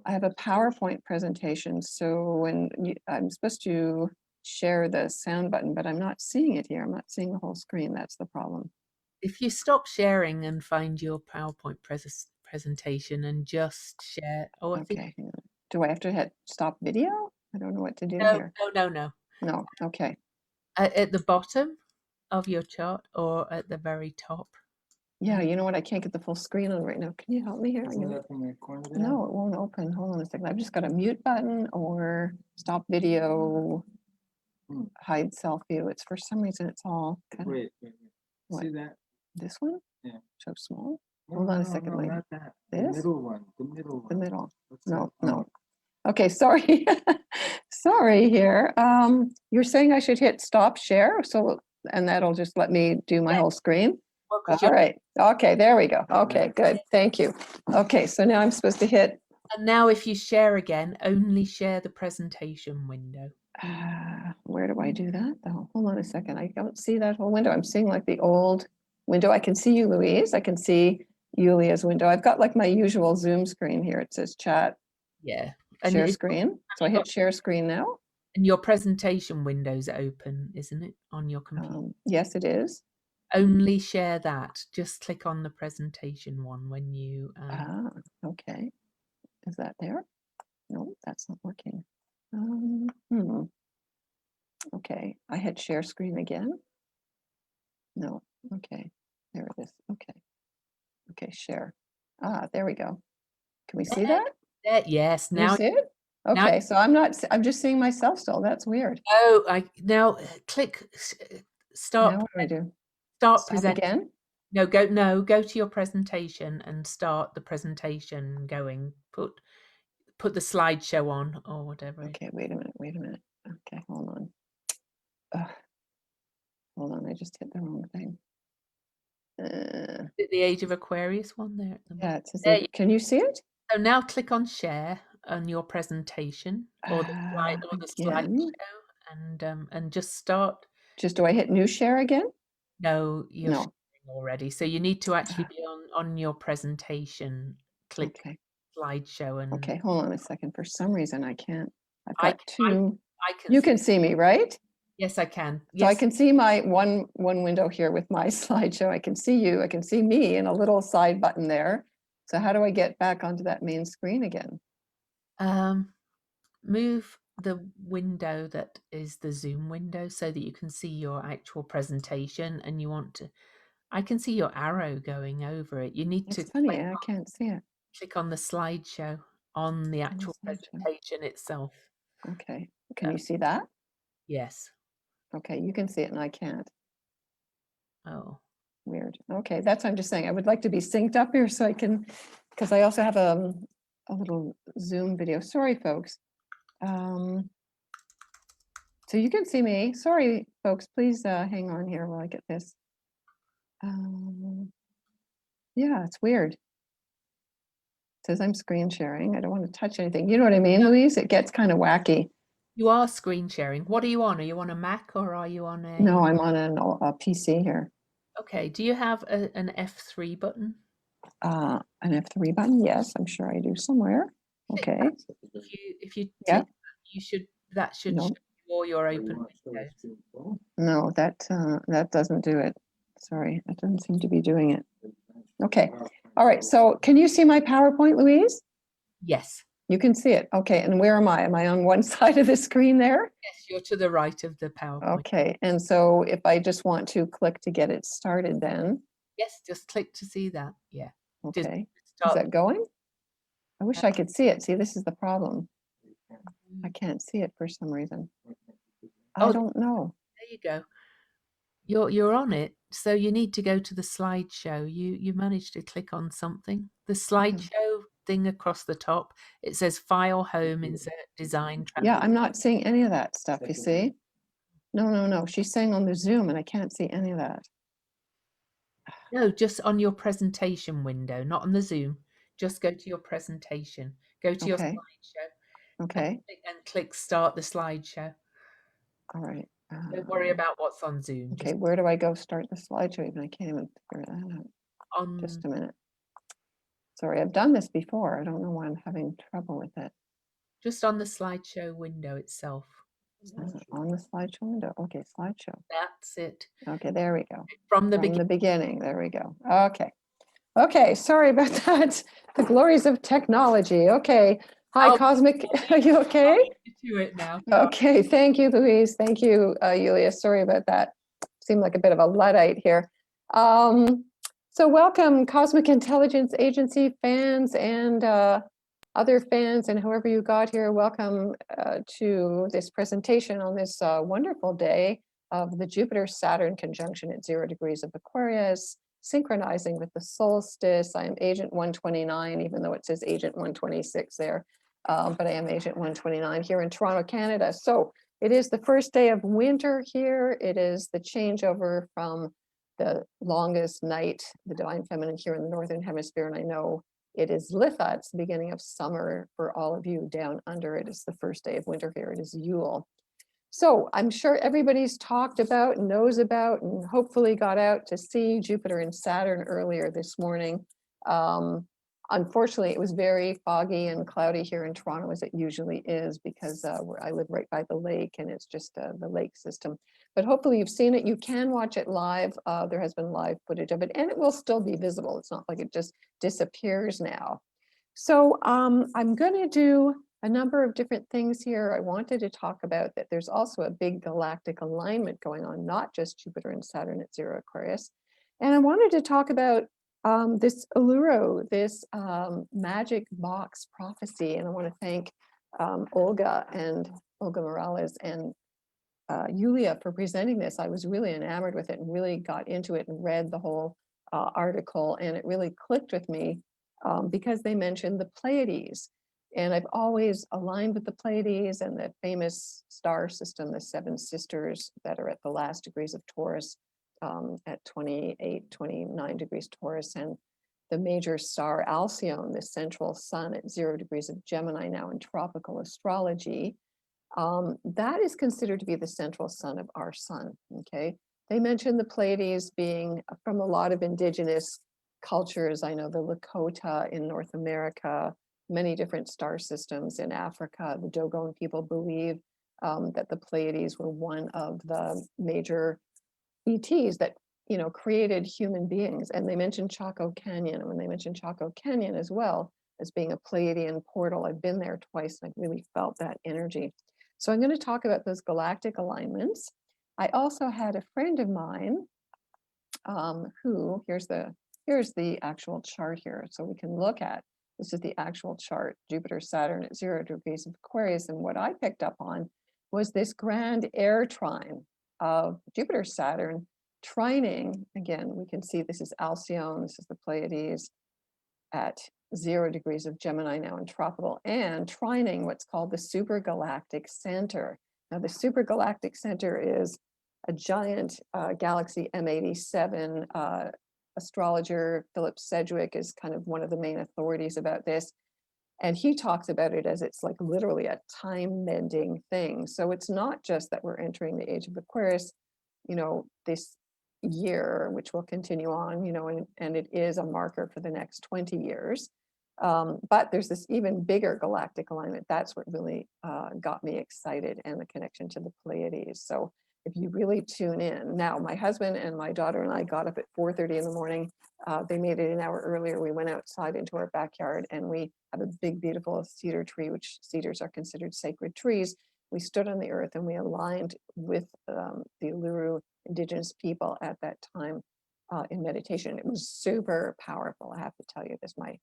PowerPoint presentation. So when I'm supposed to share the sound button, but I'm not seeing it here. I'm not seeing the whole screen. That's the problem. If you stop sharing and find your PowerPoint presentation and just share. Oh, I think. Okay. Do I have to hit stop video? I don't know what to do here. No. No. Okay. At the bottom of your chart or at the very top? Yeah, you know what? I can't get the full screen on right now. Can you help me here? No, it won't open. Hold on a second. I've just got a mute button or stop video, hide self view. It's for some reason it's all kind of. Wait. What? See that? This one? Yeah. So small? No, Hold on a no, second, no, lady. not that. This? The middle one. The middle one. The middle. What's No, that? no. Okay, sorry. Sorry here. You're saying I should hit stop share, so and that'll just let me do my whole screen. Well, 'cause All right. Okay, there we go. Okay, good. Thank you. Okay, so now I'm supposed to hit. And now if you share again, only share the presentation window. Where do I do that though? Hold on a second. I don't see that whole window. I'm seeing like the old window. I can see you, Louise. I can see Yulia's window. I've got like my usual Zoom screen here. It says chat. Yeah. Share screen. So I hit share screen now. And your presentation window's open, isn't it, on your computer? Yes, it is. Only share that. Just click on the presentation one when you. Okay. Is that there? No, that's not working. Okay, I hit share screen again. No, okay, there it is. Okay, share. There we go. Can we see that? Yes. You Now. see it? Okay, so I'm just seeing myself still. That's weird. Oh, now click start. Now what do I do? Start Stop presenting. again? No, go to your presentation and start the presentation going. Put the slideshow on or whatever. Okay, wait a minute. Okay, hold on. Hold on, I just hit the wrong thing. The Age of Aquarius one there. Yeah, it says, can you see it? So now click on share on your presentation or the slideshow and just start. Do I hit new share again? No, you're No. sharing already. So you need to actually be on your presentation. Click slideshow and. Okay, hold on a second. For some reason I can't. I've got two. I can. You can see me, right? Yes, I can. So I can see my one window here with my slideshow. I can see you. I can see me and a little side button there. So how do I get back onto that main screen again? Move the window that is the Zoom window so that you can see your actual presentation, and you want to. I can see your arrow going over it. You need to. It's funny, I can't see it. Click on the slideshow on the actual presentation itself. Okay. Can you see that? Yes. Okay, you can see it and I can't. Oh. Weird. Okay, that's what I'm just saying. I would like to be synced up here so I can, because I also have a little Zoom video. Sorry, folks. So you can see me. Sorry, folks. Please hang on here while I get this. Yeah, it's weird. It says I'm screen sharing. I don't want to touch anything. You know what I mean, Louise? It gets kind of wacky. You are screen sharing. What are you on? Are you on a Mac or are you on a? No, I'm on a PC here. Okay, do you have an F3 button? An F3 button, yes, I'm sure I do somewhere. Okay, If you yeah, click, that should no, show you all your open windows. no, that doesn't do it. Sorry, that doesn't seem to be doing it. Okay, all right, so can you see my PowerPoint, Louise? Yes. You can see it. Okay, and where am I? Am I on one side of the screen there? Yes, you're to the right of the PowerPoint. Okay, and so if I just want to click to get it started then, Yes, just click to see that. Yeah. Just okay, is start. that going? I wish I could see it. See, this is the problem. I can't see it for some reason. I Oh, don't know. there you go. You're on it, so you need to go to the slideshow. You managed to click on something. The slideshow thing across the top. It says File, Home, Insert, Design. Yeah, I'm not seeing any of that stuff, you see? No. She's saying on the Zoom and I can't see any of that. No, just on your presentation window, not on the Zoom. Just go to your presentation. Go to your Okay. slideshow. Okay, And click Start the slideshow. all right. Don't worry about what's on Zoom. Okay, where do I go start the slideshow? Even I can't even figure that out. On Just a minute. Sorry, I've done this before. I don't know why I'm having trouble with it. just on the slideshow window itself. On the slideshow window. Okay, slideshow. That's it. Okay, there we go. From the From the beginning. beginning. There we go. Okay. Okay, sorry about that. The glories of technology. Okay. Hi, Oh, Cosmic. Are you okay? To it now. Okay, thank you, Louise. Thank you, Yulia. Sorry about that. Seemed like a bit of a Luddite here. So welcome, Cosmic Intelligence Agency fans and other fans and whoever you got here. Welcome to this presentation on this wonderful day of the Jupiter Saturn conjunction at 0 degrees of Aquarius, synchronizing with the solstice. I am Agent 129, even though it says Agent 126 there. But I am Agent 129 here in Toronto, Canada. So it is the first day of winter here. It is the changeover from the longest night, the divine feminine here in the Northern Hemisphere. And I know it is Litha, it's the beginning of summer for all of you down under. It is the first day of winter here. It is Yule. So I'm sure everybody's talked about, knows about, and hopefully got out to see Jupiter and Saturn earlier this morning. Unfortunately, it was very foggy and cloudy here in Toronto, as it usually is, because I live right by the lake and it's just the lake system. But hopefully you've seen it. You can watch it live. There has been live footage of it and it will still be visible. It's not like it just disappears now. So I'm going to do a number of different things here. I wanted to talk about that there's also a big galactic alignment going on, not just Jupiter and Saturn at 0 Aquarius. And I wanted to talk about this Alluro, this magic box prophecy. And I want to thank Olga Morales and Yulia for presenting this. I was really enamored with it and really got into it and read the whole article, and it really clicked with me because they mentioned the Pleiades. And I've always aligned with the Pleiades and the famous star system, the 7 sisters that are at the last degrees of Taurus at 28, 29 degrees Taurus, and the major star Alcyone, the central sun at 0 degrees of Gemini now in tropical astrology. That is considered to be the central sun of our sun, okay? They mentioned the Pleiades being from a lot of indigenous cultures. I know the Lakota in North America, many different star systems in Africa. The Dogon people believe that the Pleiades were one of the major ETs that, you know, created human beings. And they mentioned Chaco Canyon. And when they mentioned Chaco Canyon as well as being a Pleiadian portal, I've been there twice and I really felt that energy. So I'm going to talk about those galactic alignments. I also had a friend of mine who, here's the actual chart here. So we can look at, this is the actual chart, Jupiter, Saturn at 0 degrees of Aquarius. And what I picked up on was this grand air trine of Jupiter, Saturn trining. Again, we can see this is Alcyone, this is the Pleiades at 0 degrees of Gemini now in tropical, and trining what's called the supergalactic center. Now the supergalactic center is a giant galaxy M87. Astrologer Philip Sedgwick is kind of one of the main authorities about this. And he talks about it as it's like literally a time bending thing. So it's not just that we're entering the age of Aquarius, you know, this year, which will continue on, you know, and it is a marker for the next 20 years. But there's this even bigger galactic alignment. That's what really got me excited, and the connection to the Pleiades. So if you really tune in, now my husband and my daughter and I got up at 4:30 in the morning. They made it an hour earlier. We went outside into our backyard, and we have a big, beautiful cedar tree, which cedars are considered sacred trees. We stood on the earth and we aligned with the Uluru Indigenous people at that time in meditation. It was super powerful. I have to tell you this, my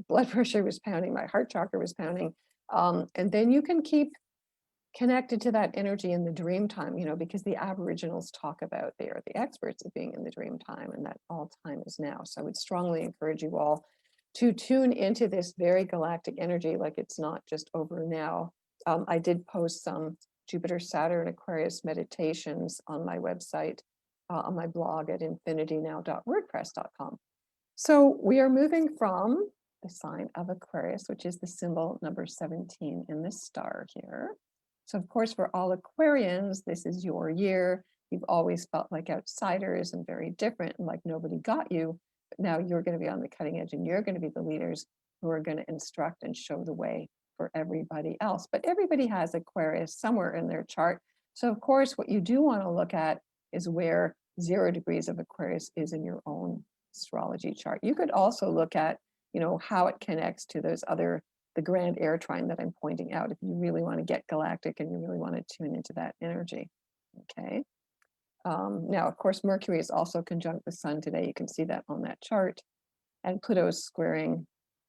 blood pressure was pounding, my heart chakra was pounding. And then you can keep connected to that energy in the dream time, you know, because the Aboriginals talk about, they are the experts at being in the dream time, and that all time is now. So I would strongly encourage you all to tune into this very galactic energy, like it's not just over now. I did post some Jupiter Saturn Aquarius meditations on my website, on my blog at infinitynow.wordpress.com. So we are moving from the sign of Aquarius, which is the symbol number 17 in this star here. So of course, for all Aquarians, this is your year. You've always felt like outsiders and very different and like nobody got you. But now you're going to be on the cutting edge, and you're going to be the leaders who are going to instruct and show the way for everybody else. But everybody has Aquarius somewhere in their chart. So of course, what you do want to look at is where 0 degrees of Aquarius is in your own astrology chart. You could also look at, you know, how it connects to those other, the grand air trine that I'm pointing out, if you really want to get galactic and you really want to tune into that energy. Okay. Now, of course, Mercury is also conjunct the sun today. You can see that on that chart. And Pluto is squaring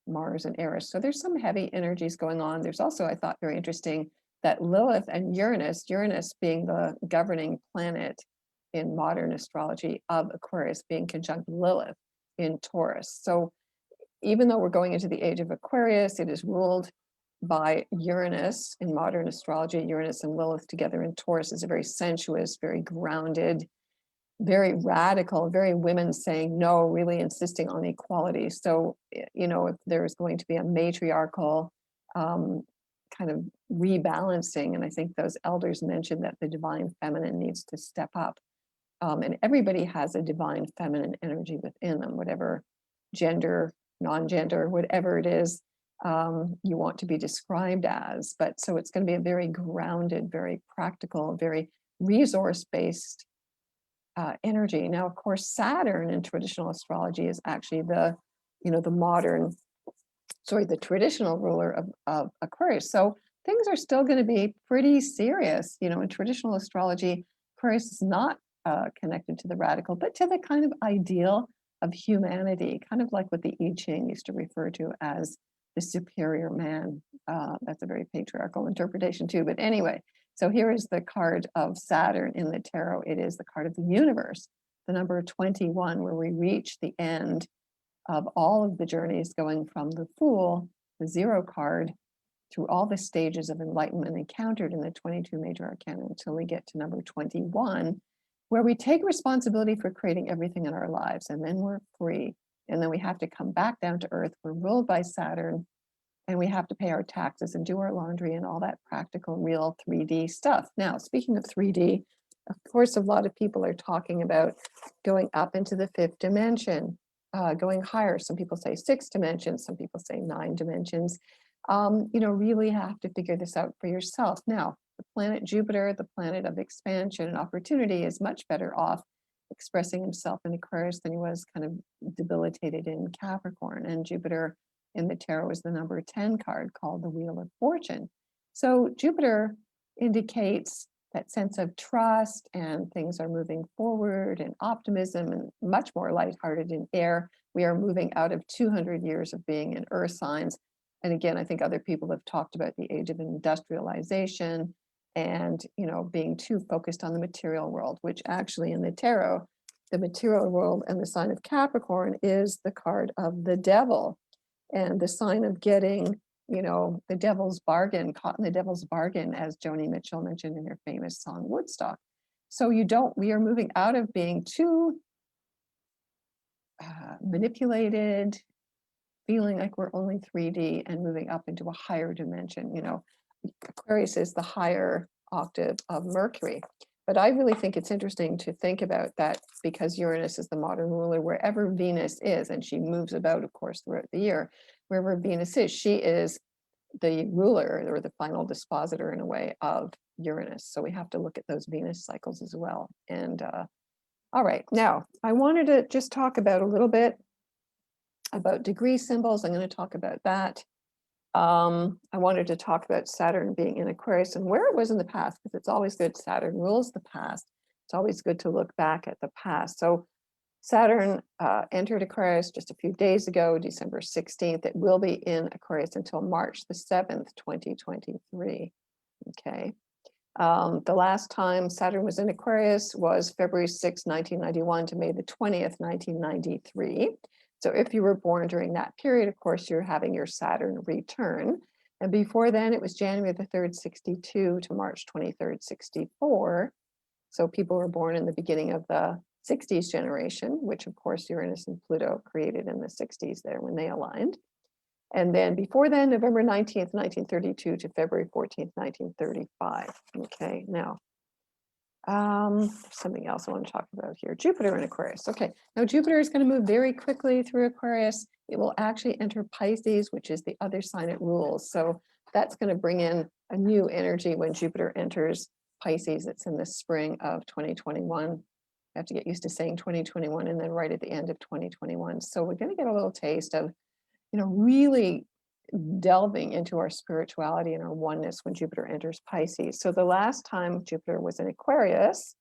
Mars and Eris. So there's some heavy energies going on. There's also, I thought, very interesting that Lilith and Uranus being the governing planet in modern astrology of Aquarius, being conjunct Lilith in Taurus. So even though we're going into the age of Aquarius, it is ruled by Uranus in modern astrology. Uranus and Lilith together in Taurus is a very sensuous, very grounded, very radical, very women saying no, really insisting on equality. So, you know, if there's going to be a matriarchal kind of rebalancing, and I think those elders mentioned that the divine feminine needs to step up. And everybody has a divine feminine energy within them, whatever gender, non-gender, whatever it is you want to be described as. But so it's going to be a very grounded, very practical, very resource-based energy. Now, of course, Saturn in traditional astrology is actually the, you know, the traditional ruler of Aquarius. So things are still going to be pretty serious. You know, in traditional astrology, Aquarius is not connected to the radical, but to the kind of ideal of humanity, kind of like what the I Ching used to refer to as the superior man. That's a very patriarchal interpretation too. But anyway, so here is the card of Saturn in the tarot. It is the card of the universe, the number 21, where we reach the end of all of the journeys, going from the Fool, the 0 card, through all the stages of enlightenment encountered in the 22 major arcana until we get to number 21, where we take responsibility for creating everything in our lives, and then we're free. And then we have to come back down to earth. We're ruled by Saturn, and we have to pay our taxes and do our laundry and all that practical, real 3D stuff. Now, speaking of 3D, of course, a lot of people are talking about going up into the 5th dimension, going higher. Some people say 6 dimensions, some people say 9 dimensions. You know, really have to figure this out for yourself. Now, the planet Jupiter, the planet of expansion and opportunity, is much better off expressing himself in Aquarius than he was kind of debilitated in Capricorn. And Jupiter in the tarot is the number 10 card, called the Wheel of Fortune. So Jupiter indicates that sense of trust, and things are moving forward, and optimism, and much more lighthearted in air. We are moving out of 200 years of being in earth signs. And again, I think other people have talked about the age of industrialization and, you know, being too focused on the material world, which actually in the tarot, the material world and the sign of Capricorn is the card of the devil, and the sign of getting, you know, the devil's bargain, caught in the devil's bargain, as Joni Mitchell mentioned in her famous song Woodstock. So we are moving out of being too manipulated, feeling like we're only 3D, and moving up into a higher dimension. You know, Aquarius is the higher octave of Mercury. But I really think it's interesting to think about that, because Uranus is the modern ruler wherever Venus is, and she moves about, of course, throughout the year. Wherever Venus is, she is the ruler or the final dispositor in a way of Uranus. So we have to look at those Venus cycles as well. And all right, now I wanted to just talk about a little bit about degree symbols. I'm going to talk about that. I wanted to talk about Saturn being in Aquarius and where it was in the past, because it's always good. Saturn rules the past. It's always good to look back at the past. So Saturn entered Aquarius just a few days ago, December 16th. It will be in Aquarius until March the 7th, 2023. Okay. The last time Saturn was in Aquarius was February 6, 1991 to May the 20th, 1993. So if you were born during that period, of course, you're having your Saturn return. And before then, it was January the 3rd, 62 to March 23rd, 64. So people were born in the beginning of the 60s generation, which of course Uranus and Pluto created in the 60s there when they aligned. And then before then, November 19th, 1932 to February 14th, 1935. Okay, now, something else I want to talk about here. Jupiter in Aquarius. Okay, now Jupiter is going to move very quickly through Aquarius. It will actually enter Pisces, which is the other sign it rules. So that's going to bring in a new energy when Jupiter enters Pisces. It's in the spring of 2021. I have to get used to saying 2021 and then right at the end of 2021. So we're going to get a little taste of, really delving into our spirituality and our oneness when Jupiter enters Pisces. So the last time Jupiter was in Aquarius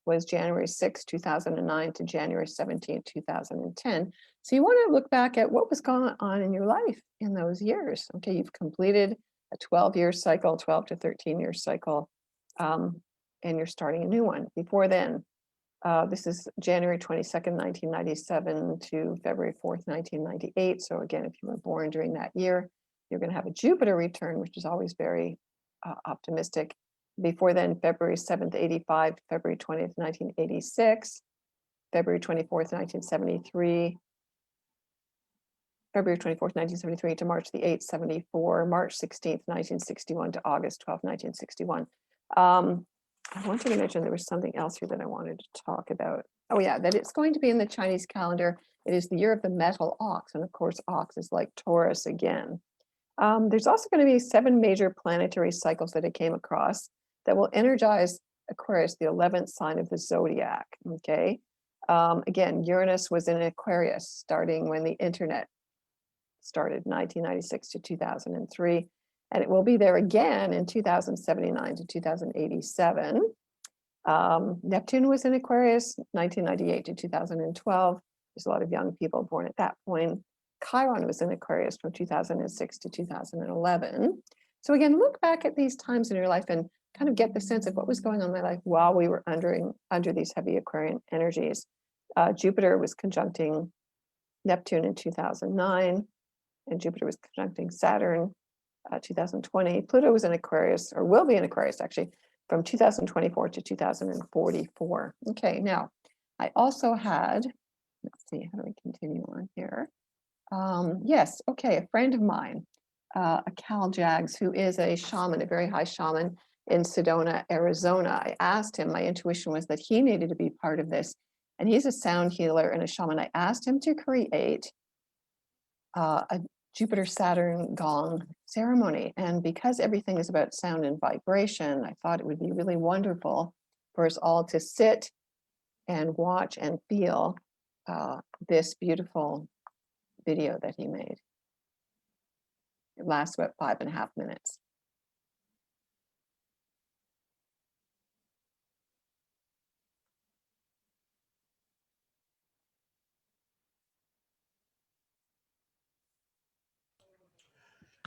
was January 6, 2009 to January 17, 2010. So you want to look back at what was going on in your life in those years. Okay, you've completed a 12-year cycle, 12 to 13-year cycle, and you're starting a new one. Before then, this is January 22nd, 1997 to February 4th, 1998. So again, if you were born during that year, you're going to have a Jupiter return, which is always very optimistic. Before then, February 7th, 85, February 20th, 1986, February 24th, 1973, February 24th, 1973 to March the 8th, 74, March 16th, 1961 to August 12th, 1961. I wanted to mention there was something else here that I wanted to talk about. Oh yeah, that it's going to be in the Chinese calendar. It is the year of the metal ox. And of course, ox is like Taurus again. There's also going to be 7 major planetary cycles that I came across that will energize Aquarius, the 11th sign of the zodiac. Okay. Again, Uranus was in Aquarius starting when the internet started, 1996 to 2003. And it will be there again in 2079 to 2087. Neptune was in Aquarius, 1998 to 2012. There's a lot of young people born at that point. Chiron was in Aquarius from 2006 to 2011. So again, look back at these times in your life and kind of get the sense of what was going on in my life while we were under these heavy Aquarian energies. Jupiter was conjuncting Neptune in 2009, and Jupiter was conjuncting Saturn 2020. Pluto was in Aquarius, or will be in Aquarius actually, from 2024 to 2044. Okay, now I also had, let's see, how do we continue on here? Yes, okay, a friend of mine, a Cal Jags, who is a shaman, a very high shaman in Sedona, Arizona. I asked him, my intuition was that he needed to be part of this, and he's a sound healer and a shaman. I asked him to create a Jupiter Saturn GONG ceremony. And because everything is about sound and vibration, I thought it would be really wonderful for us all to sit and watch and feel this beautiful video that he made. It lasts about 5.5 minutes.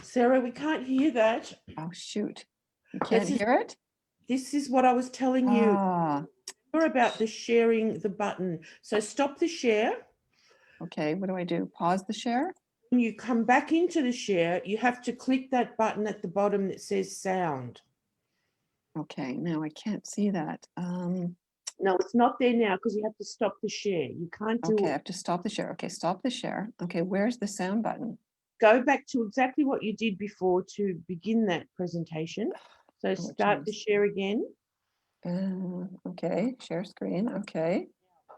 Sarah, we can't hear that. Oh, shoot. You can't hear it? This is what I was telling you. Ah, You're about the sharing the button. So stop the share. okay, what do I do? Pause the share? When you come back into the share, you have to click that button at the bottom that says sound. Okay, now I can't see that. No, it's not there now because you have to stop the share. You can't do Okay, I it. have to stop the share. Okay, stop the share. Okay, where's the sound button? Go back to exactly what you did before to begin that presentation. So start the geez. share again. Okay, share screen. Okay.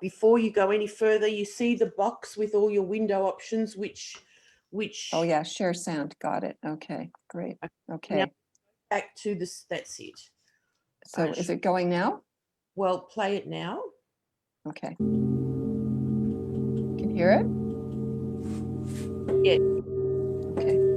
Before you go any further, you see the box with all your window options, which Oh yeah, share sound. Got it. Okay, great. Okay. back to this. That's it. So is it going now? Well, play it now. Okay. Can hear it? Yeah. Okay.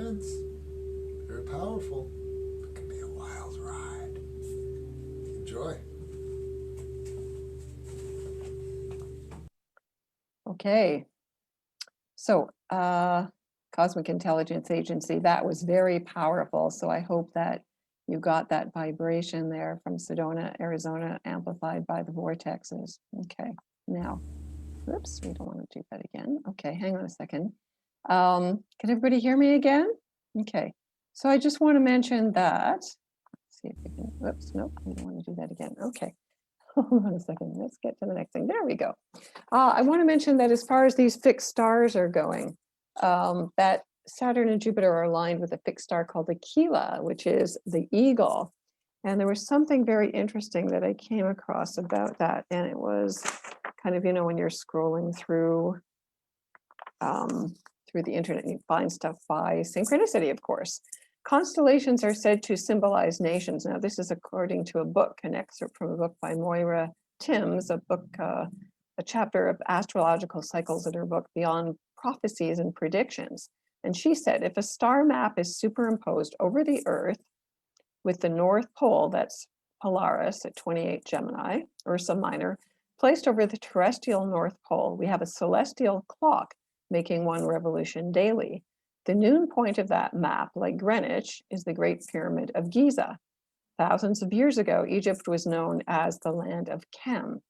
intense, very powerful. It can be a wild ride. Enjoy. Okay. So, Cosmic Intelligence Agency, that was very powerful. So I hope that you got that vibration there from Sedona, Arizona, amplified by the vortexes. Okay, now, oops, we don't want to do that again. Okay, hang on a second. Can everybody hear me again? Okay, so I just want to mention that, let's see if we can, whoops, nope, I don't want to do that again. Okay, hold on a second, let's get to the next thing. There we go. I want to mention that as far as these fixed stars are going, that Saturn and Jupiter are aligned with a fixed star called the Aquila, which is the eagle. And there was something very interesting that I came across about that. And it was kind of, you know, when you're scrolling through the internet and you find stuff by synchronicity, of course. Constellations are said to symbolize nations. Now, this is according to a book, an excerpt from a book by Moira Timms, a book, a chapter of astrological cycles in her book, Beyond Prophecies and Predictions. And she said, if a star map is superimposed over the Earth with the North Pole, that's Polaris at 28 Gemini, Ursa Minor, placed over the terrestrial North Pole, we have a celestial clock making one revolution daily. The noon point of that map, like Greenwich, is the Great Pyramid of Giza. Thousands of years ago, Egypt was known as the land of Chem.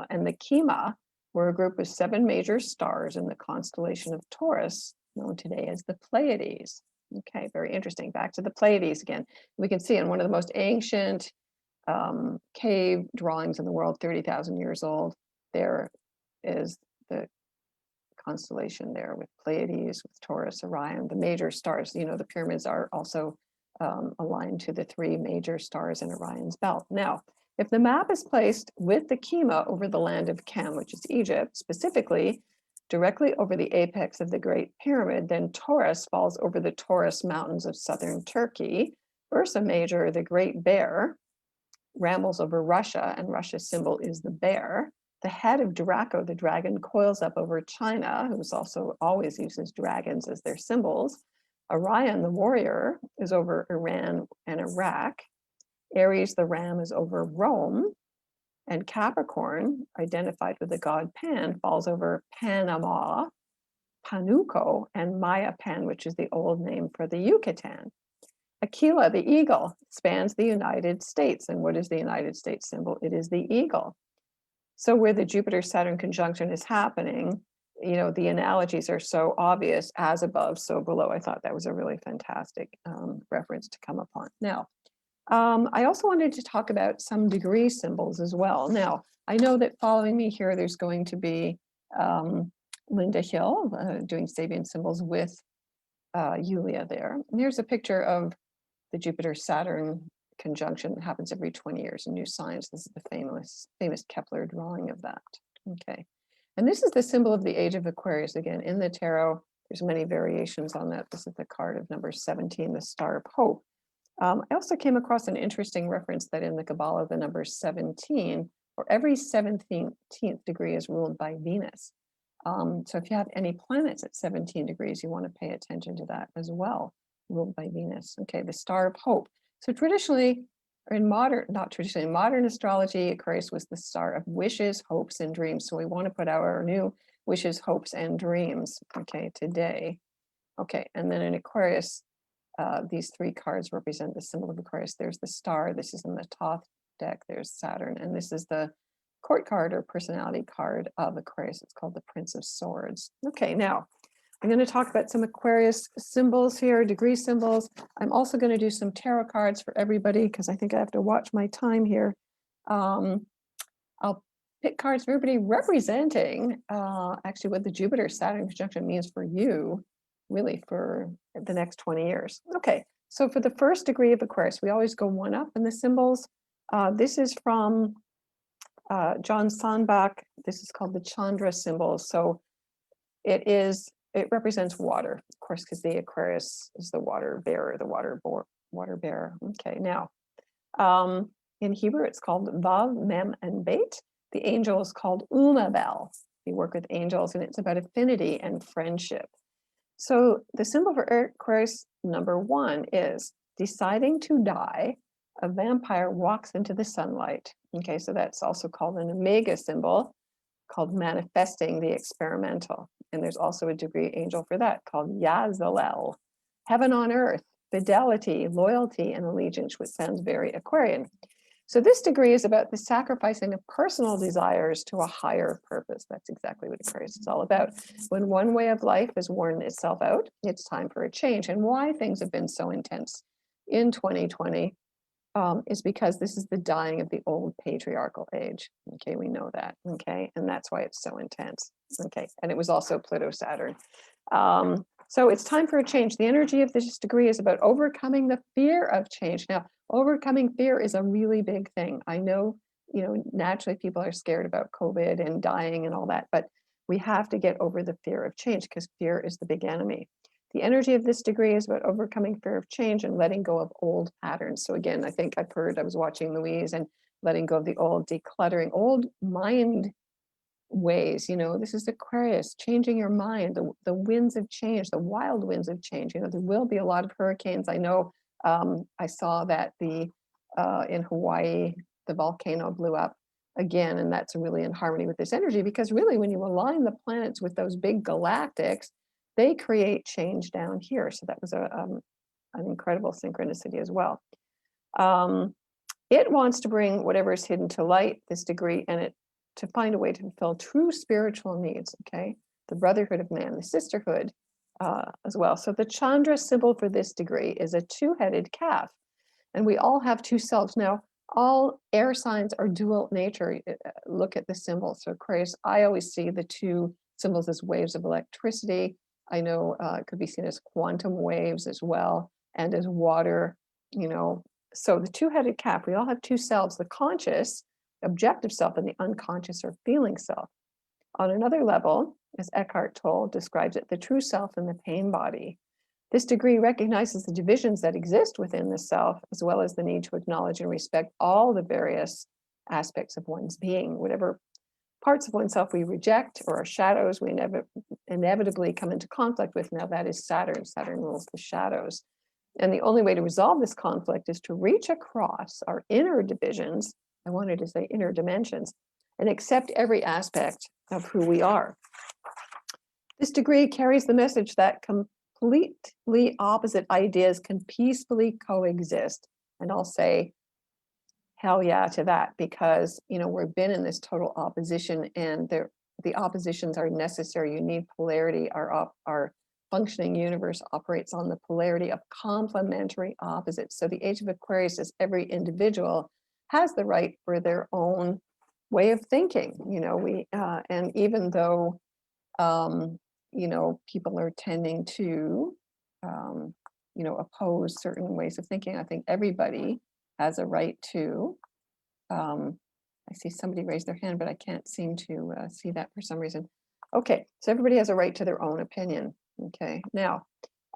And the Kima were a group of 7 major stars in the constellation of Taurus, known today as the Pleiades. Okay, very interesting. Back to the Pleiades again. We can see in one of the most ancient cave drawings in the world, 30,000 years old, there is the constellation there with Pleiades, with Taurus, Orion, the major stars. You know, the pyramids are also aligned to the 3 major stars in Orion's belt. Now, if the map is placed with the Kima over the land of Chem, which is Egypt, specifically directly over the apex of the Great Pyramid, then Taurus falls over the Taurus Mountains of southern Turkey. Ursa Major, the Great Bear, rambles over Russia, and Russia's symbol is the bear. The head of Draco, the dragon, coils up over China, who's also always uses dragons as their symbols. Orion, the warrior, is over Iran and Iraq. Aries, the ram, is over Rome. And Capricorn, identified with the god Pan, falls over Panama, Panuco, and Mayapan, which is the old name for the Yucatan. Aquila, the eagle, spans the United States. And what is the United States symbol? It is the eagle. So where the Jupiter-Saturn conjunction is happening, you know, the analogies are so obvious, as above, so below. I thought that was a really fantastic reference to come upon. Now, I also wanted to talk about some degree symbols as well. Now, I know that following me here, there's going to be Linda Hill doing Sabian symbols with Yulia there. And here's a picture of the Jupiter-Saturn conjunction that happens every 20 years in New Science. This is the famous Kepler drawing of that. Okay, and this is the symbol of the age of Aquarius. Again, in the tarot, there's many variations on that. This is the card of number 17, the Star of Hope. I also came across an interesting reference that in the Kabbalah, the number 17, or every 17th degree is ruled by Venus. So if you have any planets at 17 degrees, you want to pay attention to that as well, ruled by Venus. Okay, the Star of Hope. So traditionally, or in modern, not traditionally, modern astrology, Aquarius was the star of wishes, hopes, and dreams. So we want to put out our new wishes, hopes, and dreams, okay, today. Okay, and then in Aquarius, these 3 cards represent the symbol of Aquarius. There's the star, this is in the Thoth deck, there's Saturn, and this is the court card or personality card of Aquarius. It's called the Prince of Swords. Okay, now, I'm going to talk about some Aquarius symbols here, degree symbols. I'm also going to do some tarot cards for everybody because I think I have to watch my time here. I'll pick cards for everybody representing actually what the Jupiter-Saturn conjunction means for you, really for the next 20 years. Okay, so for the first degree of Aquarius, we always go 1 up in the symbols. This is from John Sandbach. This is called the Chandra symbol. So it represents water, of course, because the Aquarius is the water bearer, the water bearer. Okay, now, in Hebrew, it's called Vav, Mem, and Beit. The angel is called Umabel. We work with angels, and it's about affinity and friendship. So the symbol for Aquarius number 1 is deciding to die. A vampire walks into the sunlight. Okay, so that's also called an omega symbol, called manifesting the experimental. And there's also a degree angel for that called Yazalel, heaven on earth, fidelity, loyalty, and allegiance, which sounds very Aquarian. So this degree is about the sacrificing of personal desires to a higher purpose. That's exactly what Aquarius is all about. When one way of life has worn itself out, it's time for a change. And why things have been so intense in 2020 is because this is the dying of the old patriarchal age. Okay, we know that. Okay, and that's why it's so intense. Okay, and it was also Pluto Saturn. So it's time for a change. The energy of this degree is about overcoming the fear of change. Now, overcoming fear is a really big thing. I know, naturally people are scared about COVID and dying and all that, but we have to get over the fear of change because fear is the big enemy. The energy of this degree is about overcoming fear of change and letting go of old patterns. So again, I was watching Louise and letting go of the old, decluttering, old mind ways. This is Aquarius, changing your mind, the winds of change, the wild winds of change. There will be a lot of hurricanes. I know I saw that in Hawaii, the volcano blew up again, and that's really in harmony with this energy, because really when you align the planets with those big galactics, they create change down here. So that was an incredible synchronicity as well. It wants to bring whatever is hidden to light, this degree, and to find a way to fulfill true spiritual needs, okay? The brotherhood of man, the sisterhood as well. So the Chandra symbol for this degree is a two-headed calf, and we all have two selves. Now, all air signs are dual nature. Look at the symbols. So Aquarius, I always see the two symbols as waves of electricity. I know it could be seen as quantum waves as well, and as water, So the two-headed calf, we all have two selves, the conscious, objective self, and the unconscious or feeling self. On another level, as Eckhart Tolle describes it, the true self and the pain body. This degree recognizes the divisions that exist within the self, as well as the need to acknowledge and respect all the various aspects of one's being. Whatever parts of oneself we reject or are shadows, we inevitably come into conflict with. Now that is Saturn. Saturn rules the shadows. And the only way to resolve this conflict is to reach across our inner divisions, I wanted to say inner dimensions, and accept every aspect of who we are. This degree carries the message that completely opposite ideas can peacefully coexist. And I'll say, hell yeah to that, because we've been in this total opposition, and the oppositions are necessary. You need polarity. Our functioning universe operates on the polarity of complementary opposites. So the age of Aquarius is every individual has the right for their own way of thinking. And even though people are tending to oppose certain ways of thinking, I think everybody has a right to, I see somebody raise their hand, but I can't seem to see that for some reason. Okay, so everybody has a right to their own opinion. Okay, now,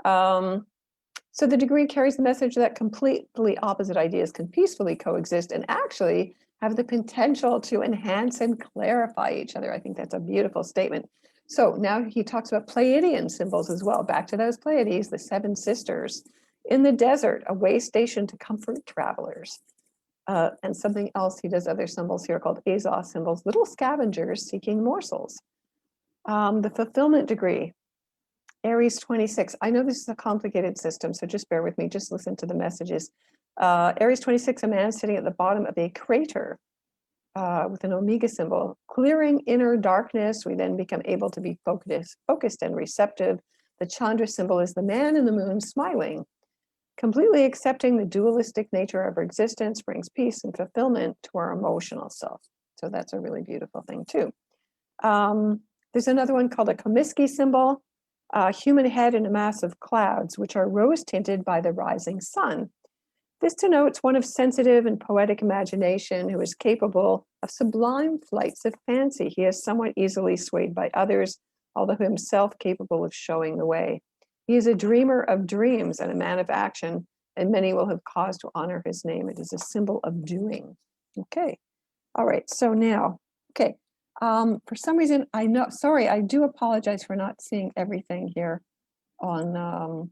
so the degree carries the message that completely opposite ideas can peacefully coexist and actually have the potential to enhance and clarify each other. I think that's a beautiful statement. So now he talks about Pleiadian symbols as well. Back to those Pleiades, the seven sisters. In the desert, a way station to comfort travelers. And something else, he does other symbols here called Azov symbols, little scavengers seeking morsels. The fulfillment degree, Aries 26. I know this is a complicated system, so just bear with me, just listen to the messages. Aries 26, a man sitting at the bottom of a crater with an omega symbol, clearing inner darkness. We then become able to be focused and receptive. The Chandra symbol is the man in the moon smiling. Completely accepting the dualistic nature of our existence brings peace and fulfillment to our emotional self. So that's a really beautiful thing too. There's another one called a Comiskey symbol, a human head in a mass of clouds, which are rose tinted by the rising sun. This denotes one of sensitive and poetic imagination who is capable of sublime flights of fancy. He is somewhat easily swayed by others, although himself capable of showing the way. He is a dreamer of dreams and a man of action, and many will have cause to honor his name. It is a symbol of doing. Okay. All right. So now, okay. For some reason, I do apologize for not seeing everything here. let's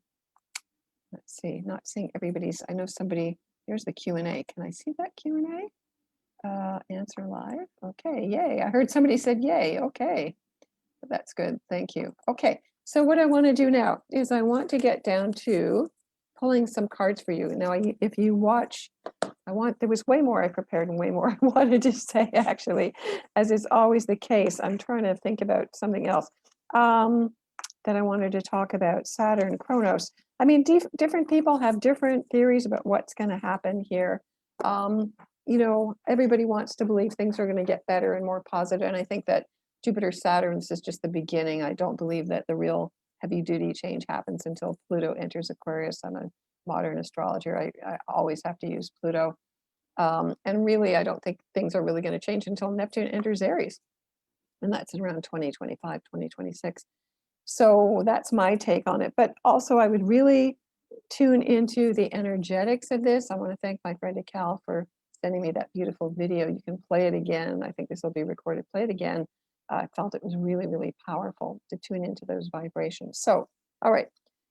see, not seeing everybody's, I know somebody, here's the Q&A. Can I see that Q&A? Answer live. Okay, yay. I heard somebody said yay. Okay, that's good. Thank you. Okay, so what I want to do now is I want to get down to pulling some cards for you. Now, if you watch, there was way more I prepared and way more I wanted to say, actually, as is always the case. I'm trying to think about something else that I wanted to talk about. Saturn, Kronos. I mean, different people have different theories about what's going to happen here. You know, everybody wants to believe things are going to get better and more positive. And I think that Jupiter Saturn is just the beginning. I don't believe that the real heavy duty change happens until Pluto enters Aquarius. I'm a modern astrologer. I always have to use Pluto. And really, I don't think things are really going to change until Neptune enters Aries. And that's in around 2025, 2026. So that's my take on it. But also, I would really tune into the energetics of this. I want to thank my friend Cal for sending me that beautiful video. You can play it again. I think this will be recorded. Play it again. I felt it was really, really powerful to tune into those vibrations. So, all right.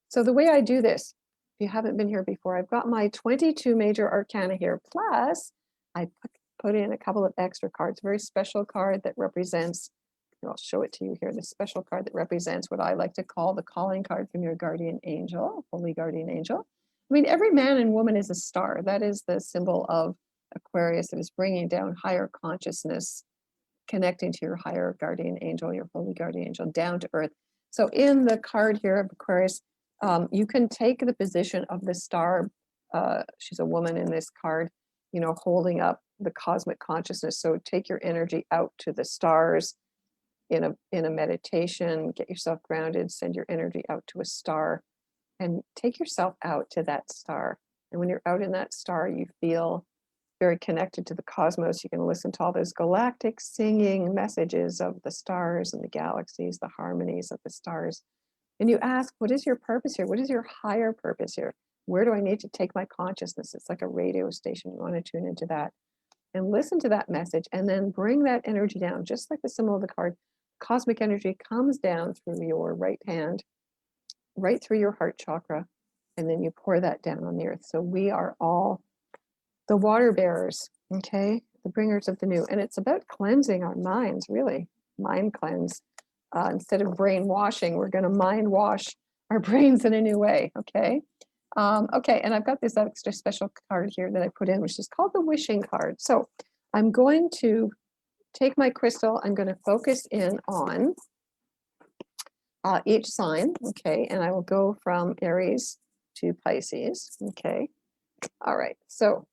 So the way I do this, if you haven't been here before, I've got my 22 major arcana here. Plus, I put in a couple of extra cards, very special card that represents, I'll show it to you here, the special card that represents what I like to call the calling card from your guardian angel, holy guardian angel. I mean, every man and woman is a star. That is the symbol of Aquarius. It is bringing down higher consciousness, connecting to your higher guardian angel, your holy guardian angel, down to earth. So in the card here of Aquarius, you can take the position of the star. She's a woman in this card, you know, holding up the cosmic consciousness. So take your energy out to the stars in a meditation, get yourself grounded, send your energy out to a star and take yourself out to that star. And when you're out in that star, you feel very connected to the cosmos. You can listen to all those galactic singing messages of the stars and the galaxies, the harmonies of the stars. And you ask, what is your purpose here? What is your higher purpose here? Where do I need to take my consciousness? It's like a radio station. You want to tune into that and listen to that message and then bring that energy down, just like the symbol of the card. Cosmic energy comes down through your right hand, right through your heart chakra, and then you pour that down on the earth. So we are all the water bearers, okay? The bringers of the new. And it's about cleansing our minds, really. Mind cleanse. Instead of brainwashing, we're going to mind wash our brains in a new way, okay? Okay, and I've got this extra special card here that I put in, which is called the wishing card. So I'm going to take my crystal, I'm going to focus in on each sign, okay? And I will go from Aries to Pisces, okay? All right, so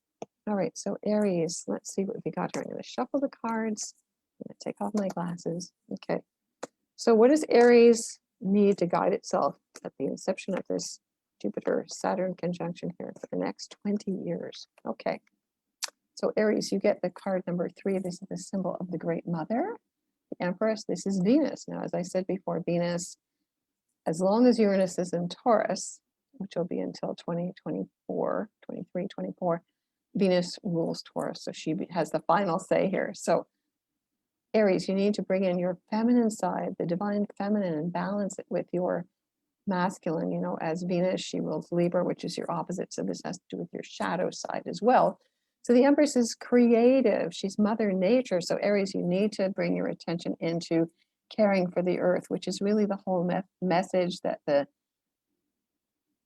Aries, let's see what we got here. I'm going to shuffle the cards. I'm going to take off my glasses, okay? So what does Aries need to guide itself at the inception of this Jupiter Saturn conjunction here for the next 20 years? Okay. So Aries, you get the card number 3. This is the symbol of the Great Mother, the Empress. This is Venus. Now, as I said before, Venus, as long as Uranus is in Taurus, which will be until 2024, 23, 24, Venus rules Taurus. So she has the final say here. So Aries, you need to bring in your feminine side, the divine feminine, and balance it with your masculine. You know, as Venus, she rules Libra, which is your opposite. So this has to do with your shadow side as well. So the Empress is creative. She's Mother Nature. So Aries, you need to bring your attention into caring for the earth, which is really the whole message that the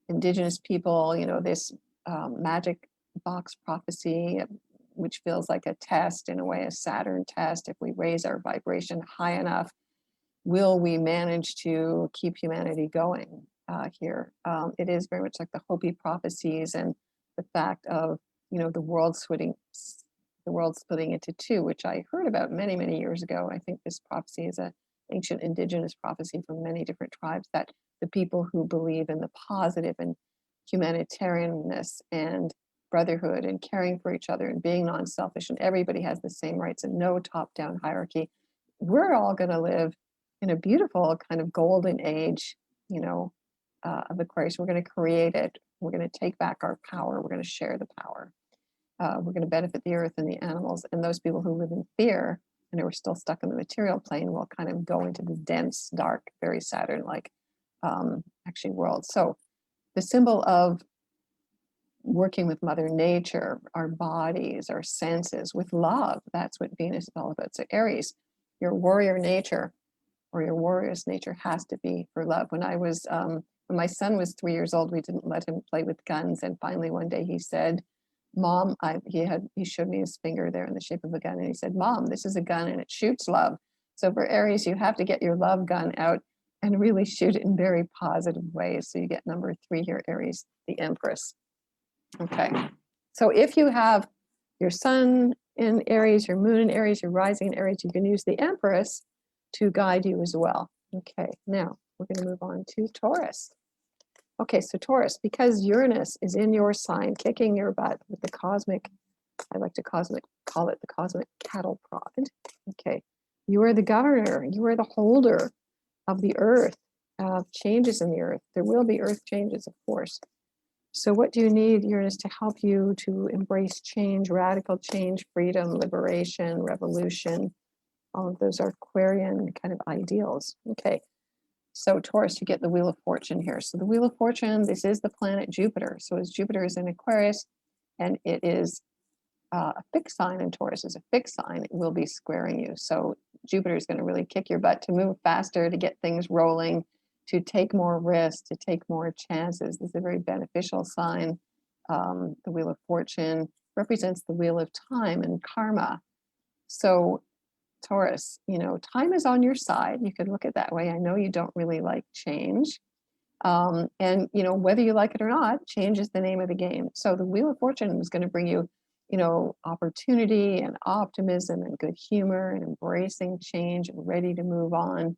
indigenous people, you know, this magic box prophecy, which feels like a test, in a way, a Saturn test. If we raise our vibration high enough, will we manage to keep humanity going here? It is very much like the Hopi prophecies and the fact of, you know, the world splitting into two, which I heard about many, many years ago. I think this prophecy is an ancient indigenous prophecy from many different tribes, that the people who believe in the positive and humanitarianness and brotherhood and caring for each other and being non-selfish, and everybody has the same rights and no top-down hierarchy, we're all going to live in a beautiful kind of golden age, you know, of Aquarius. We're going to create it. We're going to take back our power. We're going to share the power. We're going to benefit the earth and the animals, and those people who live in fear and who are still stuck in the material plane will kind of go into the dense, dark, very Saturn-like actually world. So the symbol of working with Mother Nature, our bodies, our senses, with love, that's what Venus is all about. So Aries, your warrior nature or your warrior's nature has to be for love. When my son was 3 years old, we didn't let him play with guns. And finally one day he said, Mom, he showed me his finger there in the shape of a gun. And he said, Mom, this is a gun and it shoots love. So for Aries, you have to get your love gun out and really shoot it in very positive ways. So you get number 3 here, Aries, the Empress. Okay, so if you have your sun in Aries, your moon in Aries, your rising in Aries, you can use the Empress to guide you as well. Okay, now we're going to move on to Taurus. Okay, so Taurus, because Uranus is in your sign, kicking your butt with the cosmic, I like to call it the cosmic cattle prod. Okay, you are the governor, you are the holder of the earth, of changes in the earth. There will be earth changes, of course. So what do you need, Uranus, to help you to embrace change, radical change, freedom, liberation, revolution? All of those are Aquarian kind of ideals. Okay, so Taurus, you get the Wheel of Fortune here. So the Wheel of Fortune, this is the planet Jupiter. So as Jupiter is in Aquarius, and it is a fixed sign, and Taurus is a fixed sign, it will be squaring you. So Jupiter is going to really kick your butt to move faster, to get things rolling, to take more risks, to take more chances. This is a very beneficial sign. The Wheel of Fortune represents the wheel of time and karma. So Taurus, time is on your side. You could look at it that way. I know you don't really like change. And, whether you like it or not, change is the name of the game. So the Wheel of Fortune is going to bring you, opportunity and optimism and good humor and embracing change and ready to move on,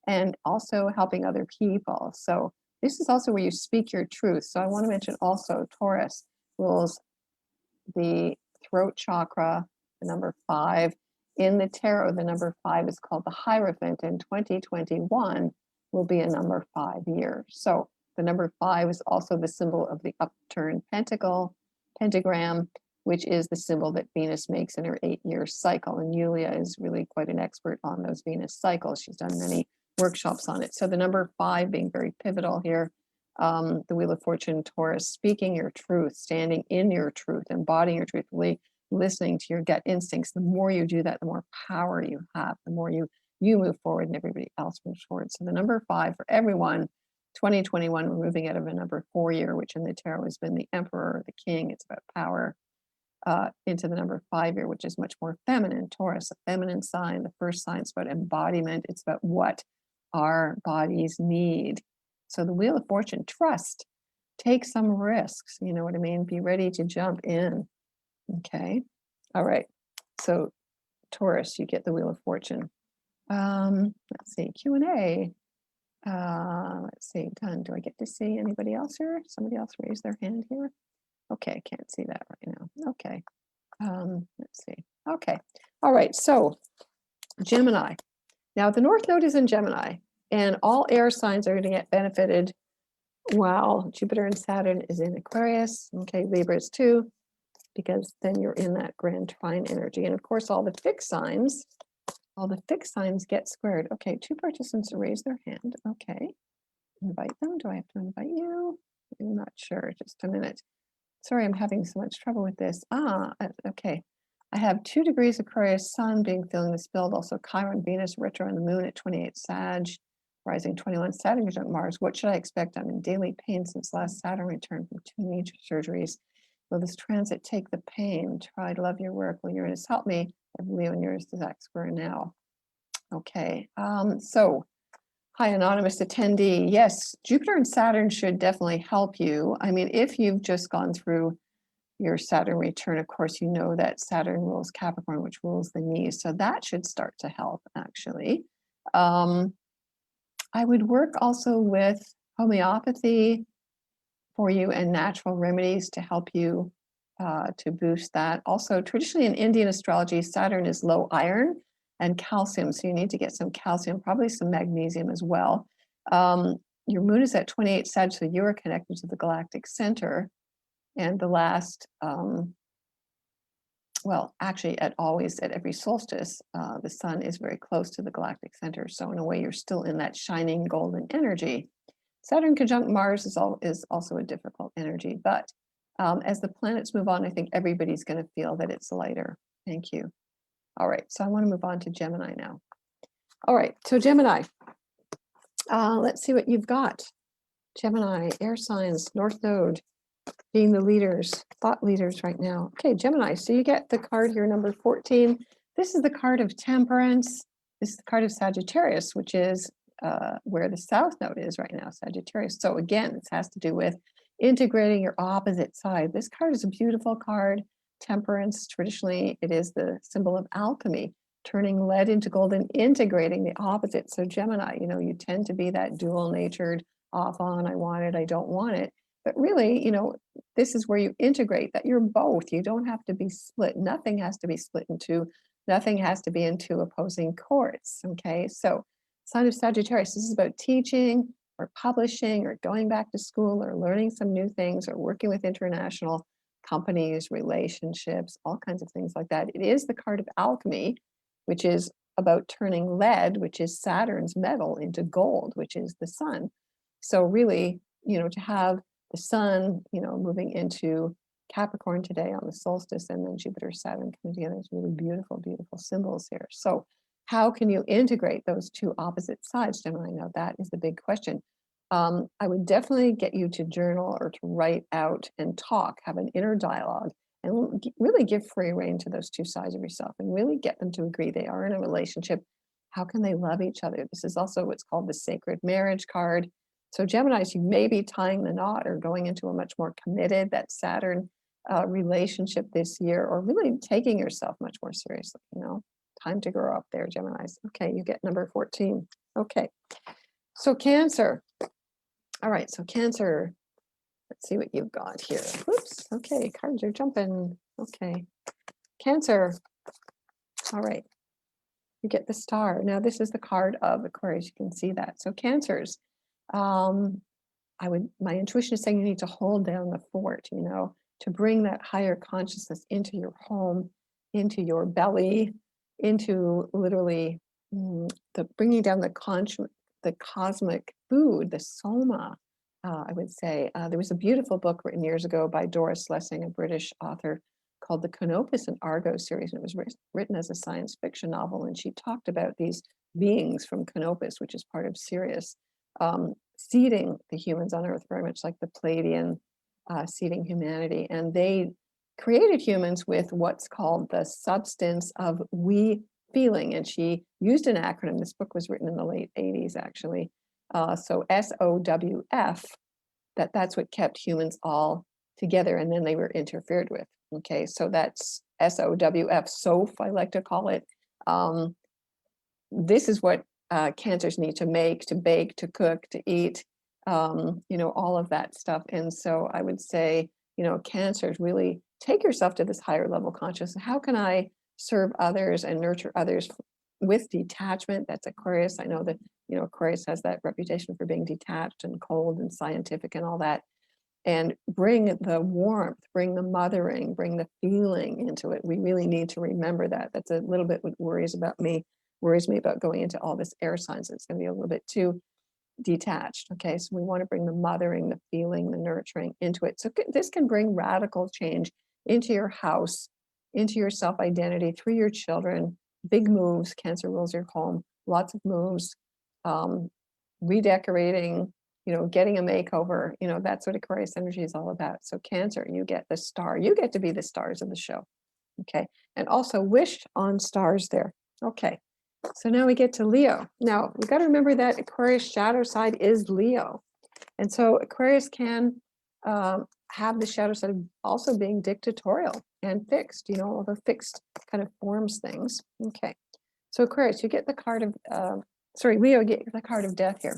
and also helping other people. So this is also where you speak your truth. So I want to mention also Taurus rules the throat chakra, the number 5. In the tarot, the number 5 is called the Hierophant, and 2021 will be a number 5 year. So the number 5 is also the symbol of the upturned pentagram, which is the symbol that Venus makes in her 8-year cycle. And Yulia is really quite an expert on those Venus cycles. She's done many workshops on it. So the number 5 being very pivotal here, the Wheel of Fortune, Taurus, speaking your truth, standing in your truth, embodying your truth, really listening to your gut instincts. The more you do that, the more power you have, the more you move forward and everybody else moves forward. So the number 5 for everyone, 2021, we're moving out of a number 4 year, which in the tarot has been the Emperor, the King. It's about power, into the number 5 year, which is much more feminine. Taurus, a feminine sign. The first sign is about embodiment. It's about what our bodies need. So the Wheel of Fortune, trust, take some risks. You know what I mean? Be ready to jump in. Okay. All right. So Taurus, you get the Wheel of Fortune. Let's see, Q&A. Let's see, done. Do I get to see anybody else here? Somebody else raise their hand here? Okay, I can't see that right now. Okay. Let's see. Okay. All right. So Gemini. Now the North Node is in Gemini, and all air signs are going to get benefited while Jupiter and Saturn is in Aquarius. Okay, Libra is too, because then you're in that grand trine energy. And of course, all the fixed signs get squared. Okay, 2 participants raise their hand. Okay, invite them. Do I have to invite you? I'm not sure. Just a minute. Sorry, I'm having so much trouble with this. Okay. I have 2 degrees Aquarius, Sun being feeling this build. Also Chiron, Venus, retro, and the Moon at 28 Sag, rising 21 Saturn conjunct Mars. What should I expect? I'm in daily pain since last Saturn returned from 2 major surgeries. Will this transit take the pain? Try to love your work. Will Uranus help me? I have Leo and Uranus exact square now. Okay. So hi, anonymous attendee. Yes, Jupiter and Saturn should definitely help you. I mean, if you've just gone through your Saturn return, of course, you know that Saturn rules Capricorn, which rules the knees. So that should start to help, actually. I would work also with homeopathy for you and natural remedies to help you to boost that. Also, traditionally in Indian astrology, Saturn is low iron and calcium. So you need to get some calcium, probably some magnesium as well. Your moon is at 28 Sag, so you are connected to the galactic center. And the last, well, actually at every solstice, the sun is very close to the galactic center. So in a way, you're still in that shining golden energy. Saturn conjunct Mars is also a difficult energy, but as the planets move on, I think everybody's going to feel that it's lighter. Thank you. All right, so I want to move on to Gemini now. All right, so Gemini, let's see what you've got. Gemini, air signs, North Node, being the leaders, thought leaders right now. Okay, Gemini, so you get the card here, number 14. This is the card of Temperance. This is the card of Sagittarius, which is where the South Node is right now, Sagittarius. So again, this has to do with integrating your opposite side. This card is a beautiful card. Temperance, traditionally, it is the symbol of alchemy, turning lead into gold and integrating the opposite. So Gemini, you tend to be that dual-natured, off on, I want it, I don't want it. But really, this is where you integrate, that you're both. You don't have to be split. Nothing has to be split in two. Nothing has to be in two opposing courts, okay? So sign of Sagittarius, this is about teaching or publishing or going back to school or learning some new things or working with international companies, relationships, all kinds of things like that. It is the card of alchemy, which is about turning lead, which is Saturn's metal, into gold, which is the sun. So really, to have the sun, moving into Capricorn today on the solstice, and then Jupiter Saturn coming together is really beautiful, beautiful symbols here. So how can you integrate those two opposite sides, Gemini? Now that is the big question. I would definitely get you to journal or to write out and talk, have an inner dialogue, and really give free rein to those two sides of yourself and really get them to agree they are in a relationship. How can they love each other? This is also what's called the sacred marriage card. So Geminis, you may be tying the knot or going into a much more committed, that Saturn relationship this year, or really taking yourself much more seriously, Time to grow up there, Geminis. Okay, you get number 14. Okay, so Cancer. All right, so Cancer, let's see what you've got here. Whoops, okay, cards are jumping. Okay, Cancer. All right, you get the star. Now this is the card of Aquarius, you can see that. So Cancers, my intuition is saying you need to hold down the fort, to bring that higher consciousness into your home, into your belly, into literally bringing down the cosmic food, the soma, I would say. There was a beautiful book written years ago by Doris Lessing, a British author, called the Canopus and Argo series. And it was written as a science fiction novel. And she talked about these beings from Canopus, which is part of Sirius, seeding the humans on Earth, very much like the Pleiadian seeding humanity. And they created humans with what's called the substance of we feeling. And she used an acronym. This book was written in the late 80s, actually. So SOWF, that's what kept humans all together, and then they were interfered with. Okay, so that's SOWF, SOF, I like to call it. This is what Cancers need to make, to bake, to cook, to eat, all of that stuff. And so I would say, Cancers, really take yourself to this higher level consciousness. How can I serve others and nurture others with detachment? That's Aquarius. I know that, Aquarius has that reputation for being detached and cold and scientific and all that. And bring the warmth, bring the mothering, bring the feeling into it. We really need to remember that. That's a little bit what worries me about going into all this air signs. It's going to be a little bit too detached. Okay, so we want to bring the mothering, the feeling, the nurturing into it. So this can bring radical change into your house, into your self-identity, through your children. Big moves. Cancer rules your home. Lots of moves. Redecorating, getting a makeover. That's what Aquarius energy is all about. So Cancer, you get the star. You get to be the stars of the show. Okay, and also wish on stars there. Okay, so now we get to Leo. Now we've got to remember that Aquarius shadow side is Leo, and so Aquarius can have the shadow side of also being dictatorial and fixed. All the fixed kind of forms things. Okay, so Aquarius, you get the card of Leo, you get the card of death here.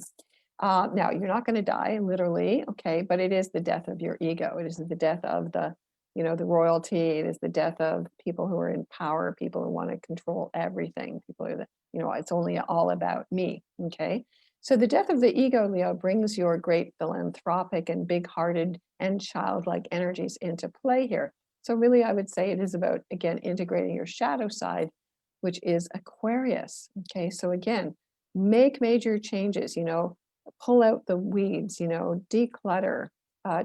Now you're not going to die literally, okay, but it is the death of your ego. It is the death of the royalty. It is the death of people who are in power, people who want to control everything. People who are it's only all about me. Okay, so the death of the ego, Leo, brings your great philanthropic and big-hearted and childlike energies into play here. So really, I would say it is about, again, integrating your shadow side, which is Aquarius. Okay, so again, make major changes. pull out the weeds, declutter,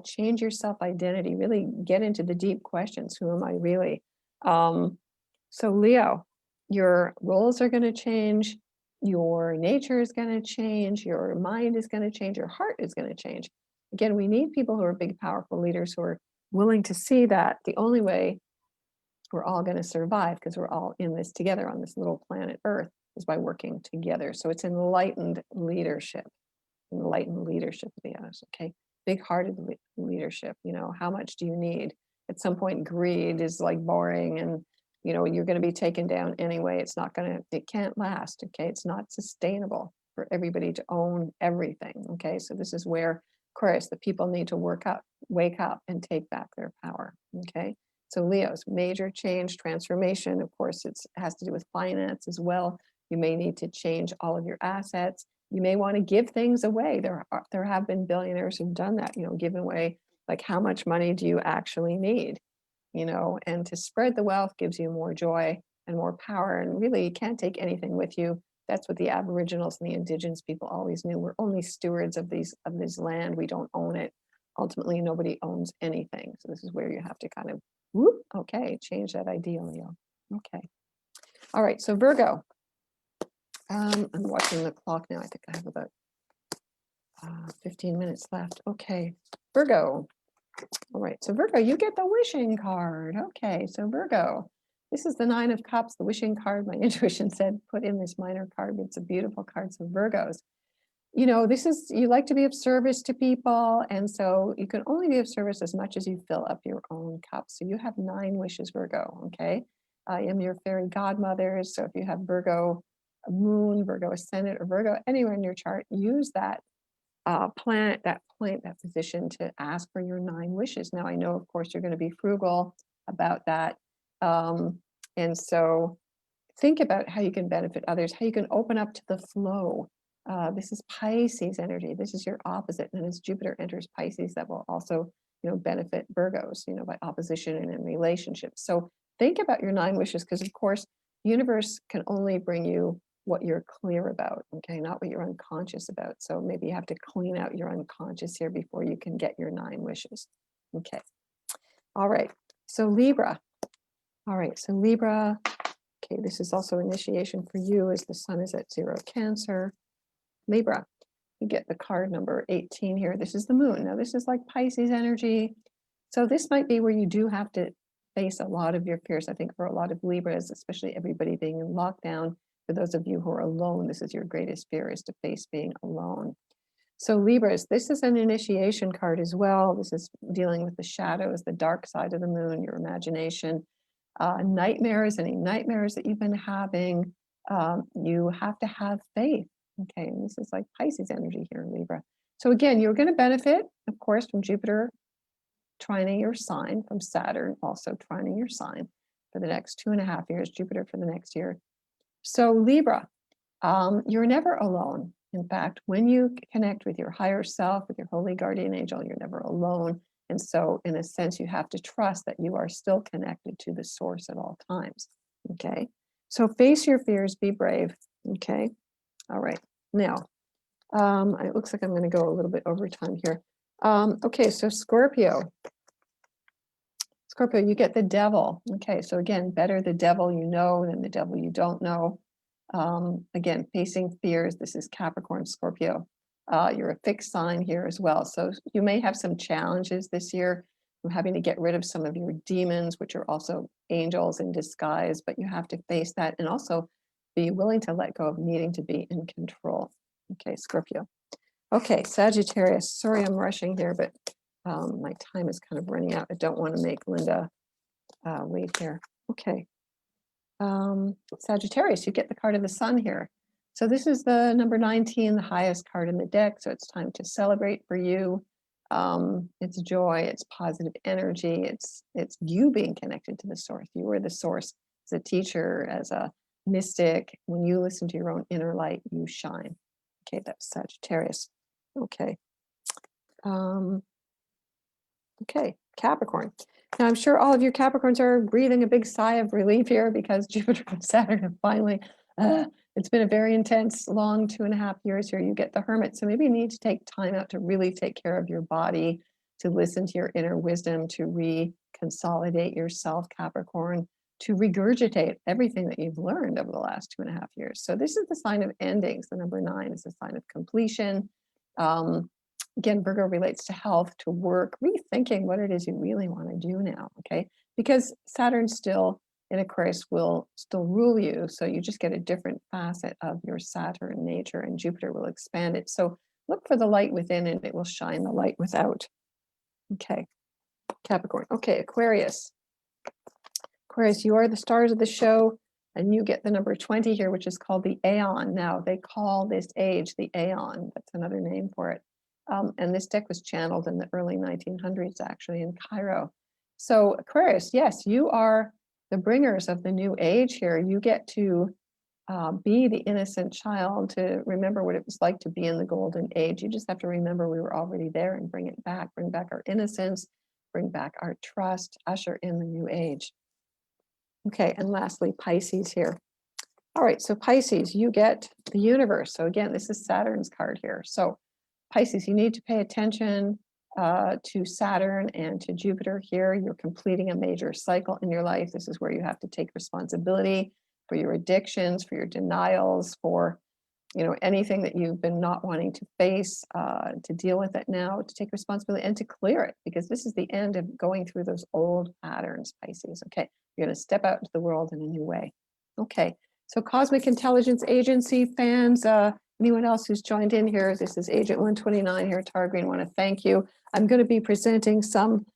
change your self-identity, really get into the deep questions. Who am I really? So Leo, your roles are going to change, your nature is going to change, your mind is going to change, your heart is going to change. Again, we need people who are big, powerful leaders who are willing to see that the only way we're all going to survive, because we're all in this together on this little planet Earth, is by working together. So it's enlightened leadership, Leos, okay? Big-hearted leadership, how much do you need? At some point, greed is like boring and, you're going to be taken down anyway. It can't last, okay? It's not sustainable for everybody to own everything, okay? So this is where, of course, the people need to wake up and take back their power, okay? So Leo's major change, transformation, of course, it has to do with finance as well. You may need to change all of your assets. You may want to give things away. There have been billionaires who've done that, given away, like how much money do you actually need? And to spread the wealth gives you more joy and more power. And really, you can't take anything with you. That's what the Aboriginals and the Indigenous people always knew. We're only stewards of this land. We don't own it. Ultimately, nobody owns anything. So this is where you have to kind of, whoop, okay, change that idea, Leo. Okay. All right, so Virgo. I'm watching the clock now. I think I have about 15 minutes left. Okay, Virgo. All right, so Virgo, you get the wishing card. Okay, so Virgo, this is the 9 of Cups, the wishing card. My intuition said put in this minor card, but it's a beautiful card. So Virgos, this is, you like to be of service to people, and so you can only be of service as much as you fill up your own cup. So you have 9 wishes, Virgo, okay? I am your fairy godmother, so if you have Virgo moon, Virgo ascendant, or Virgo anywhere in your chart, use that planet, that point, that position to ask for your 9 wishes. Now, I know, of course, you're going to be frugal about that. And so think about how you can benefit others, how you can open up to the flow. This is Pisces energy. This is your opposite. And as Jupiter enters Pisces, that will also, benefit Virgos, by opposition and in relationships. So think about your 9 wishes, because of course, the universe can only bring you what you're clear about, okay, not what you're unconscious about. So maybe you have to clean out your unconscious here before you can get your 9 wishes. Okay. All right. So Libra. All right. So Libra. Okay. This is also initiation for you as the sun is at 0 Cancer. Libra. You get the card number 18 here. This is the moon. Now, this is like Pisces energy. So this might be where you do have to face a lot of your fears. I think for a lot of Libras, especially everybody being in lockdown, for those of you who are alone, this is your greatest fear, is to face being alone. So Libras, this is an initiation card as well. This is dealing with the shadows, the dark side of the moon, your imagination, nightmares, any nightmares that you've been having. You have to have faith. Okay, and this is like Pisces energy here in Libra. So again, you're going to benefit, of course, from Jupiter trining your sign, from Saturn also trining your sign for the next 2.5 years, Jupiter for the next year. So Libra, you're never alone. In fact, when you connect with your higher self, with your holy guardian angel, you're never alone. And so in a sense, you have to trust that you are still connected to the source at all times. Okay. So face your fears, be brave. Okay. All right. Now, it looks like I'm going to go a little bit over time here. Okay. So Scorpio. Scorpio, you get the devil. Okay, so again, better the devil you know than the devil you don't know. Again, facing fears. This is Capricorn, Scorpio. You're a fixed sign here as well. So you may have some challenges this year from having to get rid of some of your demons, which are also angels in disguise, but you have to face that and also be willing to let go of needing to be in control. Okay, Scorpio. Okay, Sagittarius. Sorry, I'm rushing here, but my time is kind of running out. I don't want to make Linda wait here. Okay. Sagittarius, you get the card of the sun here. So this is the number 19, the highest card in the deck. So it's time to celebrate for you. It's joy, it's positive energy, it's you being connected to the source. You are the source as a teacher, as a mystic. When you listen to your own inner light, you shine. Okay, that's Sagittarius. Okay. Okay, Capricorn. Now, I'm sure all of you Capricorns are breathing a big sigh of relief here because Jupiter and Saturn have finally It's been a very intense, long 2.5 years here. You get the Hermit. So maybe you need to take time out to really take care of your body, to listen to your inner wisdom, to reconsolidate yourself, Capricorn, to regurgitate everything that you've learned over the last 2.5 years. So this is the sign of endings. The number 9 is a sign of completion. Again, Virgo relates to health, to work, rethinking what it is you really want to do now, okay? Because Saturn still in Aquarius will still rule you, so you just get a different facet of your Saturn nature, and Jupiter will expand it. So look for the light within and it will shine the light without. Okay, Capricorn. Okay, Aquarius. Aquarius, you are the stars of the show, and you get the number 20 here, which is called the Aeon. Now, they call this age the Aeon. That's another name for it. And this deck was channeled in the early 1900s, actually, in Cairo. So Aquarius, yes, you are the bringers of the new age here. You get to be the innocent child, to remember what it was like to be in the golden age. You just have to remember we were already there and bring it back, bring back our innocence, bring back our trust, usher in the new age. Okay, and lastly, Pisces here. All right, so Pisces, you get the universe. So again, this is Saturn's card here. So Pisces, you need to pay attention to Saturn and to Jupiter here. You're completing a major cycle in your life. This is where you have to take responsibility for your addictions, for your denials, for anything that you've been not wanting to face, to deal with it now, to take responsibility and to clear it, because this is the end of going through those old patterns, Pisces. Okay, you're going to step out into the world in a new way. Okay, so Cosmic Intelligence Agency fans, anyone else who's joined in here, this is Agent 129 here, Tara Greene. I want to thank you. I'm going to be presenting some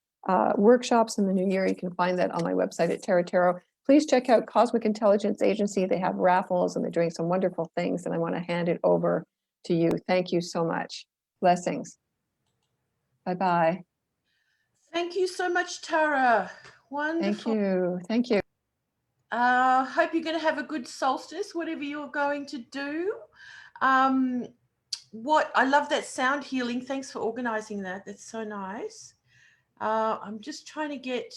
workshops in the new year. You can find that on my website at Tarot Tarot. Please check out Cosmic Intelligence Agency. They have raffles and they're doing some wonderful things, and I want to hand it over to you. Thank you so much. Blessings. Bye-bye. Thank you so much, Tara. Wonderful. Thank you. Thank you. Hope you're going to have a good solstice, whatever you're going to do. I love that sound healing. Thanks for organizing that. That's so nice. I'm just trying to get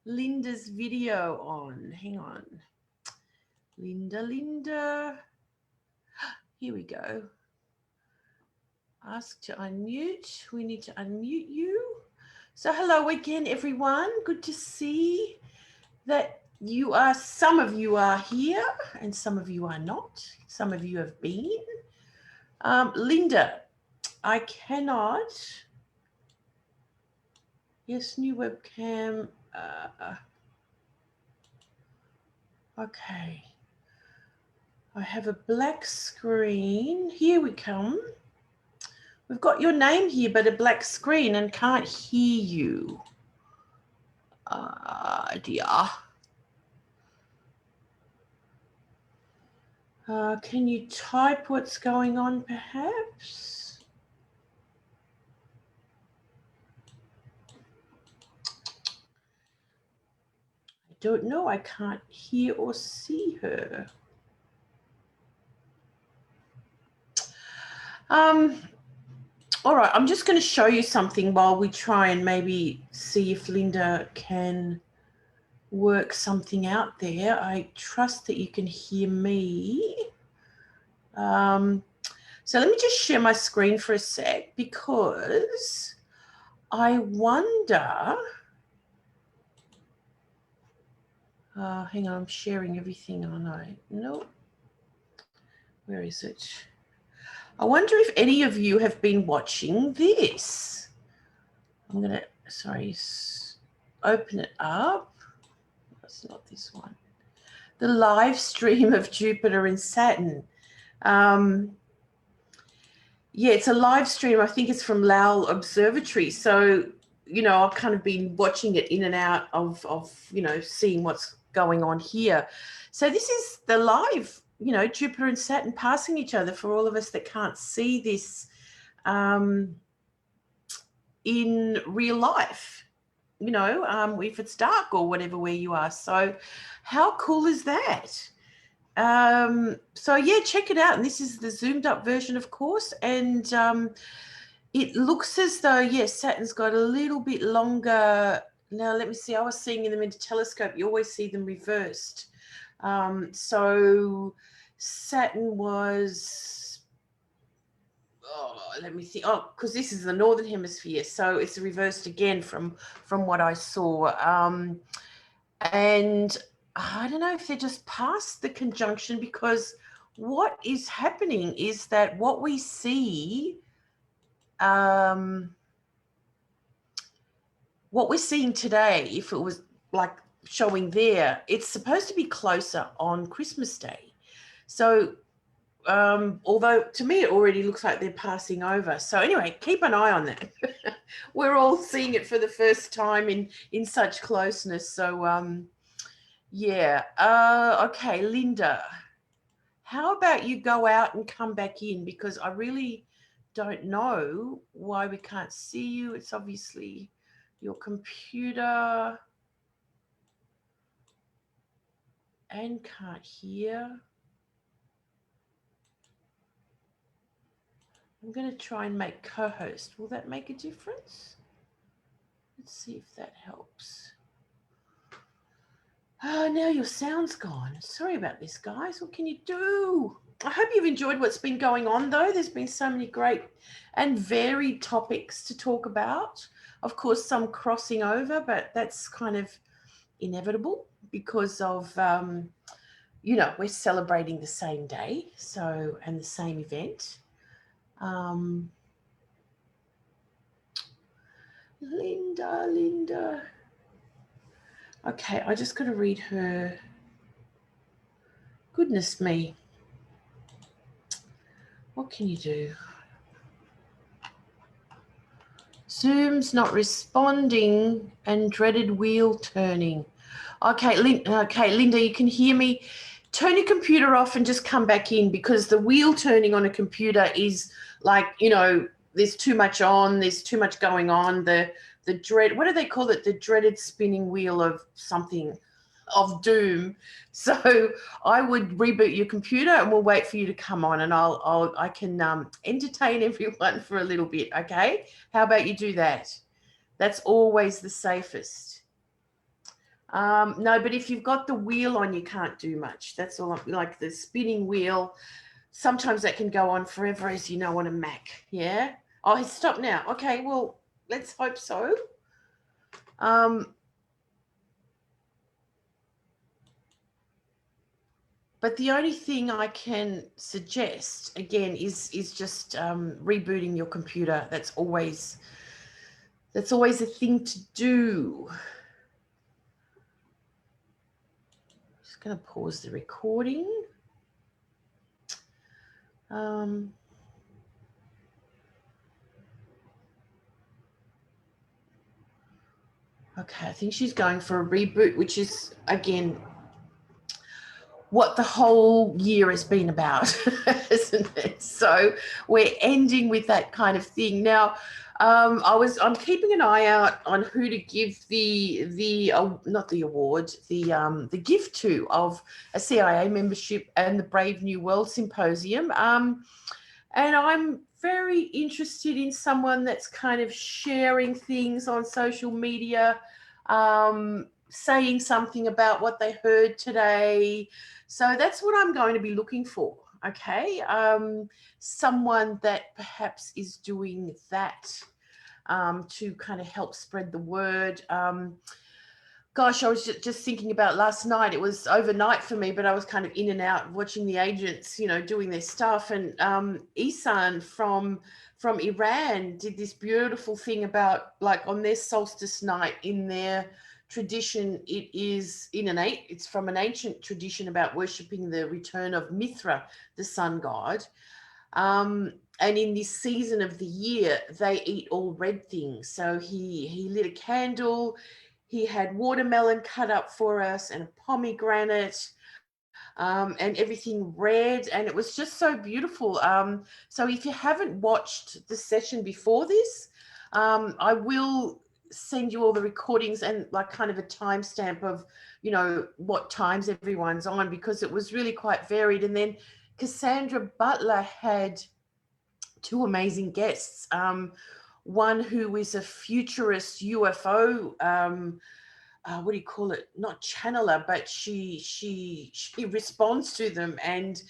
Linda's video on. Hang on. Linda. Here we go. Ask to unmute. We need to unmute you. So hello again, everyone. Good to see that some of you are here and some of you are not. Some of you have been. Linda, I cannot. Yes, new webcam. Okay. I have a black screen. Here we come. We've got your name here, but a black screen and can't hear you. Dear. Can you type what's going on, perhaps? I don't know. I can't hear or see her. All right, I'm just going to show you something while we try and maybe see if Linda can work something out there. I trust that you can hear me. So let me just share my screen for a sec, because I wonder, hang on, I'm sharing everything, aren't I? No, where is it? I wonder if any of you have been watching this. I'm going to, open it up. That's not this one. The live stream of Jupiter and Saturn. Yeah, it's a live stream. I think it's from Lowell Observatory. So, I've kind of been watching it in and out of seeing what's going on here. So this is the live, Jupiter and Saturn passing each other for all of us that can't see this in real life, if it's dark or whatever where you are. So how cool is that? So yeah, check it out. And this is the zoomed up version, of course. And it looks as though, yes, Saturn's got a little bit longer. Now, let me see. I was seeing them in the telescope. You always see them reversed. So Saturn was, oh, let me think. Oh, because this is the northern hemisphere, so it's reversed again from what I saw. And I don't know if they're just past the conjunction, because what is happening is that what we see, what we're seeing today, if it was like showing there, it's supposed to be closer on Christmas Day. So although to me it already looks like they're passing over. So anyway, keep an eye on that. We're all seeing it for the first time in such closeness. So yeah. Okay, Linda, how about you go out and come back in, because I really don't know why we can't see you. It's obviously your computer and can't hear. I'm going to try and make co-host. Will that make a difference? Let's see if that helps. Oh, now your sound's gone. Sorry about this, guys. What can you do? I hope you've enjoyed what's been going on, though. There's been so many great and varied topics to talk about. Of course, some crossing over, but that's kind of inevitable because of, you know, we're celebrating the same day, so, and the same event. Linda. Okay, I just got to read her. Goodness me. What can you do? Zoom's not responding and dreaded wheel turning. Okay, Linda, you can hear me. Turn your computer off and just come back in, because the wheel turning on a computer is like, you know, there's too much on, there's too much going on. The dread, what do they call it? The dreaded spinning wheel of something, of doom. So I would reboot your computer and we'll wait for you to come on, and I can entertain everyone for a little bit. Okay, how about you do that? That's always the safest. No, but if you've got the wheel on, you can't do much. That's all. Like the spinning wheel, sometimes that can go on forever, as you know, on a Mac. Yeah. Oh, it's stopped now. Okay, well, let's hope so. But the only thing I can suggest, again, is just rebooting your computer. That's always a thing to do. Just going to pause the recording. Okay, I think she's going for a reboot, which is, again, what the whole year has been about, isn't it? So we're ending with that kind of thing. Now, I'm keeping an eye out on who to give not the award, the gift to of a CIA membership and the Brave New World Symposium. And I'm very interested in someone that's kind of sharing things on social media, saying something about what they heard today. So that's what I'm going to be looking for, okay? Someone that perhaps is doing that to kind of help spread the word. Gosh, I was just thinking about last night. It was overnight for me, but I was kind of in and out watching the agents, you know, doing their stuff. And Isan from Iran did this beautiful thing about, like, on their solstice night, in their tradition, it's from an ancient tradition about worshipping the return of Mithra, the sun god. And in this season of the year, they eat all red things. So he lit a candle. He had watermelon cut up for us and a pomegranate, and everything red. And it was just so beautiful. So if you haven't watched the session before this, I will send you all the recordings and like kind of a timestamp of, you know, what times everyone's on, because it was really quite varied. And then Cassandra Butler had two amazing guests. One who is a futurist UFO what do you call it? Not channeler, but she responds to them and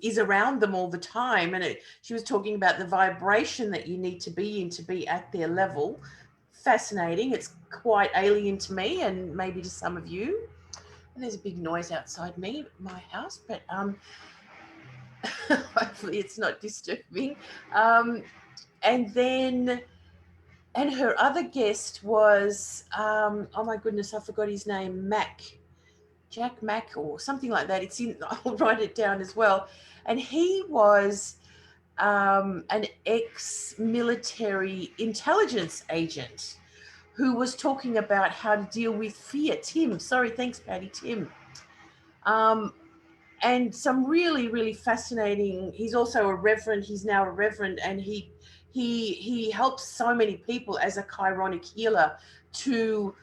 is around them all the time. And she was talking about the vibration that you need to be in to be at their level. Fascinating. It's quite alien to me and maybe to some of you. And there's a big noise outside my house, but hopefully it's not disturbing. And her other guest was, oh my goodness, I forgot his name, Jack Mack or something like that. I'll write it down as well. And he was an ex-military intelligence agent who was talking about how to deal with fear. Tim, sorry, thanks, Patty, Tim. And some really, really fascinating, he's also a reverend, he's now a reverend, and he helps so many people as a chironic healer to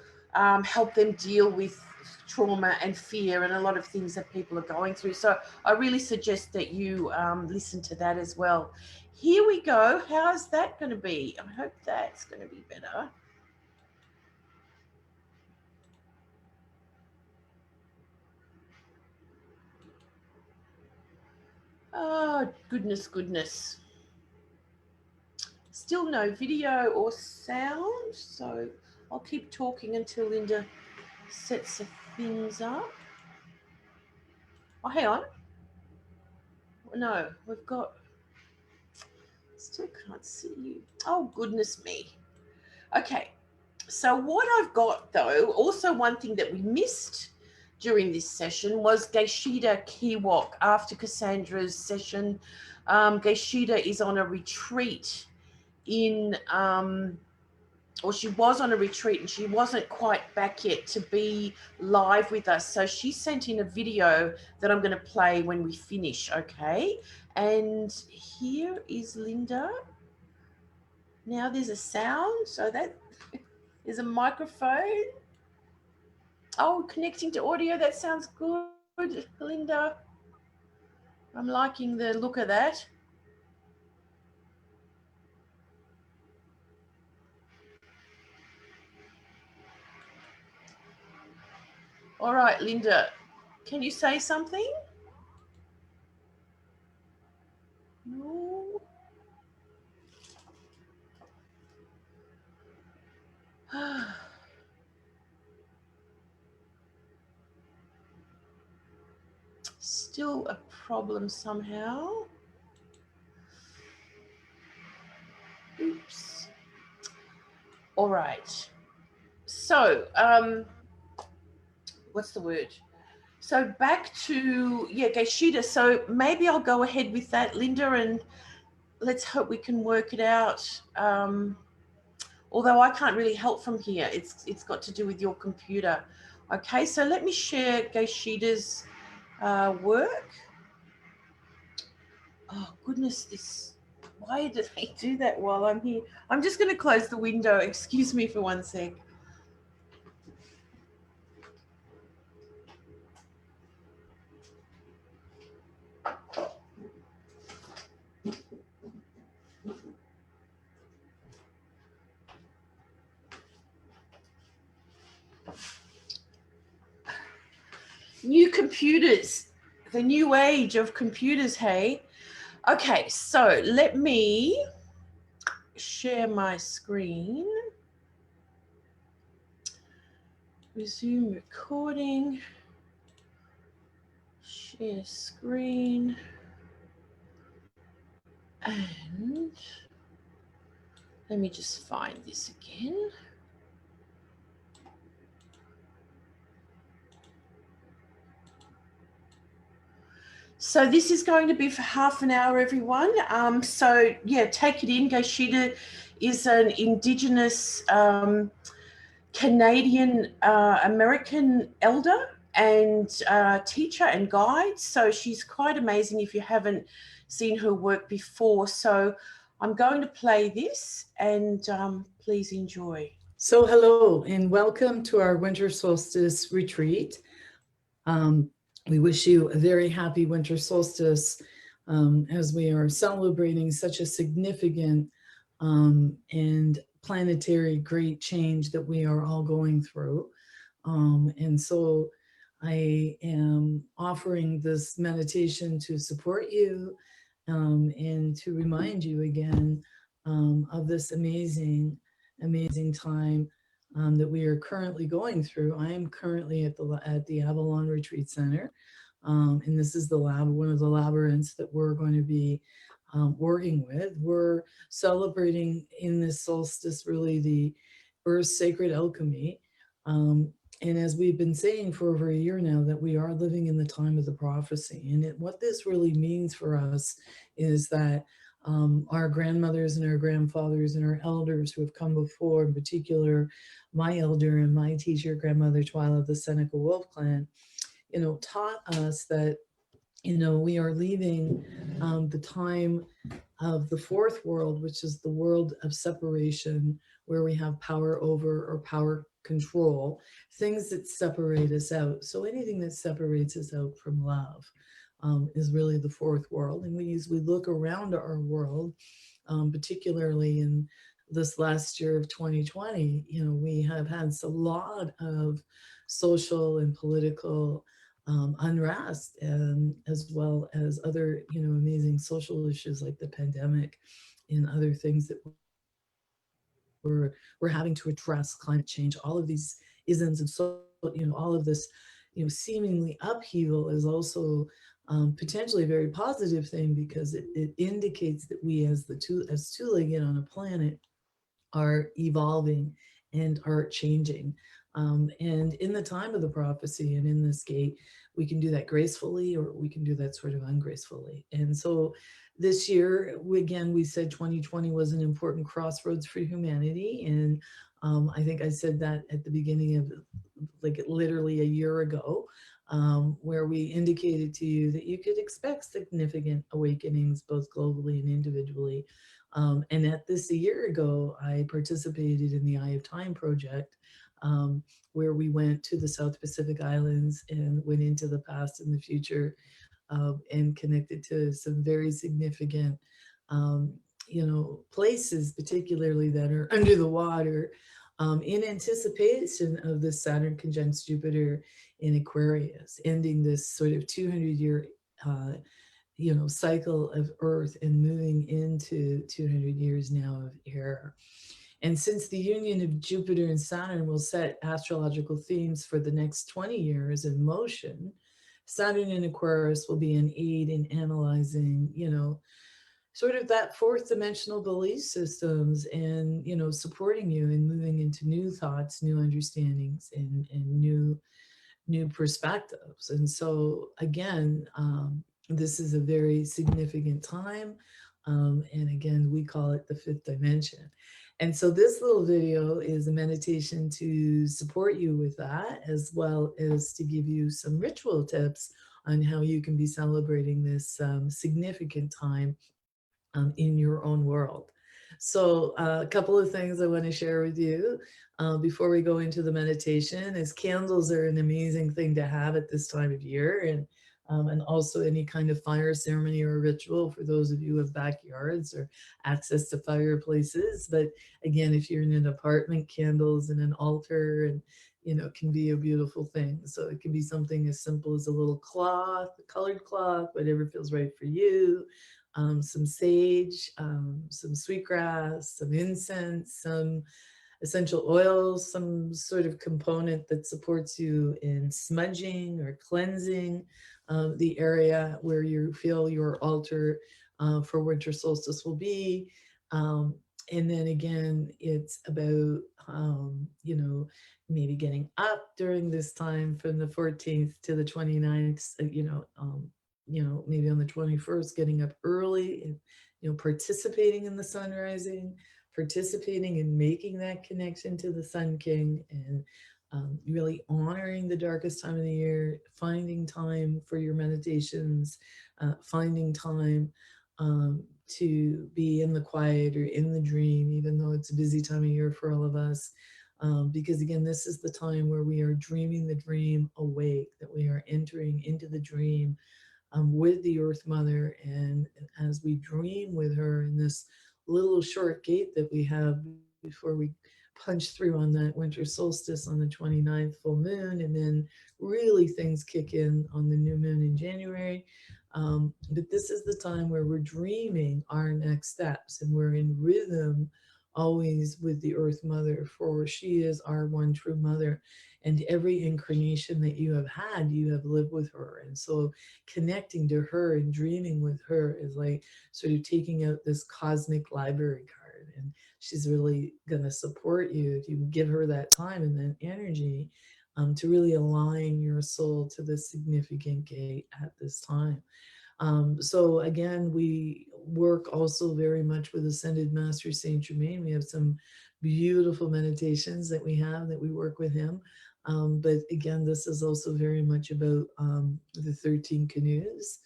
help them deal with trauma and fear and a lot of things that people are going through. So I really suggest that you listen to that as well. Here we go. How's that going to be? I hope that's going to be better. Oh, goodness. Still no video or sound, so I'll keep talking until Linda sets the things up. Oh, hang on. No, we've got, still can't see you. Oh, goodness me. Okay, so what I've got though, also one thing that we missed during this session was Gaisheda Kheawok. After Cassandra's session, Gaisheda is on a retreat in, or she was on a retreat and she wasn't quite back yet to be live with us. So she sent in a video that I'm going to play when we finish, okay? And here is Linda. Now there's a sound, so that is a microphone. Oh, connecting to audio, that sounds good, Linda. I'm liking the look of that. All right, Linda, can you say something? No. Still a problem somehow. Oops. All right. So, what's the word? So back to, Gaisheda. So maybe I'll go ahead with that, Linda, and let's hope we can work it out. Although I can't really help from here. It's got to do with your computer. Okay, so let me share Gaisheda's work. Oh, goodness, why did they do that while I'm here? I'm just going to close the window. Excuse me for one sec. New computers, the new age of computers, hey? Okay, so let me share my screen. Resume recording. Share screen. And let me just find this again. So this is going to be for half an hour, everyone. So yeah, take it in. Gaisheda is an Indigenous Canadian American elder and teacher and guide. So she's quite amazing if you haven't seen her work before. So I'm going to play this and please enjoy. So hello and welcome to our winter solstice retreat. We wish you a very happy winter solstice as we are celebrating such a significant and planetary great change that we are all going through. And so I am offering this meditation to support you and to remind you again of this amazing, amazing time that we are currently going through. I am currently at the Avalon Retreat Center, and this is the one of the labyrinths that we're going to be working with. We're celebrating in this solstice really the Earth's sacred alchemy. And as we've been saying for over a year now, that we are living in the time of the prophecy. And what this really means for us is that our grandmothers and our grandfathers and our elders who have come before, in particular, my elder and my teacher, grandmother Twyla of the Seneca Wolf clan, taught us that, we are leaving the time of the fourth world, which is the world of separation, where we have power over or power control, things that separate us out. So anything that separates us out from love is really the fourth world. And as we look around our world, particularly in this last year of 2020, we have had a lot of social and political unrest, and as well as other, amazing social issues like the pandemic and other things that we're having to address, climate change, all of these isms. And so, all of this, seemingly upheaval is also potentially a very positive thing, because it indicates that we as two-legged on a planet are evolving and are changing. And in the time of the prophecy and in this gate, we can do that gracefully, or we can do that sort of ungracefully. And so this year, we said 2020 was an important crossroads for humanity. And I think I said that at the beginning of, like, literally a year ago, where we indicated to you that you could expect significant awakenings, both globally and individually. And at this a year ago, I participated in the Eye of Time project, where we went to the South Pacific Islands and went into the past and the future, and connected to some very significant, places, particularly that are under the water, in anticipation of the Saturn conjuncts Jupiter in Aquarius, ending this sort of 200-year cycle of Earth and moving into 200 years now of air. And since the union of Jupiter and Saturn will set astrological themes for the next 20 years in motion, Saturn in Aquarius will be an aid in analyzing, sort of that fourth dimensional belief systems, and, supporting you in moving into new thoughts, new understandings, and new perspectives. And so again, this is a very significant time. And again, we call it the fifth dimension. And so this little video is a meditation to support you with that, as well as to give you some ritual tips on how you can be celebrating this significant time in your own world. So a couple of things I want to share with you before we go into the meditation is candles are an amazing thing to have at this time of year, and also any kind of fire ceremony or ritual for those of you who have backyards or access to fireplaces. But again, if you're in an apartment, candles and an altar and can be a beautiful thing. So it can be something as simple as a little cloth, a colored cloth, whatever feels right for you. Some sage, some sweetgrass, some incense, some essential oils, some sort of component that supports you in smudging or cleansing the area where you feel your altar for winter solstice will be. And then again, it's about, maybe getting up during this time from the 14th to the 29th, maybe on the 21st, getting up early and, participating in the sun rising, participating in making that connection to the Sun King, and really honoring the darkest time of the year, finding time for your meditations, finding time to be in the quiet or in the dream, even though it's a busy time of year for all of us. Because again, this is the time where we are dreaming the dream awake, that we are entering into the dream with the Earth Mother. And as we dream with her in this little short gate that we have before we punch through on that winter solstice on the 29th full moon, and then really things kick in on the new moon in January. But this is the time where we're dreaming our next steps, and we're in rhythm always with the Earth Mother, for she is our one true mother. And every incarnation that you have had, you have lived with her. And so connecting to her and dreaming with her is like sort of taking out this cosmic library card. And she's really going to support you if you give her that time and that energy to really align your soul to the significant gate at this time. So again, we work also very much with Ascended Master Saint Germain. We have some beautiful meditations that we work with him. But again, this is also very much about the 13 canoes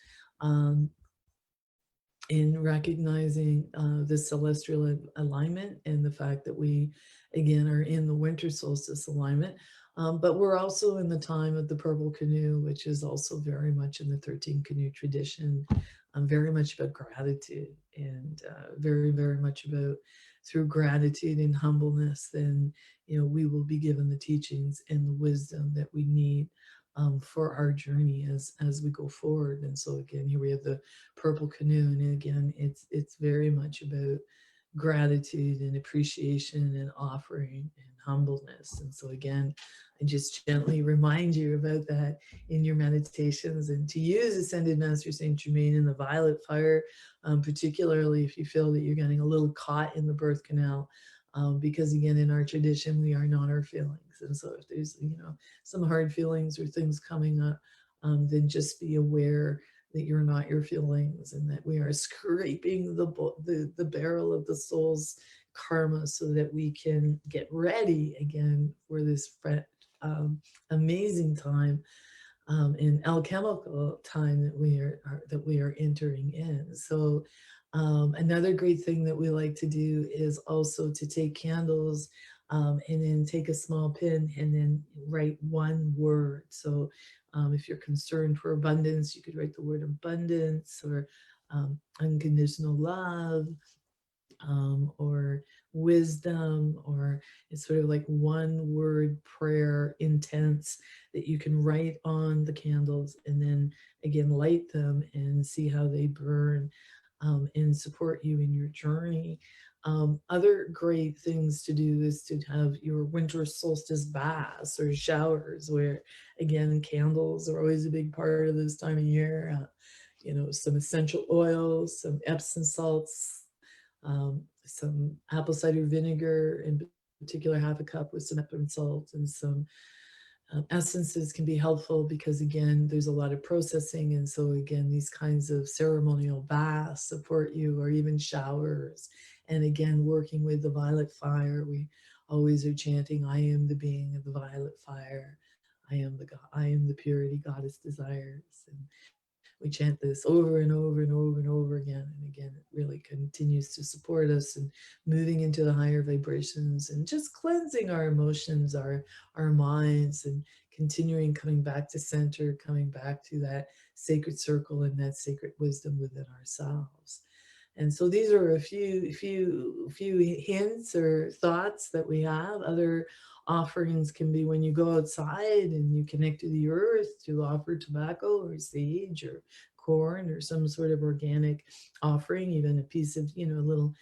in recognizing the celestial alignment and the fact that we, again, are in the winter solstice alignment. But we're also in the time of the purple canoe, which is also very much in the 13 canoe tradition, very much about gratitude, and very, very much about through gratitude and humbleness, then, you know, we will be given the teachings and the wisdom that we need for our journey as we go forward. And so again, here we have the purple canoe, and again, it's very much about gratitude and appreciation and offering and humbleness. And so again, I just gently remind you about that in your meditations, and to use Ascended Master Saint Germain in the violet fire, particularly if you feel that you're getting a little caught in the birth canal, because again, in our tradition, we are not our feelings. And so if there's, you know, some hard feelings or things coming up, then just be aware that you're not your feelings, and that we are scraping the barrel of the soul's karma so that we can get ready again for this amazing time and alchemical time that we are entering in. So another great thing that we like to do is also to take candles and then take a small pen and then write one word. So if you're concerned for abundance, you could write the word abundance, or unconditional love, or wisdom, or it's sort of like one word prayer intense that you can write on the candles, and then again light them and see how they burn and support you in your journey. Other great things to do is to have your winter solstice baths or showers, where again candles are always a big part of this time of year. You know, some essential oils, some Epsom salts, some apple cider vinegar, in particular half a cup with some Epsom salt, and some essences can be helpful, because again, there's a lot of processing. And so again, these kinds of ceremonial baths support you, or even showers. And again, working with the violet fire, we always are chanting, I am the being of the violet fire. I am the purity goddess desires. And we chant this over and over and over and over again. And again, it really continues to support us and moving into the higher vibrations and just cleansing our emotions, our minds, and continuing coming back to center, coming back to that sacred circle and that sacred wisdom within ourselves. And so these are a few hints or thoughts that we have. Other offerings can be when you go outside and you connect to the earth, to offer tobacco or sage or corn or some sort of organic offering, even a piece of, you know, a little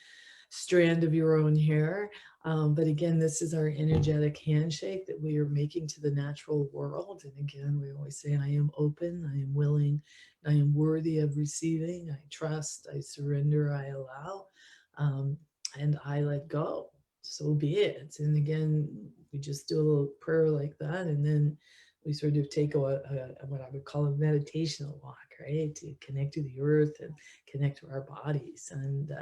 strand of your own hair. But again, this is our energetic handshake that we are making to the natural world. And again, we always say, I am open, I am willing, I am worthy of receiving, I trust, I surrender, I allow, and I let go. So be it. And again, we just do a little prayer like that, and then we sort of take what I would call a meditational walk, right? To connect to the earth and connect to our bodies. And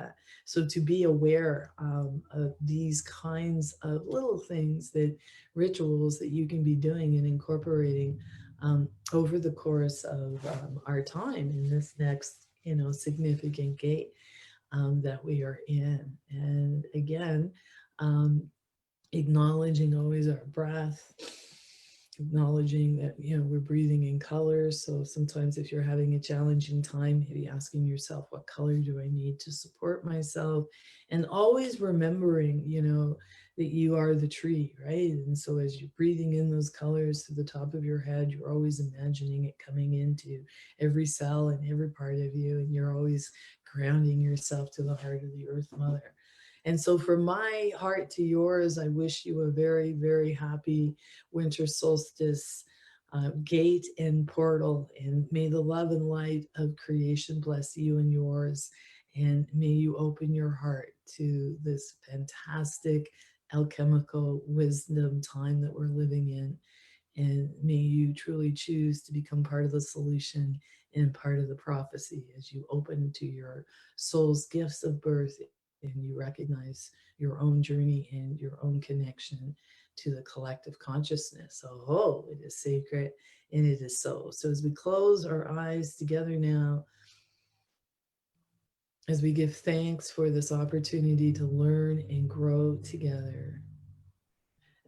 so to be aware of these kinds of little things, that rituals that you can be doing and incorporating over the course of our time in this next, you know, significant gate that we are in. And again, acknowledging always our breath, acknowledging that, you know, we're breathing in colors. So sometimes if you're having a challenging time, maybe asking yourself, what color do I need to support myself? And always remembering, you know, that you are the tree, right? And so as you're breathing in those colors to the top of your head, you're always imagining it coming into every cell and every part of you, and you're always grounding yourself to the heart of the Earth Mother. And so from my heart to yours, I wish you a very, very happy winter solstice gate and portal, and may the love and light of creation bless you and yours, and may you open your heart to this fantastic alchemical wisdom time that we're living in, and may you truly choose to become part of the solution and part of the prophecy as you open to your soul's gifts of birth and you recognize your own journey and your own connection to the collective consciousness. Oh, it is sacred and it is so. So as we close our eyes together now, as we give thanks for this opportunity to learn and grow together,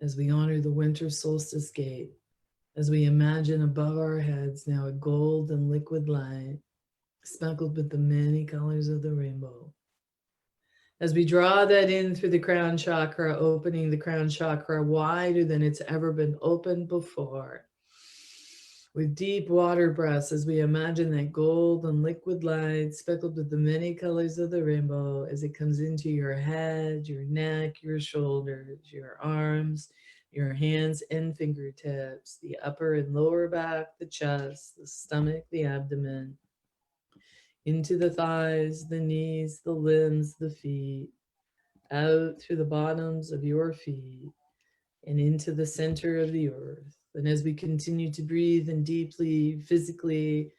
as we honor the winter solstice gate, as we imagine above our heads now a gold and liquid light speckled with the many colors of the rainbow. As we draw that in through the crown chakra, opening the crown chakra wider than it's ever been opened before. With deep water breaths, as we imagine that gold and liquid light speckled with the many colors of the rainbow as it comes into your head, your neck, your shoulders, your arms, your hands and fingertips, the upper and lower back, the chest, the stomach, the abdomen, into the thighs, the knees, the limbs, the feet, out through the bottoms of your feet, and into the center of the earth. And as we continue to breathe in deeply, physically,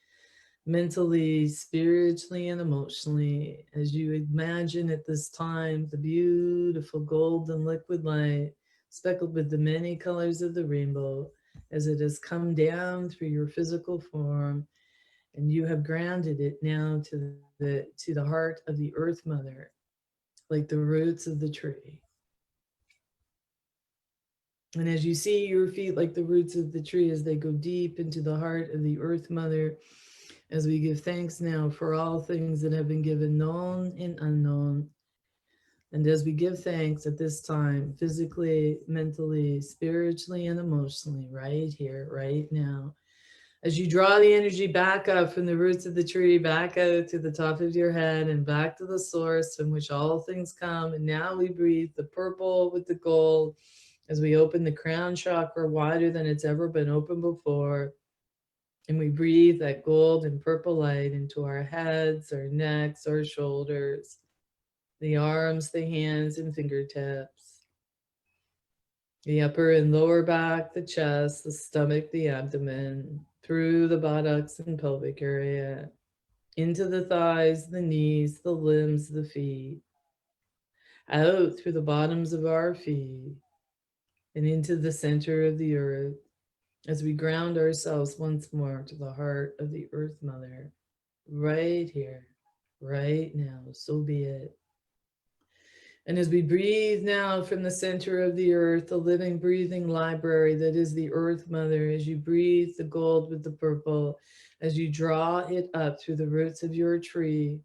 mentally, spiritually, and emotionally, as you imagine at this time the beautiful golden liquid light speckled with the many colors of the rainbow, as it has come down through your physical form, and you have grounded it now to the heart of the Earth Mother, like the roots of the tree. And as you see your feet like the roots of the tree as they go deep into the heart of the Earth Mother, as we give thanks now for all things that have been given, known and unknown, and as we give thanks at this time, physically, mentally, spiritually, and emotionally, right here, right now, as you draw the energy back up from the roots of the tree, back out to the top of your head and back to the source from which all things come. And now we breathe the purple with the gold as we open the crown chakra wider than it's ever been opened before. And we breathe that gold and purple light into our heads, our necks, our shoulders, the arms, the hands, and fingertips, the upper and lower back, the chest, the stomach, the abdomen, through the buttocks and pelvic area, into the thighs, the knees, the limbs, the feet, out through the bottoms of our feet, and into the center of the earth, as we ground ourselves once more to the heart of the Earth Mother, right here, right now, so be it. And as we breathe now from the center of the earth, the living, breathing library that is the Earth Mother, as you breathe the gold with the purple, as you draw it up through the roots of your tree,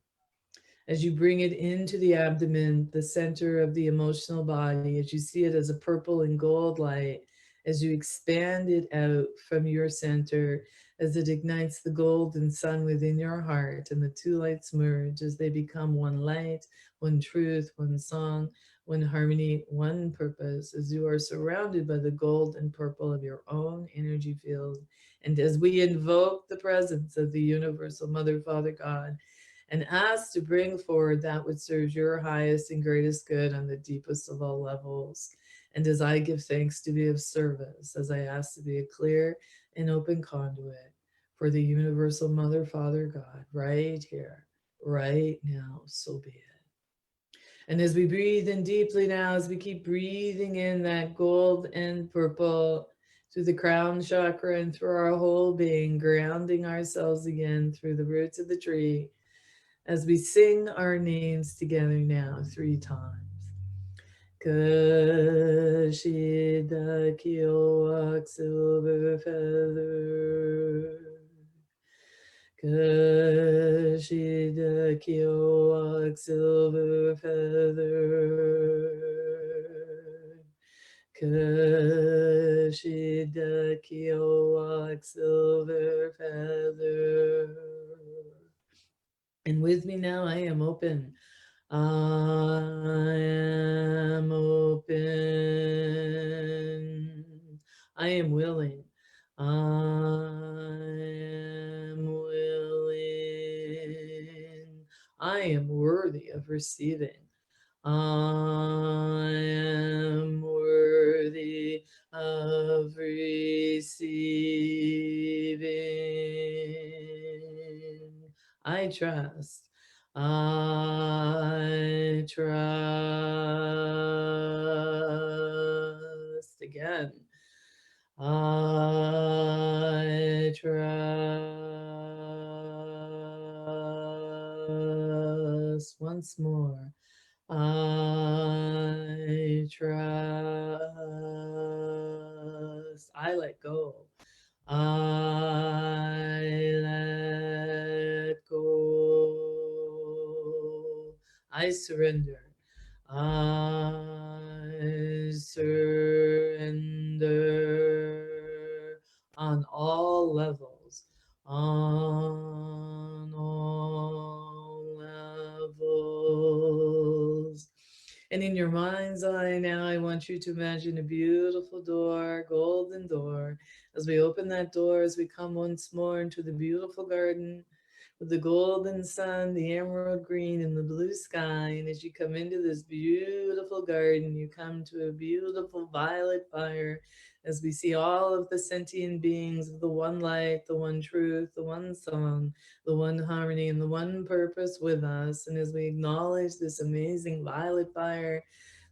as you bring it into the abdomen, the center of the emotional body, as you see it as a purple and gold light, as you expand it out from your center, as it ignites the golden sun within your heart, and the two lights merge as they become one light, one truth, one song, one harmony, one purpose, as you are surrounded by the gold and purple of your own energy field. And as we invoke the presence of the universal Mother, Father, God, and ask to bring forward that which serves your highest and greatest good on the deepest of all levels. And as I give thanks to be of service, as I ask to be a clear and open conduit for the universal Mother, Father, God, right here, right now, so be it. And as we breathe in deeply now, as we keep breathing in that gold and purple through the crown chakra and through our whole being, grounding ourselves again through the roots of the tree, as we sing our names together now 3 times. Gaisheda Kheawok, silver feather. Gaisheda Kheawok, silver feather. Gaisheda Kheawok, silver feather. And with me now, I am open. I am open. I am willing. I am willing. I am worthy of receiving. I am worthy of receiving. I trust. I trust again. I trust once more. I trust. I let go. I let go. I surrender. I surrender on all levels. On all levels. And in your mind's eye now, I want you to imagine a beautiful door, golden door. As we open that door, as we come once more into the beautiful garden with the golden sun, the emerald green, and the blue sky. And as you come into this beautiful garden, you come to a beautiful violet fire as we see all of the sentient beings of the one light, the one truth, the one song, the one harmony, and the one purpose with us. And as we acknowledge this amazing violet fire,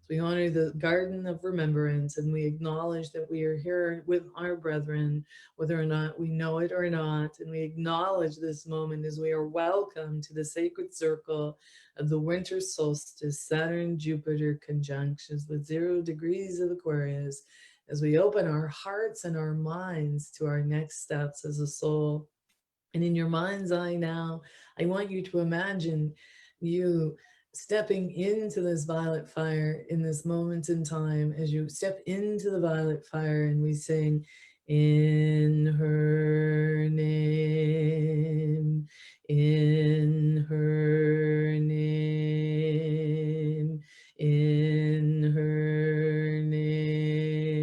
we honor the garden of remembrance, and we acknowledge that we are here with our brethren, whether or not we know it or not. And we acknowledge this moment as we are welcome to the sacred circle of the winter solstice, Saturn Jupiter conjunctions with 0 degrees of Aquarius, as we open our hearts and our minds to our next steps as a soul. And in your mind's eye now, I want you to imagine you stepping into this violet fire in this moment in time. As you step into the violet fire, and we sing, in her name, in her name, in her name,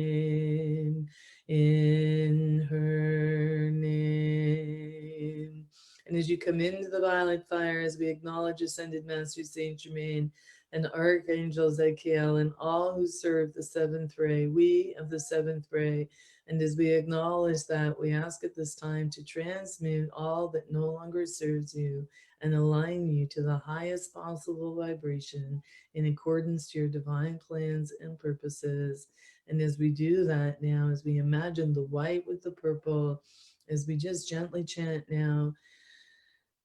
in her name. And as you come into the violet fire, as we acknowledge Ascended Master Saint Germain and Archangel Zekiel and all who serve the seventh ray, we of the seventh ray, and as we acknowledge that, we ask at this time to transmute all that no longer serves you and align you to the highest possible vibration in accordance to your divine plans and purposes. And as we do that now, as we imagine the white with the purple, as we just gently chant now,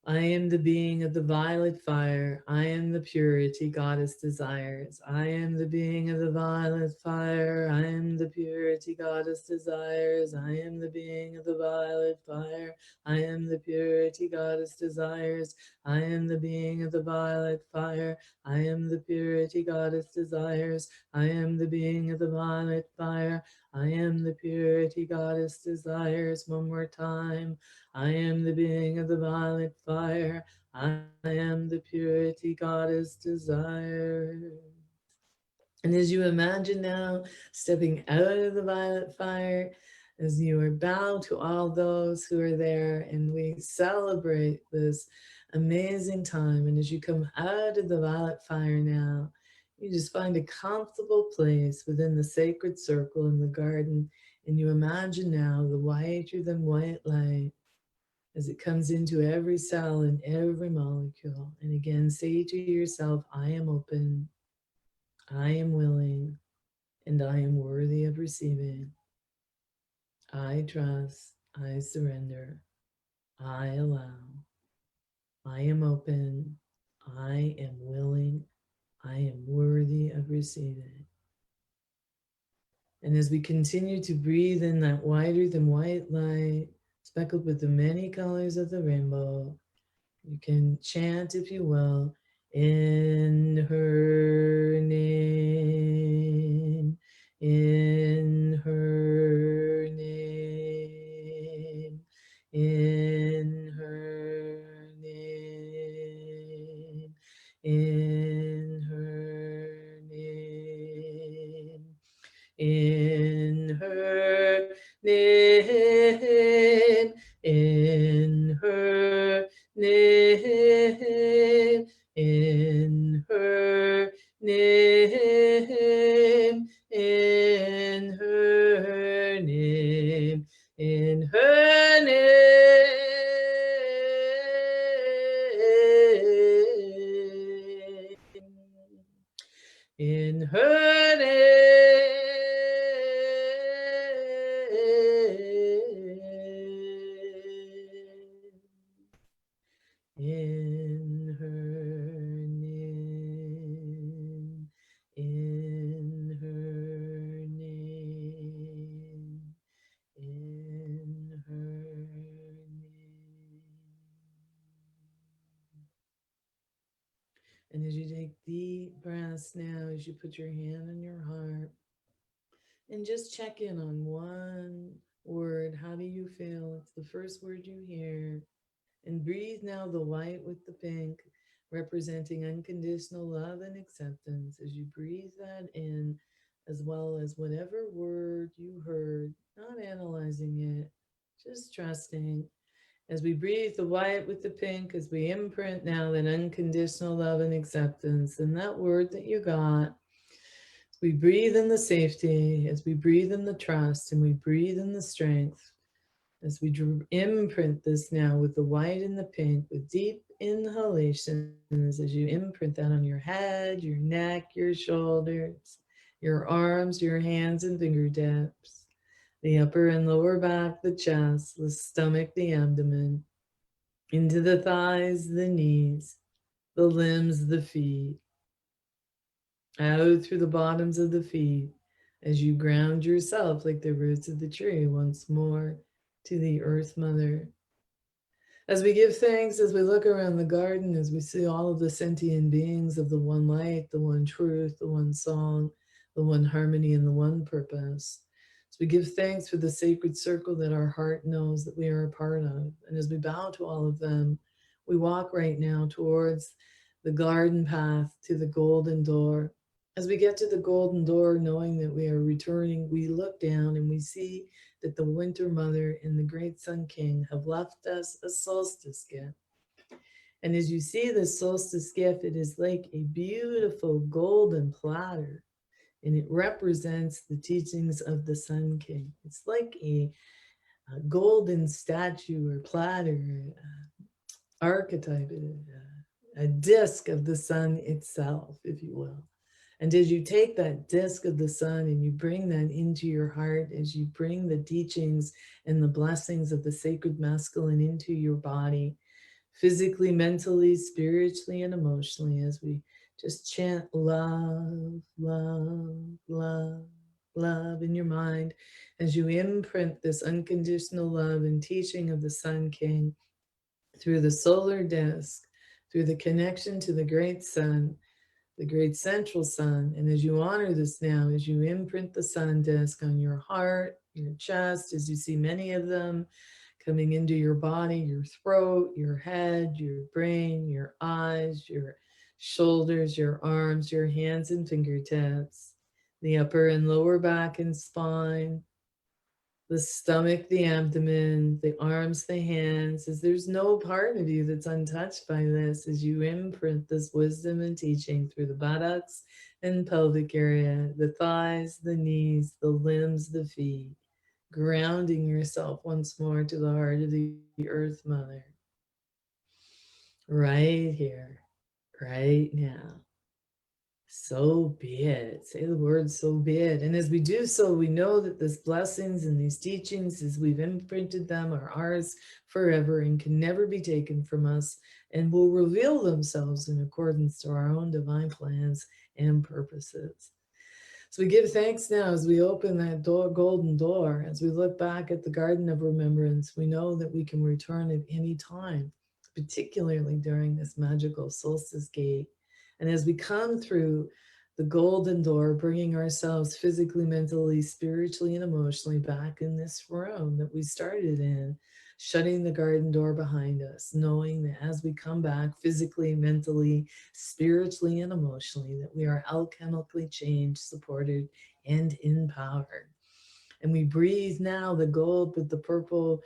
I am the being of the violet fire. I am the purity goddess desires. I am the being of the violet fire. I am the purity goddess desires. I am the being of the violet fire. I am the purity goddess desires. I am the being of the violet fire. I am the purity goddess desires. I am the being of the violet fire. I am the purity goddess desires. One more time. I am the being of the violet fire. I am the purity goddess desire. And as you imagine now stepping out of the violet fire, as you are bowed to all those who are there, and we celebrate this amazing time. And as you come out of the violet fire now, you just find a comfortable place within the sacred circle in the garden. And you imagine now the whiter than white light as it comes into every cell and every molecule. And again, say to yourself, I am open, I am willing, and I am worthy of receiving. I trust, I surrender, I allow, I am open, I am willing, I am worthy of receiving. And as we continue to breathe in that whiter than white light, speckled with the many colors of the rainbow, you can chant, if you will, in her name, in her name, in her name, in her name, in her name, in her name, in her name, in her name, in her name, in her name, in her name, in her name, in her name. And as you take deep breaths now, as you put your hand on your heart, and just check in on one word. How do you feel? It's the first word you hear. And breathe now the white with the pink, representing unconditional love and acceptance. As you breathe that in, as well as whatever word you heard, not analyzing it, just trusting. As we breathe the white with the pink, as we imprint now that unconditional love and acceptance, and that word that you got, as we breathe in the safety, as we breathe in the trust, and we breathe in the strength, as we imprint this now with the white and the pink, with deep inhalations, as you imprint that on your head, your neck, your shoulders, your arms, your hands and fingertips, the upper and lower back, the chest, the stomach, the abdomen, into the thighs, the knees, the limbs, the feet, out through the bottoms of the feet, as you ground yourself like the roots of the tree once more to the Earth Mother. As we give thanks, as we look around the garden, as we see all of the sentient beings of the one light, the one truth, the one song, the one harmony, and the one purpose. As we give thanks for the sacred circle that our heart knows that we are a part of. And as we bow to all of them, we walk right now towards the garden path to the golden door. As we get to the golden door, knowing that we are returning, we look down and we see that the Winter Mother and the Great Sun King have left us a solstice gift. And as you see the solstice gift, it is like a beautiful golden platter, and it represents the teachings of the Sun King. It's like a golden statue or platter, archetype, a disc of the sun itself, if you will. And as you take that disc of the sun and you bring that into your heart, as you bring the teachings and the blessings of the sacred masculine into your body, physically, mentally, spiritually, and emotionally, as we just chant love, love, love, love in your mind, as you imprint this unconditional love and teaching of the Sun King through the solar disc, through the connection to the great sun, the great central sun. And as you honor this now, as you imprint the sun disk on your heart, your chest, as you see many of them coming into your body, your throat, your head, your brain, your eyes, your shoulders, your arms, your hands and fingertips, the upper and lower back and spine, the stomach, the abdomen, the arms, the hands, as there's no part of you that's untouched by this, as you imprint this wisdom and teaching through the buttocks and pelvic area, the thighs, the knees, the limbs, the feet, grounding yourself once more to the heart of the Earth Mother. Right here, right now. So be it. Say the word, so be it. And as we do so, we know that these blessings and these teachings, as we've imprinted them, are ours forever and can never be taken from us, and will reveal themselves in accordance to our own divine plans and purposes. So we give thanks now as we open that door, golden door, as we look back at the Garden of Remembrance. We know that we can return at any time, particularly during this magical solstice gate. And as we come through the golden door, bringing ourselves physically, mentally, spiritually, and emotionally back in this room that we started in, shutting the garden door behind us, knowing that as we come back physically, mentally, spiritually, and emotionally, that we are alchemically changed, supported, and empowered. And we breathe now the gold with the purple,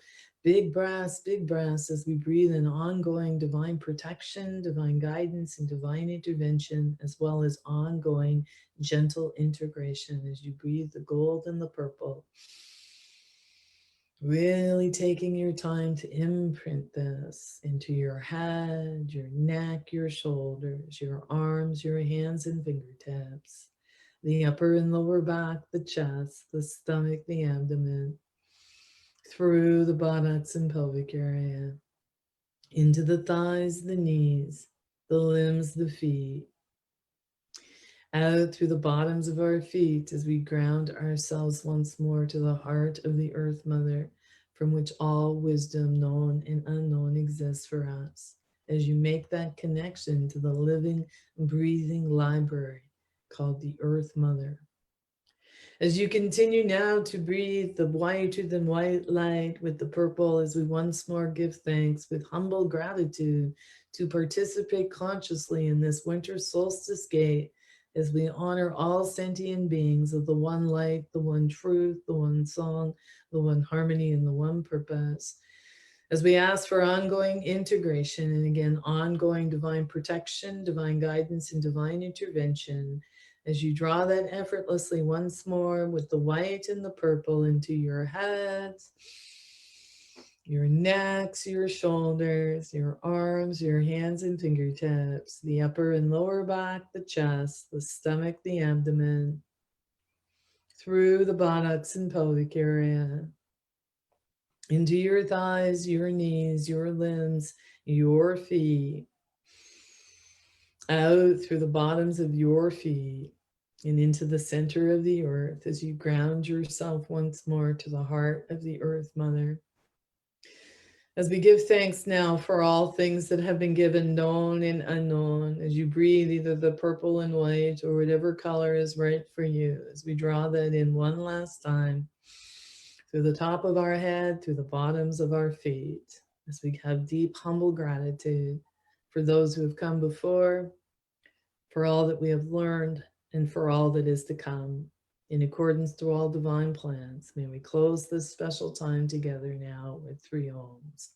big brass, as we breathe in ongoing divine protection, divine guidance, and divine intervention, as well as ongoing gentle integration as you breathe the gold and the purple. Really taking your time to imprint this into your head, your neck, your shoulders, your arms, your hands and fingertips, the upper and lower back, the chest, the stomach, the abdomen, through the buttocks and pelvic area, into the thighs, the knees, the limbs, the feet, out through the bottoms of our feet as we ground ourselves once more to the heart of the Earth Mother, from which all wisdom, known and unknown, exists for us. As you make that connection to the living, breathing library called the Earth Mother. As you continue now to breathe the whiter than white light with the purple, as we once more give thanks with humble gratitude to participate consciously in this winter solstice gate, as we honor all sentient beings of the one light, the one truth, the one song, the one harmony, and the one purpose. As we ask for ongoing integration and again, ongoing divine protection, divine guidance, and divine intervention, as you draw that effortlessly once more with the white and the purple into your heads, your necks, your shoulders, your arms, your hands and fingertips, the upper and lower back, the chest, the stomach, the abdomen, through the buttocks and pelvic area, into your thighs, your knees, your limbs, your feet, out through the bottoms of your feet, and into the center of the earth as you ground yourself once more to the heart of the Earth Mother. As we give thanks now for all things that have been given, known and unknown, as you breathe either the purple and white or whatever color is right for you, as we draw that in one last time, through the top of our head, through the bottoms of our feet, as we have deep, humble gratitude for those who have come before, for all that we have learned, and for all that is to come. In accordance to all divine plans, may we close this special time together now with 3 ohms.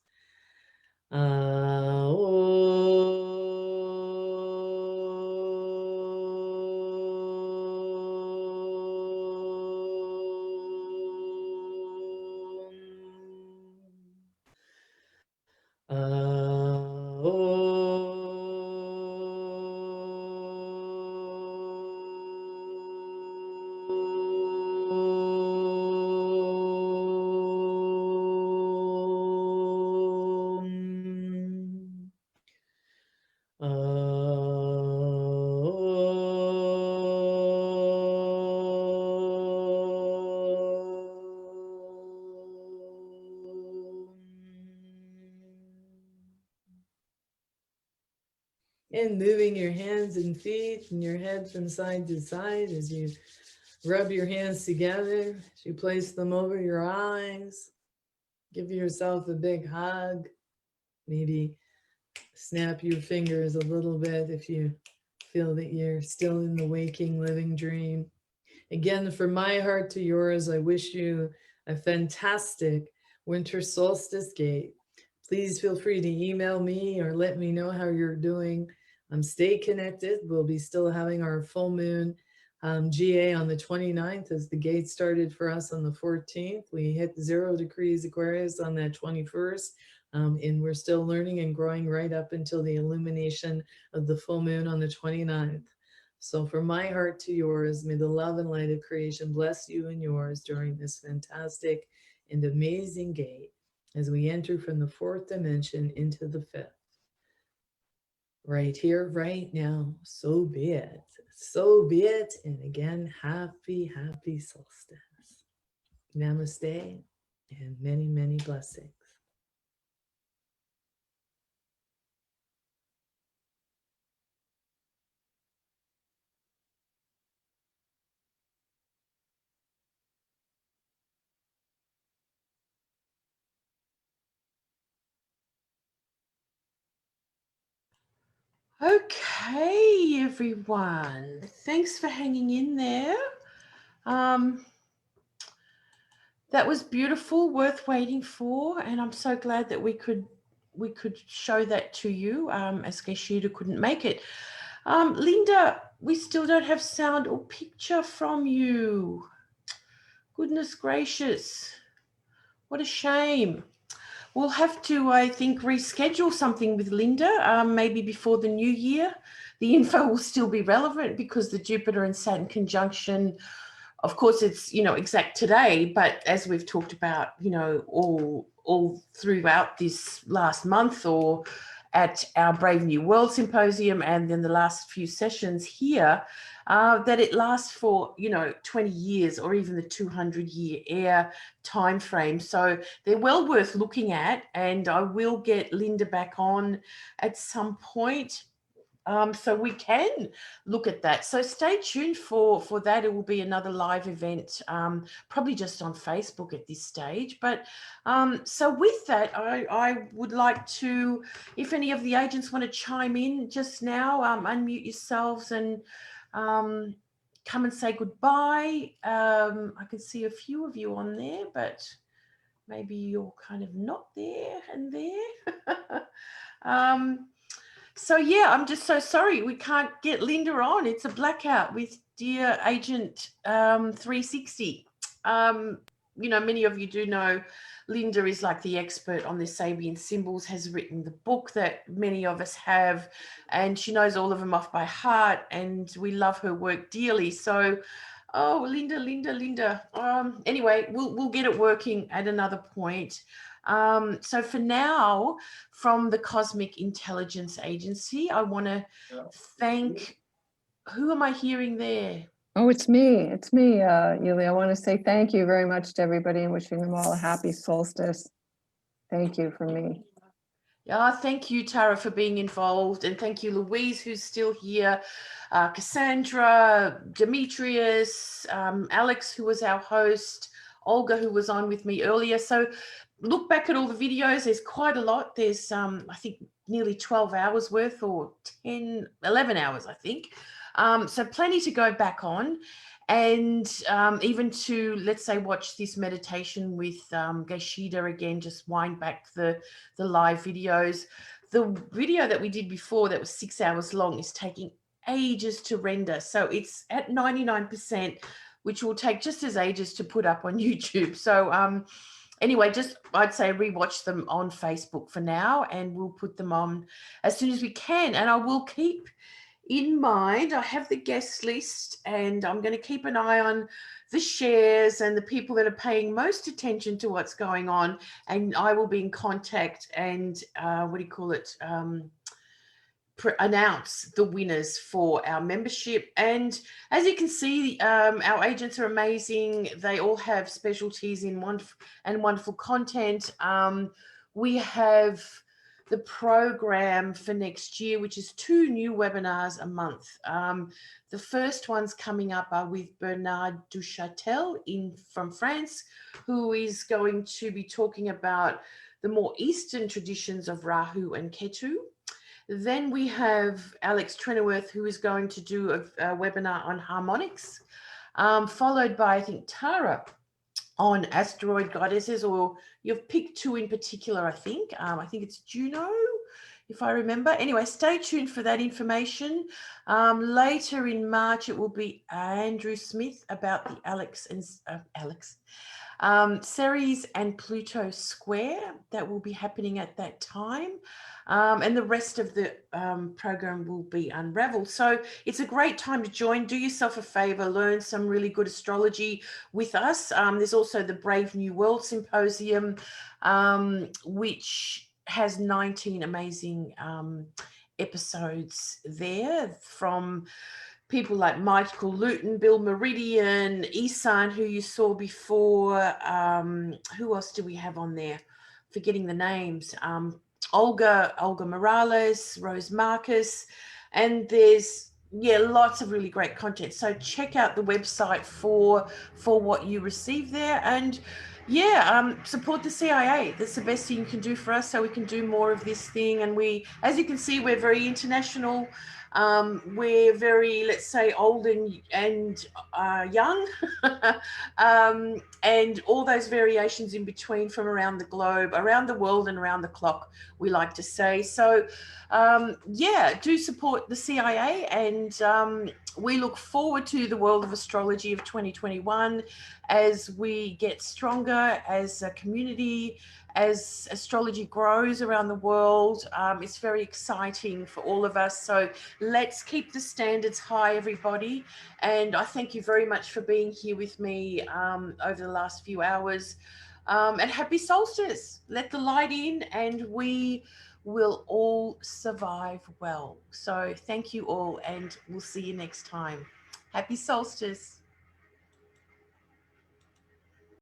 And moving your hands and feet and your head from side to side as you rub your hands together, as you place them over your eyes. Give yourself a big hug. Maybe snap your fingers a little bit if you feel that you're still in the waking, living dream. Again, from my heart to yours, I wish you a fantastic winter solstice gate. Please feel free to email me or let me know how you're doing. Stay connected. We'll be still having our full moon GA on the 29th as the gate started for us on the 14th. We hit 0 degrees Aquarius on that 21st. And we're still learning and growing right up until the illumination of the full moon on the 29th. So from my heart to yours, may the love and light of creation bless you and yours during this fantastic and amazing gate as we enter from the 4th dimension into the 5th. Right here, right now, so be it. So be it. And again, happy, happy solstice. Namaste and many, many blessings. Okay, everyone. Thanks for hanging in there. That was beautiful, worth waiting for, and I'm so glad that we could show that to you, as Gaisheda couldn't make it. Linda, we still don't have sound or picture from you. Goodness gracious. What a shame. We'll have to, I think, reschedule something with Linda, maybe before the new year. The info will still be relevant because the Jupiter and Saturn conjunction, of course, it's, exact today, but as we've talked about, all throughout this last month, or at our Brave New World Symposium and then the last few sessions here, that it lasts for, 20 years or even the 200-year air time frame. So they're well worth looking at, and I will get Linda back on at some point. So we can look at that. So stay tuned for that. It will be another live event, probably just on Facebook at this stage. But so with that, I would like to, if any of the agents want to chime in just now, unmute yourselves and come and say goodbye. I can see a few of you on there, but maybe you're kind of not there and there. So yeah, I'm just so sorry we can't get Linda on. It's a blackout with Dear Agent 360. Many of you do know Linda is like the expert on the Sabian symbols, has written the book that many of us have, and she knows all of them off by heart, and we love her work dearly. So, oh, Linda. Anyway, we'll get it working at another point. So for now, from the Cosmic Intelligence Agency, I want to thank, who am I hearing there? Oh, it's me, Yuli. I want to say thank you very much to everybody and wishing them all a happy solstice. Thank you from me. Yeah, thank you, Tara, for being involved, and thank you, Louise, who's still here, Cassandra, Demetrius, Alex, who was our host, Olga, who was on with me earlier. So look back at all the videos. There's quite a lot. There's, I think, nearly 12 hours worth, or 11 hours, I think. So plenty to go back on. And even to, let's say, watch this meditation with Gaisheda again, just wind back the live videos. The video that we did before that was 6 hours long is taking ages to render. So it's at 99%, which will take just as ages to put up on YouTube. So anyway, just I'd say rewatch them on Facebook for now, and we'll put them on as soon as we can. And I will keep in mind, I have the guest list, and I'm going to keep an eye on the shares and the people that are paying most attention to what's going on. And I will be in contact and announce the winners for our membership. And as you can see, our agents are amazing. They all have specialties in wonderful content. We have the program for next year, which is 2 new webinars a month. The first ones coming up are with Bernard Duchatel from France, who is going to be talking about the more Eastern traditions of Rahu and Ketu. Then we have Alex Trenoweth, who is going to do a webinar on harmonics, followed by, I think, Tara on asteroid goddesses, or you've picked 2 in particular, I think. I think it's Juno, if I remember. Anyway, stay tuned for that information. Later in March, it will be Andrew Smith about the Ceres and Pluto square that will be happening at that time. And the rest of the program will be unraveled. So it's a great time to join. Do yourself a favor, learn some really good astrology with us. There's also the Brave New World Symposium, which has 19 amazing episodes there, from people like Michael Luton, Bill Meridian, Isan, who you saw before. Who else do we have on there? Forgetting the names. Olga Morales, Rose Marcus, and there's lots of really great content. So check out the website for what you receive there. And Yeah, support the CIA. That's the best thing you can do for us, so we can do more of this thing. And we, as you can see, we're very international. We're very, let's say, old and young, and all those variations in between from around the globe, around the world, and around the clock, we like to say. So, yeah, do support the CIA, and we look forward to the world of astrology of 2021 as we get stronger as a community, as astrology grows around the world. It's very exciting for all of us. So let's keep the standards high, everybody. And I thank you very much for being here with me over the last few hours. And happy solstice. Let the light in, and we will all survive well. So thank you all, and we'll see you next time. Happy solstice.